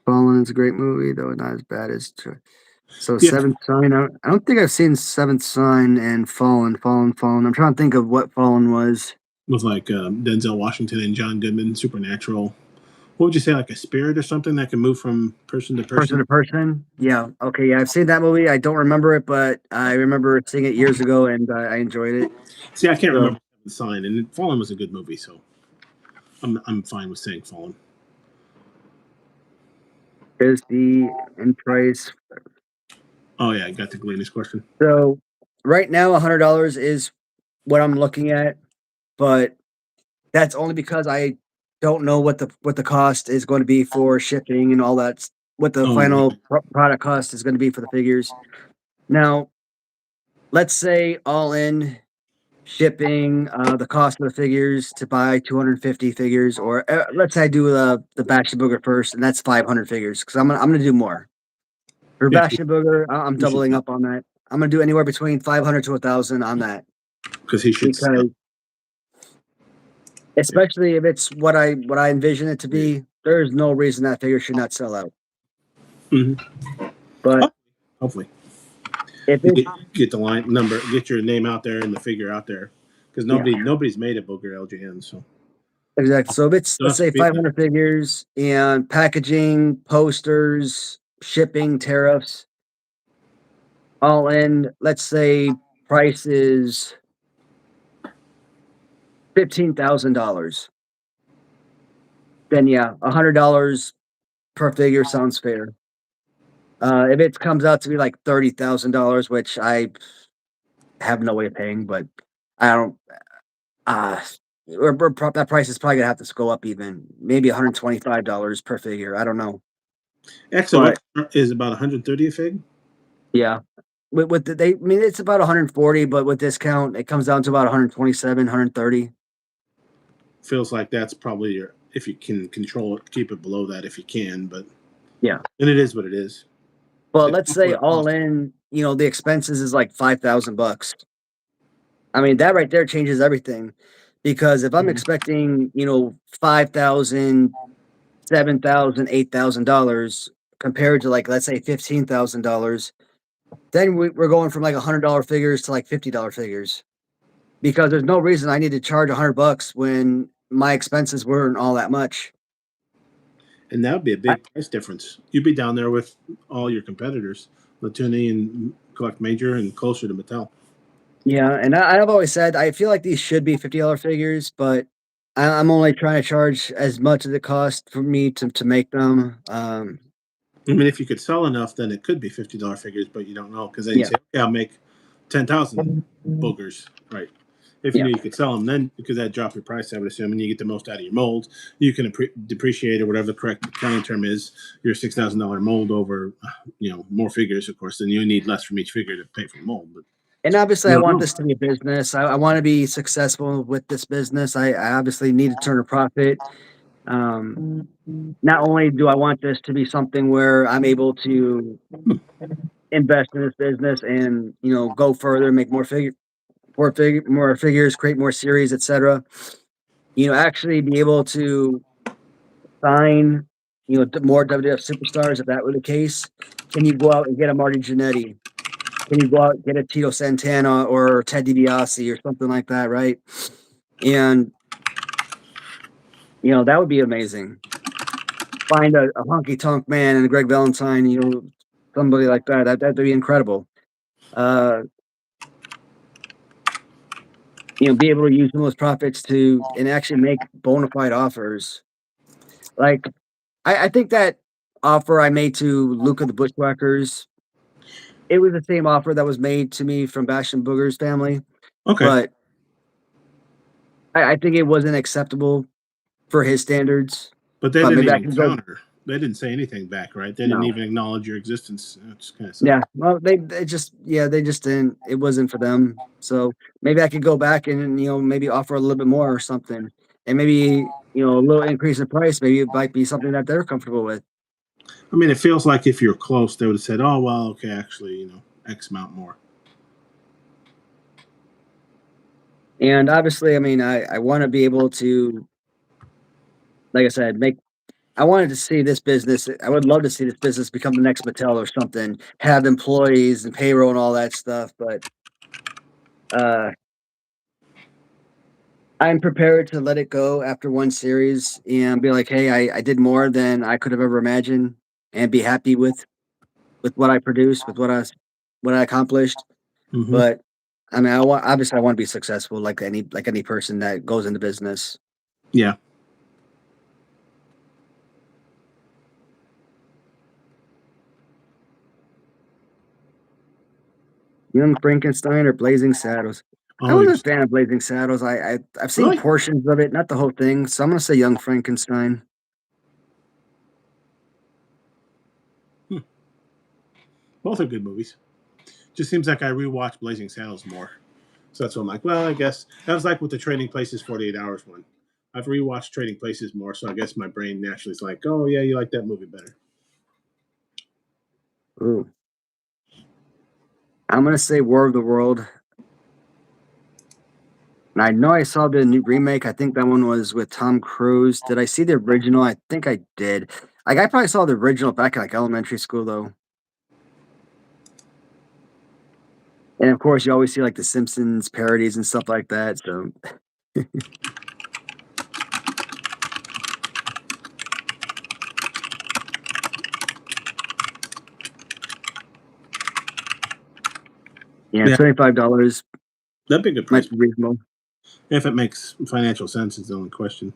Fallen is a great movie, though not as bad as. So Yeah. Seventh Sign. I don't think I've seen Seventh Sign and Fallen. I'm trying to think of what Fallen was. With like Denzel Washington and John Goodman, Supernatural. What would you say, like a spirit or something that can move from person to person? Person to person. Yeah. Okay. Yeah, I've seen that movie. I don't remember it, but I remember seeing it years ago, and I enjoyed it. See, I can't remember the sign, and Fallen was a good movie, so I'm fine with saying Fallen. Is the in price? Oh yeah, I got the Glean's question. So right now, $100 is what I'm looking at, but that's only because I don't know what the cost is going to be for shipping and all that. What the final product cost is going to be for the figures. Now, let's say all in shipping, the cost of the figures to buy 250 figures, or let's say I do the Bastion Booger first, and that's 500 figures, because I'm gonna do more for Bastion Booger. I'm doubling up on that. I'm gonna do anywhere between 500 to 1,000 on that, because he should. Especially if it's what I envision it to be, there's no reason that figure should not sell out. But hopefully, if get the line number, get your name out there and the figure out there, because nobody's made a Booger LJN. So exactly. So if it's, let's say, 500 figures and packaging, posters, shipping, tariffs, all in, let's say price is $15,000. Then yeah, $100 per figure sounds fair. If it comes out to be like $30,000, which I have no way of paying, but I don't. That price is probably gonna have to go up even, maybe $125 per figure. I don't know. XOX is about 130 a fig. Yeah, with I mean, it's about 140, but with discount, it comes down to about 127, 130. Feels like that's probably if you can control it, keep it below that if you can, but yeah, and it is what it is. Well, let's say all in, the expenses is like $5,000. I mean, that right there changes everything, because if I'm expecting, $5,000, $7,000, $8,000 compared to, like, let's say $15,000, then we're going from like $100 figures to like $50 figures, because there's no reason I need to charge $100 when my expenses weren't all that much. And that would be a big price difference. You'd be down there with all your competitors, Latoonie and Collect Major, and closer to Mattel. Yeah, and I've always said I feel like these should be $50 figures, but I'm only trying to charge as much as it costs for me to make them. I mean, if you could sell enough, then it could be $50 figures, but you don't know, because then you say, okay, I'll make 10,000 boogers, right? If you knew you could sell them, then because that drop your price, I would assume, and you get the most out of your mold, you can depreciate, or whatever the correct accounting term is, your $6,000 mold over, more figures, of course, then you need less from each figure to pay for the mold. But And obviously, I No, want no. this to be a business. I want to be successful with this business. I obviously need to turn a profit. Not only do I want this to be something where I'm able to invest in this business and go further, make more figures, create more series, etc. Actually be able to sign more WWF superstars if that were the case. Can you go out and get a Marty Jannetty? Can you go out and get a Tito Santana or Ted DiBiase or something like that, right? And that would be amazing. Find a honky tonk man and Greg Valentine, somebody like that. That'd be incredible. Be able to use some of those profits and actually make bona fide offers. Like, I think that offer I made to Luca the Bushwhackers, it was the same offer that was made to me from Bastion Booger's family, Okay. but I think it wasn't acceptable for his standards. But they But didn't maybe I even can go. counter. They didn't say anything back, right? They No. didn't even acknowledge your existence. That's kind of Yeah, well, they just didn't. It wasn't for them. So maybe I could go back and maybe offer a little bit more or something, and maybe a little increase in price. Maybe it might be something that they're comfortable with. I mean, it feels like if you're close, they would have said, "Oh, well, okay, actually, X amount more." And obviously, I mean, I want to be able to, like I said, I wanted to see this business. I would love to see this business become the next Mattel or something. Have employees and payroll and all that stuff, but I'm prepared to let it go after one series and be like, hey, I did more than I could have ever imagined, and be happy with what I produced, with what I accomplished. Mm-hmm. But I mean, I want to be successful, like any person that goes into business. Yeah. Young Frankenstein or Blazing Saddles? I Oh, wasn't a fan of Blazing Saddles. I've seen Really? portions of it, not the whole thing. So I'm gonna say Young Frankenstein. Both are good movies. Just seems like I rewatch Blazing Saddles more. So that's what I'm like, well, I guess that was like with the Trading Places 48 Hours one. I've rewatched Trading Places more, so I guess my brain naturally is like, oh, yeah, you like that movie better. Ooh. I'm gonna say War of the World. And I know I saw the new remake. I think that one was with Tom Cruise. Did I see the original? I think I did. Like, I probably saw the original back in like elementary school though. And of course, you always see like the Simpsons parodies and stuff like that. So yeah, Yeah. $25 That'd be a good might price. be reasonable. If it makes financial sense, is the only question.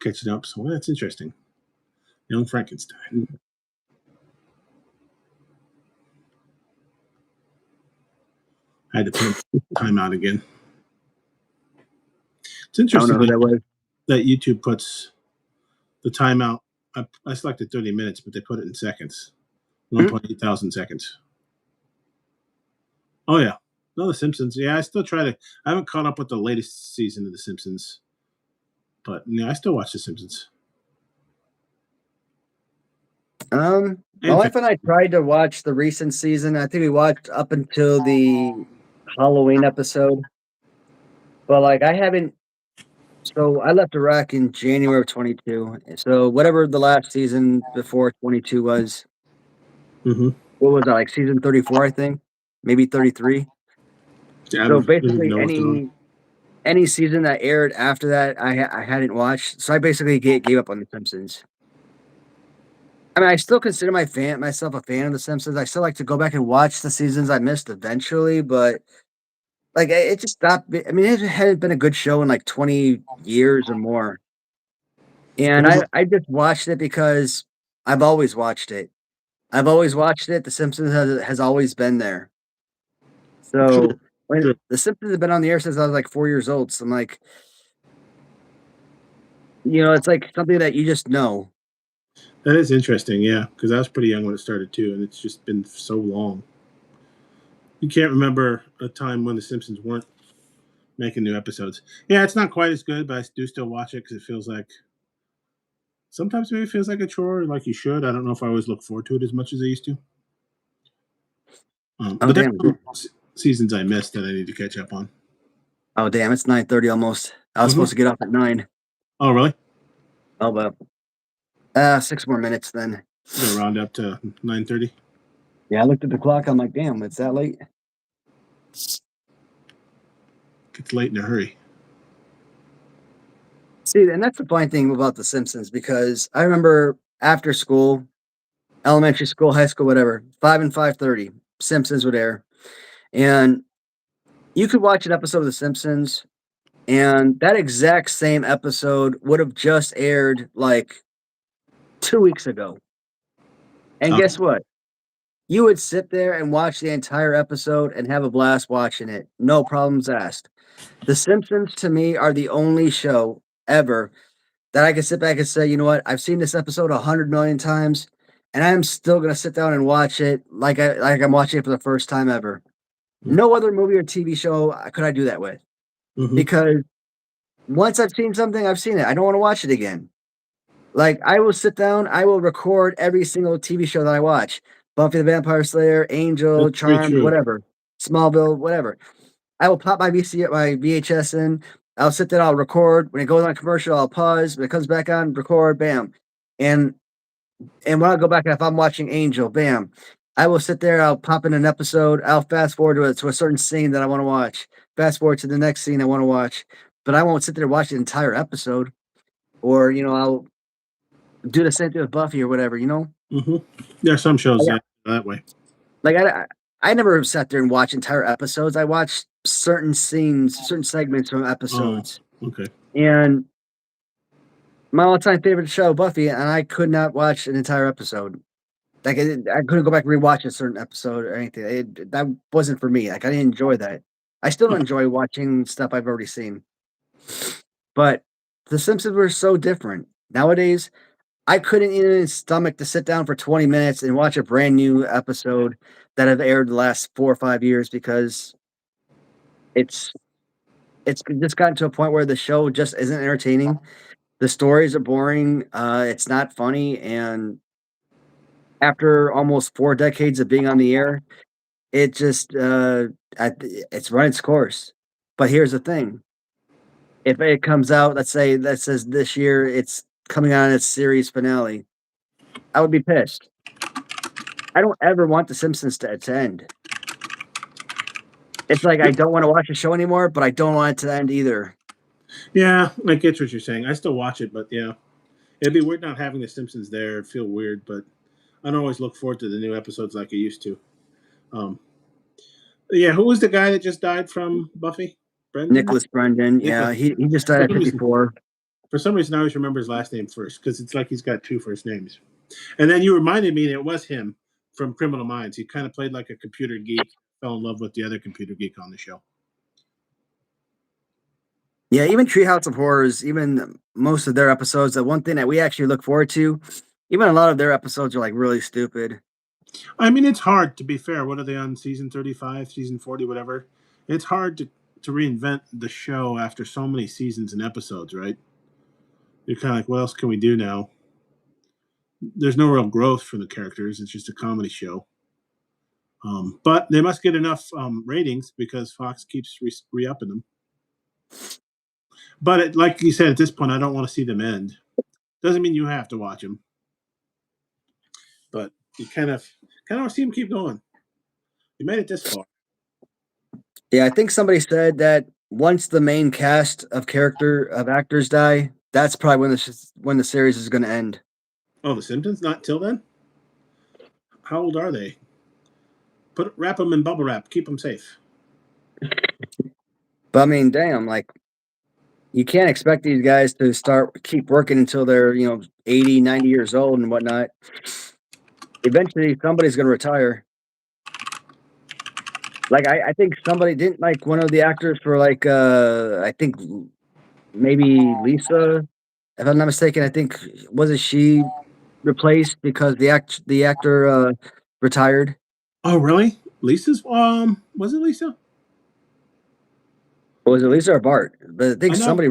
Catching up. So that's interesting. Young Frankenstein. I had to put time out again. It's I don't interesting know who that was. that YouTube puts the timeout. I selected 30 minutes, but they put it in seconds. 1.8 thousand seconds. Oh, yeah. No, The Simpsons. Yeah, I still try to. I haven't caught up with the latest season of The Simpsons. But yeah, I still watch The Simpsons. My wife and I tried to watch the recent season. I think we watched up until the Halloween episode. But like I haven't. So I left Iraq in January of 22. So whatever the last season before 22 was, Mm-hmm. what was that, like season 34? I think maybe 33. Yeah, So I don't basically, know what's going on. any season that aired after that, I hadn't watched. So I basically gave up on The Simpsons. I mean, I still consider myself a fan of The Simpsons. I still like to go back and watch the seasons I missed eventually, but like it just stopped. I mean, it hadn't been a good show in like 20 years or more. And I just watched it because I've always watched it. I've always watched it. The Simpsons has always been there. So when Sure. The Simpsons have been on the air since I was like 4 years old. So I'm like, it's like something that you just know. That is interesting, yeah, because I was pretty young when it started too, and it's just been so long. You can't remember a time when The Simpsons weren't making new episodes. Yeah, it's not quite as good, but I do still watch it because it feels like sometimes maybe it feels like a chore, like you should. I don't know if I always look forward to it as much as I used to. Oh But there's damn! some seasons I missed that I need to catch up on. Oh damn! It's 9:30 almost. I was supposed to get off at 9. Oh, really? Oh well. 6 more minutes then. I'm gonna round up to 9:30. Yeah, I looked at the clock. I'm like, damn, it's that late. It's late in a hurry. See, and that's the funny thing about The Simpsons because I remember after school, elementary school, high school, whatever, 5 and 5:30, Simpsons would air, and you could watch an episode of The Simpsons, and that exact same episode would have just aired like 2 weeks ago. And Okay. guess what? You would sit there and watch the entire episode and have a blast watching it. No problems asked. The Simpsons to me are the only show ever that I can sit back and say, you know what? I've seen this episode 100 million times, and I'm still gonna sit down and watch it like I'm watching it for the first time ever. No other movie or TV show could I do that with Mhm. because once I've seen something, I've seen it. I don't want to watch it again. Like I will sit down, I will record every single TV show that I watch. Buffy the Vampire Slayer, Angel, That's very Charmed, true. whatever. Smallville, whatever. I will pop my VHS in. I'll sit there, I'll record. When it goes on commercial, I'll pause. When it comes back on, record, bam. And when I go back, if I'm watching Angel, bam. I will sit there, I'll pop in an episode, I'll fast forward to a certain scene that I want to watch. Fast forward to the next scene I want to watch. But I won't sit there and watch the entire episode. Or, I'll do the same thing with Buffy or whatever, Mhm. There are some shows that way. Like I never sat there and watched entire episodes. I watched certain scenes, certain segments from episodes. Okay. And my all-time favorite show, Buffy, and I could not watch an entire episode. Like I couldn't go back and rewatch a certain episode or anything. That wasn't for me. Like I didn't enjoy that. I still don't enjoy watching stuff I've already seen. But The Simpsons were so different. Nowadays, I couldn't even stomach to sit down for 20 minutes and watch a brand new episode that have aired the last 4 or 5 years because it's just gotten to a point where the show just isn't entertaining. The stories are boring. It's not funny, and after almost 4 decades of being on the air, it just it's run its course. But here's the thing: if it comes out, let's say that says this year it's coming on its series finale, I would be pissed. I don't ever want The Simpsons to end. It's like I don't want to watch the show anymore, but I don't want it to end either. Yeah, I get what you're saying. I still watch it, but yeah, it'd be weird not having The Simpsons there. It'd feel weird, but I don't always look forward to the new episodes like I used to. Um, yeah, who was the guy that just died from Buffy? Brendan? Nicholas Brendan, yeah, Nicholas. he just died at 54. For some reason, I always remember his last name first because it's like he's got 2 first names. And then you reminded me that it was him from Criminal Minds. He kind of played like a computer geek, fell in love with the other computer geek on the show. Yeah, even Treehouse of Horrors, even most of their episodes, the one thing that we actually look forward to, even a lot of their episodes are like really stupid. I mean, it's hard, to be fair. What are they on, season 35, season 40, whatever? It's hard to reinvent the show after so many seasons and episodes, right? You're kind of like, what else can we do now? There's no real growth for the characters. It's just a comedy show. But they must get enough ratings because Fox keeps re-upping them. But like you said, at this point, I don't want to see them end. Doesn't mean you have to watch them, but you kind of want to see them keep going. You made it this far. Yeah, I think somebody said that once the main cast of actors die, that's probably when the series is going to end. Oh, The Simpsons? Not till then? How old are they? Wrap them in bubble wrap. Keep them safe. But I mean, damn, like you can't expect these guys to keep working until they're 80, 90 years old and whatnot. Eventually, somebody's going to retire. Like I think somebody didn't like one of the actors for like I think maybe Lisa, if I'm not mistaken. I think wasn't she replaced because the actor retired? Oh, really? Lisa's was it Lisa? Or was it Lisa or Bart? But I think I know somebody.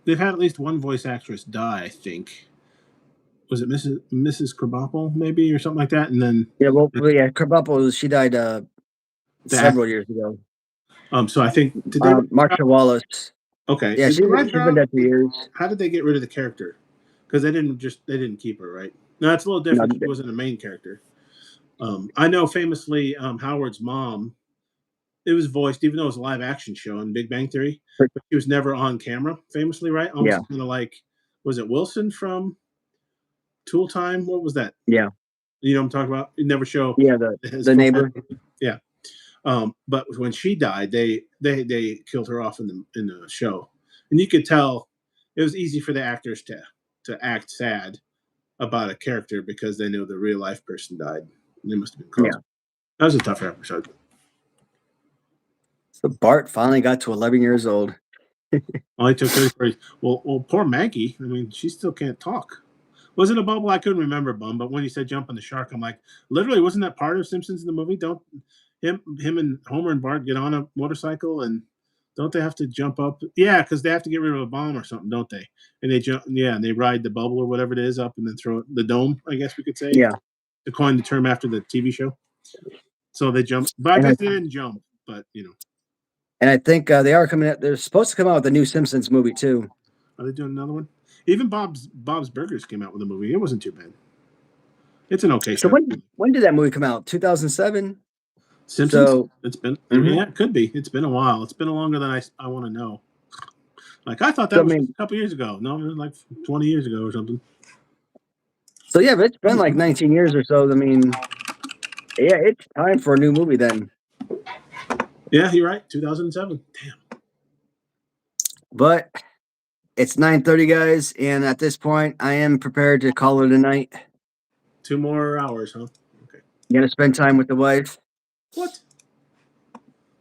they've had at least one voice actress die. I think was it Mrs. Krabappel maybe or something like that, and then Yeah, well, yeah, Krabappel, she died the act. several years ago. So I think did they write her out? Marsha Wallace. Okay, Yeah, did they write she's her been out? dead for years. How did they get rid of the character? Because they didn't keep her, right? No, it's a little No, different. She wasn't a main character. I know famously Howard's mom. It was voiced, even though it was a live action show on Big Bang Theory, but she was never on camera. Famously, right? yeah, Almost kind of like was it Wilson from Tool Time? What was that? yeah, You know what I'm talking about? You never show yeah. his The full neighbor. yeah. But when she died, they killed her off in the show, and you could tell it was easy for the actors to act sad about a character because they knew the real life person died. And they must have been Yeah. crossed. That was a tougher episode. So Bart finally got to 11 years old. Only took 34 years. Well, poor Maggie. I mean, she still can't talk. Was it a bubble? I couldn't remember, Bum. But when you said jump on the shark, I'm like, literally, wasn't that part of Simpsons in the movie? Don't him and Homer and Bart get on a motorcycle and don't they have to jump up? Yeah, because they have to get rid of a bomb or something, don't they? And they jump. Yeah, and they ride the bubble or whatever it is up and then throw it, the dome. I guess we could say. Yeah, To coin the term after the TV show. So they jump, but I and guess they didn't jump. But I think they are coming out. They're supposed to come out with a new Simpsons movie too. are they doing another one? Even Bob's Burgers came out with a movie. It wasn't too bad. It's an okay So show. when did that movie come out? 2007. Simpsons. So It's been mhm. yeah, it could be. It's been a while. It's been longer than I want to know. Like I thought So that I was just mean, a couple years ago. No, it was like 20 years ago or something. so yeah, but it's been like 19 years or so. I mean, yeah, it's time for a new movie then. Yeah, you're right. 2007. Damn. But it's 9:30, guys, and at this point, I am prepared to call it a night. 2 more hours, huh? Okay. You gonna spend time with the wife? What?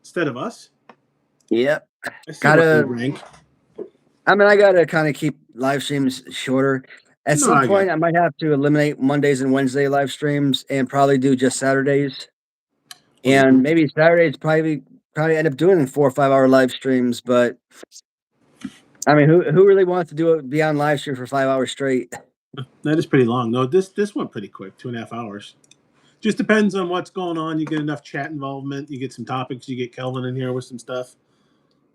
Instead of us? Yep. I still Gotta. rank. I mean, I gotta kind of keep live streams shorter. At No, some I got point, I might have to eliminate Mondays and Wednesday live streams and probably do just Saturdays. And maybe Saturdays probably end up doing 4 or 5 hour live streams. But I mean, who really wants to do it? Be on live stream for 5 hours straight? That is pretty long. No, this went pretty quick, 2.5 hours. Just depends on what's going on. You get enough chat involvement. You get some topics. You get Kelvin in here with some stuff.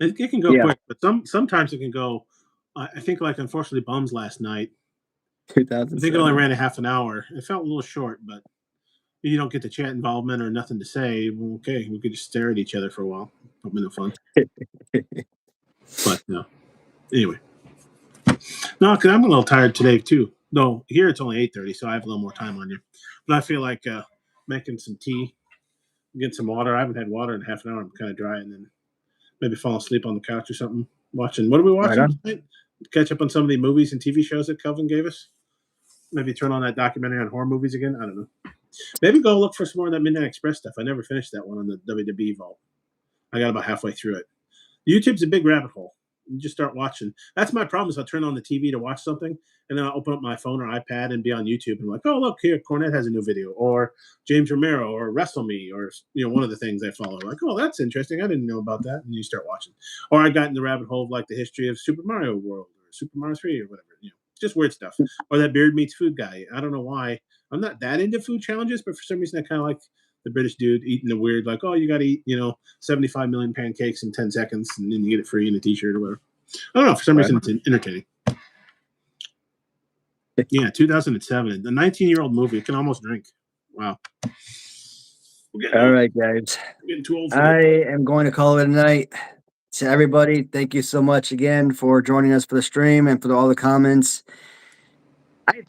It can go Yeah, quick, but sometimes it can go. I think like unfortunately Bums last night. I think it 2007. only ran a half an hour. It felt a little short, but you don't get the chat involvement or nothing to say. Well, okay, we could just stare at each other for a while. That'd be no fun. But no. Anyway, no, because I'm a little tired today too. No, here it's only 8:30, so I have a little more time on you. But I feel like making some tea, get some water. I haven't had water in half an hour. I'm kind of dry, and then maybe fall asleep on the couch or something. Watching. What are we Right watching on. tonight? Catch up on some of the movies and TV shows that Kelvin gave us. Maybe turn on that documentary on horror movies again. I don't know. Maybe go look for some more of that Midnight Express stuff. I never finished that one on the WWE Vault. I got about halfway through it. YouTube's a big rabbit hole. You just start watching. That's my problem is I'll turn on the TV to watch something, and then I'll open up my phone or iPad and be on YouTube. And I'm like, oh, look, here, Cornette has a new video. Or James Romero or Wrestle Me or, one of the things I follow. Like, oh, that's interesting. I didn't know about that. And you start watching. Or I got in the rabbit hole of like the history of Super Mario World or Super Mario 3 or whatever. Just weird stuff. Or that Beard Meets Food guy. I don't know why. I'm not that into food challenges, but for some reason I kind of like the British dude eating the weird, like, oh, you got to eat, 75 million pancakes in 10 seconds and then you get it free in a t-shirt or whatever. I don't know. For some reason, it's entertaining. Yeah, 2007. The 19-year-old movie. It can almost drink. Wow. All right, guys. We're getting too old for I this. am going to call it a night. To everybody, thank you so much again for joining us for the stream and for all the comments.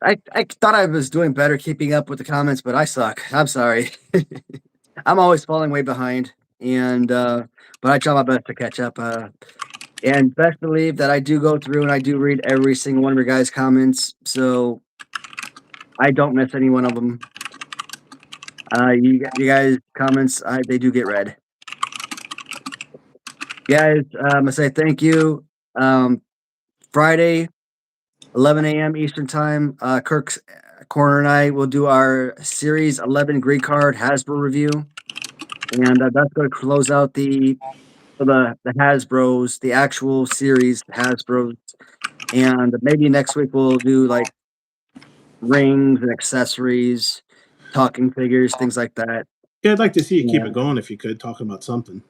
I thought I was doing better keeping up with the comments, but I suck. I'm sorry. I'm always falling way behind, and but I try my best to catch up. And best believe that I do go through and I do read every single one of your guys' comments, so I don't miss any one of them. You guys' comments, they do get read. Guys, I'm gonna say thank you. Friday, 11 a.m. Eastern time. Kirk's Corner and I will do our Series 11 Greek card Hasbro review, and that's going to close out the Hasbro's, the actual series Hasbro's, and maybe next week we'll do like rings and accessories, talking figures, things like that. Yeah, I'd like to see you keep Yeah. it going if you could, talking about something.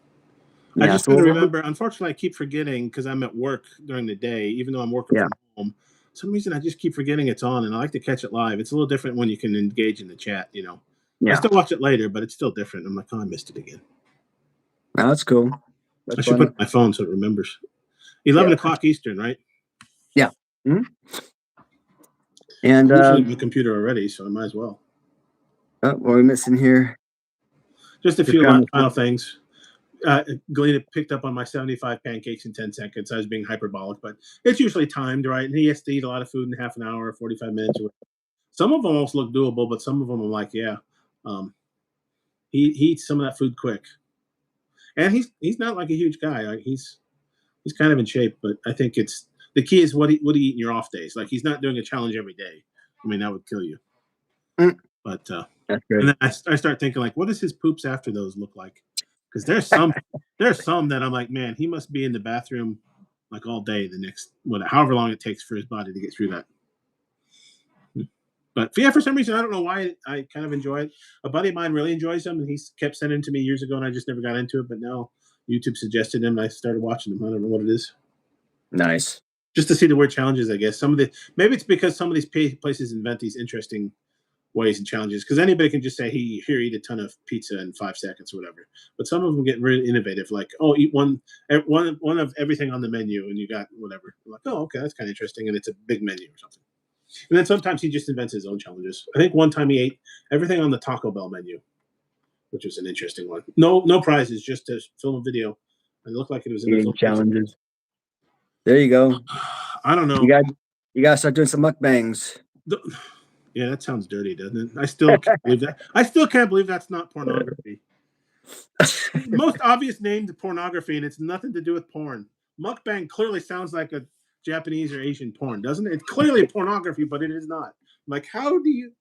I Yeah, just so got to we'll- remember, unfortunately, I keep forgetting because I'm at work during the day, even though I'm working Yeah. from home. For some reason, I just keep forgetting it's on, and I like to catch it live. It's a little different when you can engage in the chat, I Yeah, still watch it later, but it's still different. I'm like, oh, I missed it again. no, that's cool. I That's should funny. put it on my phone so it remembers. 11 Yeah. o'clock Eastern, right? Yeah. Mhm. And I'm usually at my computer already, so I might as well. what are we missing here? Just a Just few grabbing- final things. Galena picked up on my 75 pancakes in 10 seconds. I was being hyperbolic, but it's usually timed, right? And he has to eat a lot of food in half an hour or 45 minutes. Some of them almost look doable, but some of them I'm like, yeah. He eats some of that food quick. And he's not like a huge guy. Like he's kind of in shape, but I think it's the key is what do you eat in your off days? Like he's not doing a challenge every day. I mean, that would kill you. But That's and good. then I start thinking like, what does his poops after those look like? Because there's some that I'm like, man, he must be in the bathroom like all day the next however long it takes for his body to get through that. But yeah, for some reason I don't know why I kind of enjoy it. A buddy of mine really enjoys them, and he kept sending to me years ago, and I just never got into it. But now YouTube suggested them, and I started watching them. I don't know what it is. Nice. Just to see the weird challenges, I guess. Maybe it's because some of these places invent these interesting ways and challenges, because anybody can just say, "Hey, here, eat a ton of pizza in 5 seconds," or whatever. But some of them get really innovative, like, "Oh, eat one of everything on the menu, and you got whatever." I'm like, "Oh, okay, that's kind of interesting," and it's a big menu or something. And then sometimes he just invents his own challenges. I think one time he ate everything on the Taco Bell menu, which was an interesting one. No prizes, just to film a video. And it looked like it was in Eating challenges. There you go. I don't know. You got to start doing some mukbangs. Yeah, that sounds dirty, doesn't it? I still can't believe that. I still can't believe that's not pornography. Most obvious name to pornography, and it's nothing to do with porn. Mukbang clearly sounds like a Japanese or Asian porn, doesn't it? It's clearly pornography, but it is not. Like, how do you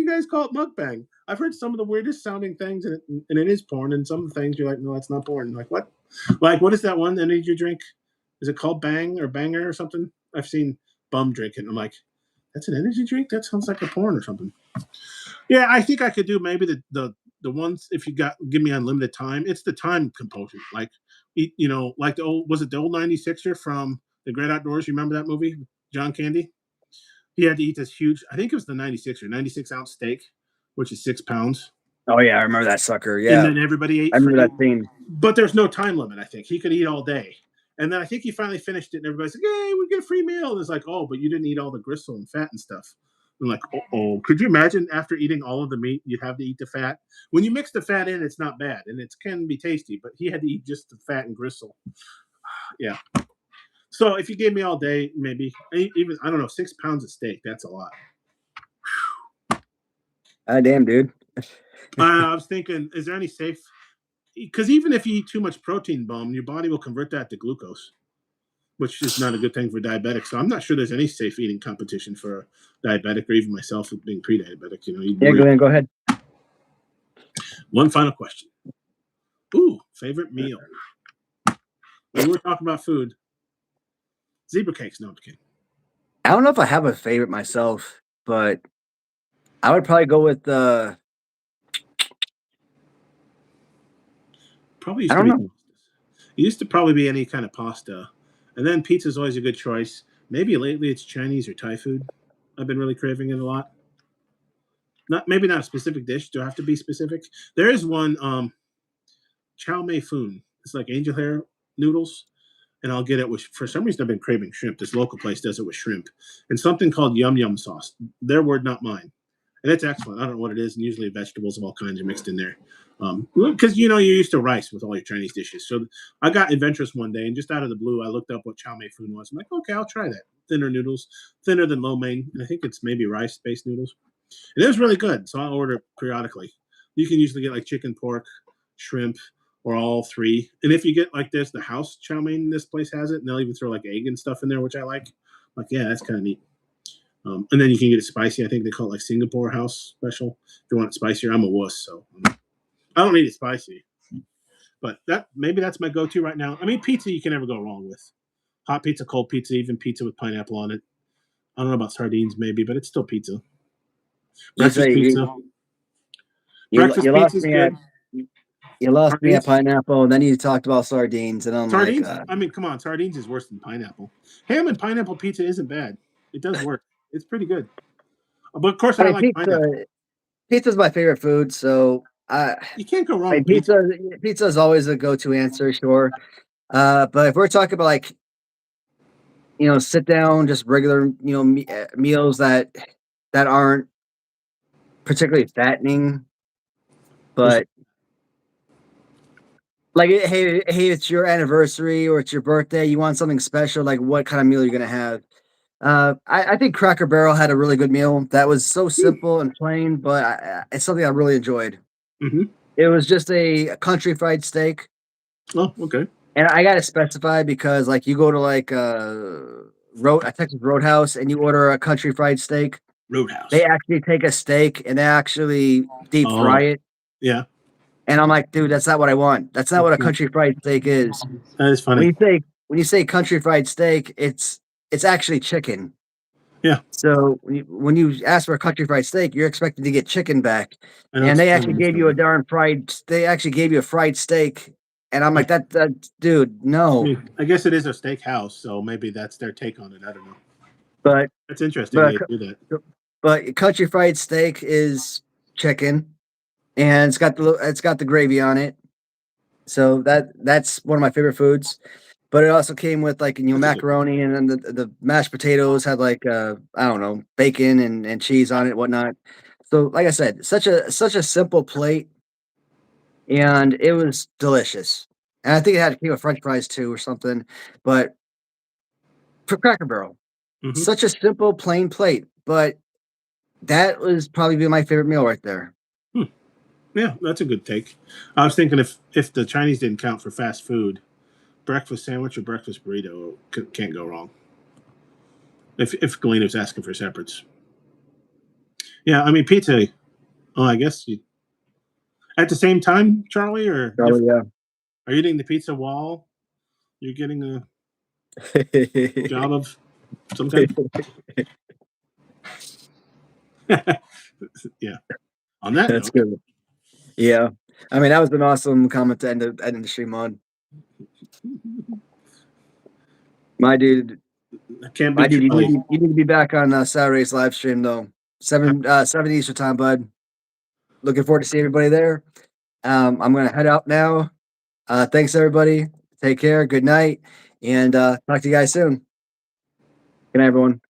guys call it mukbang? I've heard some of the weirdest sounding things, and it is porn. And some of the things you're like, no, that's not porn. Like what? Like what is that one energy drink? Is it called Bang or Banger or something? I've seen Bum drink it. I'm like, that's an energy drink? That sounds like a porn or something. Yeah, I think I could do maybe the ones if you give me unlimited time. It's the time component. Like, like the old 96er from The Great Outdoors. You remember that movie, John Candy? He had to eat this huge. I think it was the 96er, 96-ounce steak, which is 6 pounds. Oh yeah, I remember that sucker. Yeah, and then everybody ate. I remember that scene. But there's no time limit. I think he could eat all day. And then I think he finally finished it, and everybody's like, "Hey, we get a free meal." And it's like, "Oh, but you didn't eat all the gristle and fat and stuff." I'm like, "Oh, could you imagine after eating all of the meat, you'd have to eat the fat? When you mix the fat in, it's not bad, and it can be tasty. But he had to eat just the fat and gristle. Yeah. So if you gave me all day, maybe even I don't know, 6 pounds of steak. That's a lot. Damn, dude. I was thinking, is there any safe? Because even if you eat too much protein, Bum, your body will convert that to glucose, which is not a good thing for diabetics. So I'm not sure there's any safe eating competition for a diabetic or even myself being pre-diabetic. Yeah, go ahead. One final question. Ooh, favorite meal. We were talking about food. Zebra cakes. No, I'm kidding. I don't know if I have a favorite myself, but I would probably go with Probably I don't know. It used to probably be any kind of pasta. And then pizza is always a good choice. Maybe lately it's Chinese or Thai food. I've been really craving it a lot. Maybe not a specific dish. Do I have to be specific? There is one chow mein foon. It's like angel hair noodles. And I'll get it with, for some reason, I've been craving shrimp. This local place does it with shrimp and something called yum yum sauce. Their word, not mine. And it's excellent. I don't know what it is. And usually vegetables of all kinds are mixed in there. Because, you're used to rice with all your Chinese dishes. So I got adventurous one day, and just out of the blue, I looked up what chow mein foon was. I'm like, okay, I'll try that. Thinner noodles, thinner than lo mein. And I think it's maybe rice-based noodles. And it was really good. So I'll order periodically. You can usually get like chicken, pork, shrimp, or all three. And if you get like this, the house chow mein, this place has it, and they'll even throw like egg and stuff in there, which I like. Like, yeah, that's kind of neat. And then you can get it spicy. I think they call it like Singapore house special. If you want it spicier, I'm a wuss, so I don't need it spicy. But maybe that's my go-to right now. I mean, pizza you can never go wrong with. Hot pizza, cold pizza, even pizza with pineapple on it. I don't know about sardines, maybe, but it's still pizza. Breakfast pizza. Breakfast pizza is good. You lost me at pineapple, and then you talked about sardines, and I'm sardines, like, I mean, come on, sardines is worse than pineapple. Ham and pineapple pizza isn't bad. It does work. It's pretty good. But of course, I like pineapple. Pizza's my favorite food, so you can't go wrong. With pizza. Pizza is always a go-to answer, sure. But if we're talking about like, sit down, just regular, meals that aren't particularly fattening, but like, hey, it's your anniversary or it's your birthday, you want something special, like what kind of meal you're gonna have? I think Cracker Barrel had a really good meal that was so simple and plain, but it's something I really enjoyed. Mm-hmm. It was just a country fried steak. Oh, okay. And I gotta specify because, like, you go to like a Texas Roadhouse and you order a country fried steak. Roadhouse. They actually take a steak and they actually deep fry it. Yeah. And I'm like, dude, that's not what I want. That's not what a country fried steak is. That is funny. When you say country fried steak, it's actually chicken. Yeah. So when you ask for a country fried steak, you're expected to get chicken back, and they actually gave you They actually gave you a fried steak, and I'm like, that dude, no. I mean, I guess it is a steak house, so maybe that's their take on it. I don't know. But that's interesting. They do that. But country fried steak is chicken, and it's got the gravy on it. So that's one of my favorite foods. But it also came with like macaroni, and then the mashed potatoes had like I don't know, bacon and cheese on it and whatnot. So like I said, such a simple plate, and it was delicious. And I think it had to came with French fries too or something. But for Cracker Barrel, such a simple plain plate, but that was probably my favorite meal right there. Yeah, that's a good take. I was thinking if the Chinese didn't count for fast food, breakfast sandwich or breakfast burrito can't go wrong. If Galina's asking for separates. Yeah, I mean pizza. Oh, I guess you at the same time, Charlie, or yeah. Are you eating the pizza while you're getting a job of some kind? Yeah. On that That's note. good. Yeah. I mean, that was an awesome comment to end the stream on. My dude, you need to be back on Saturday's live stream though. 7 Eastern time, bud. Looking forward to seeing everybody there. I'm gonna head out now. Thanks everybody. Take care. Good night, and talk to you guys soon. Good night, everyone.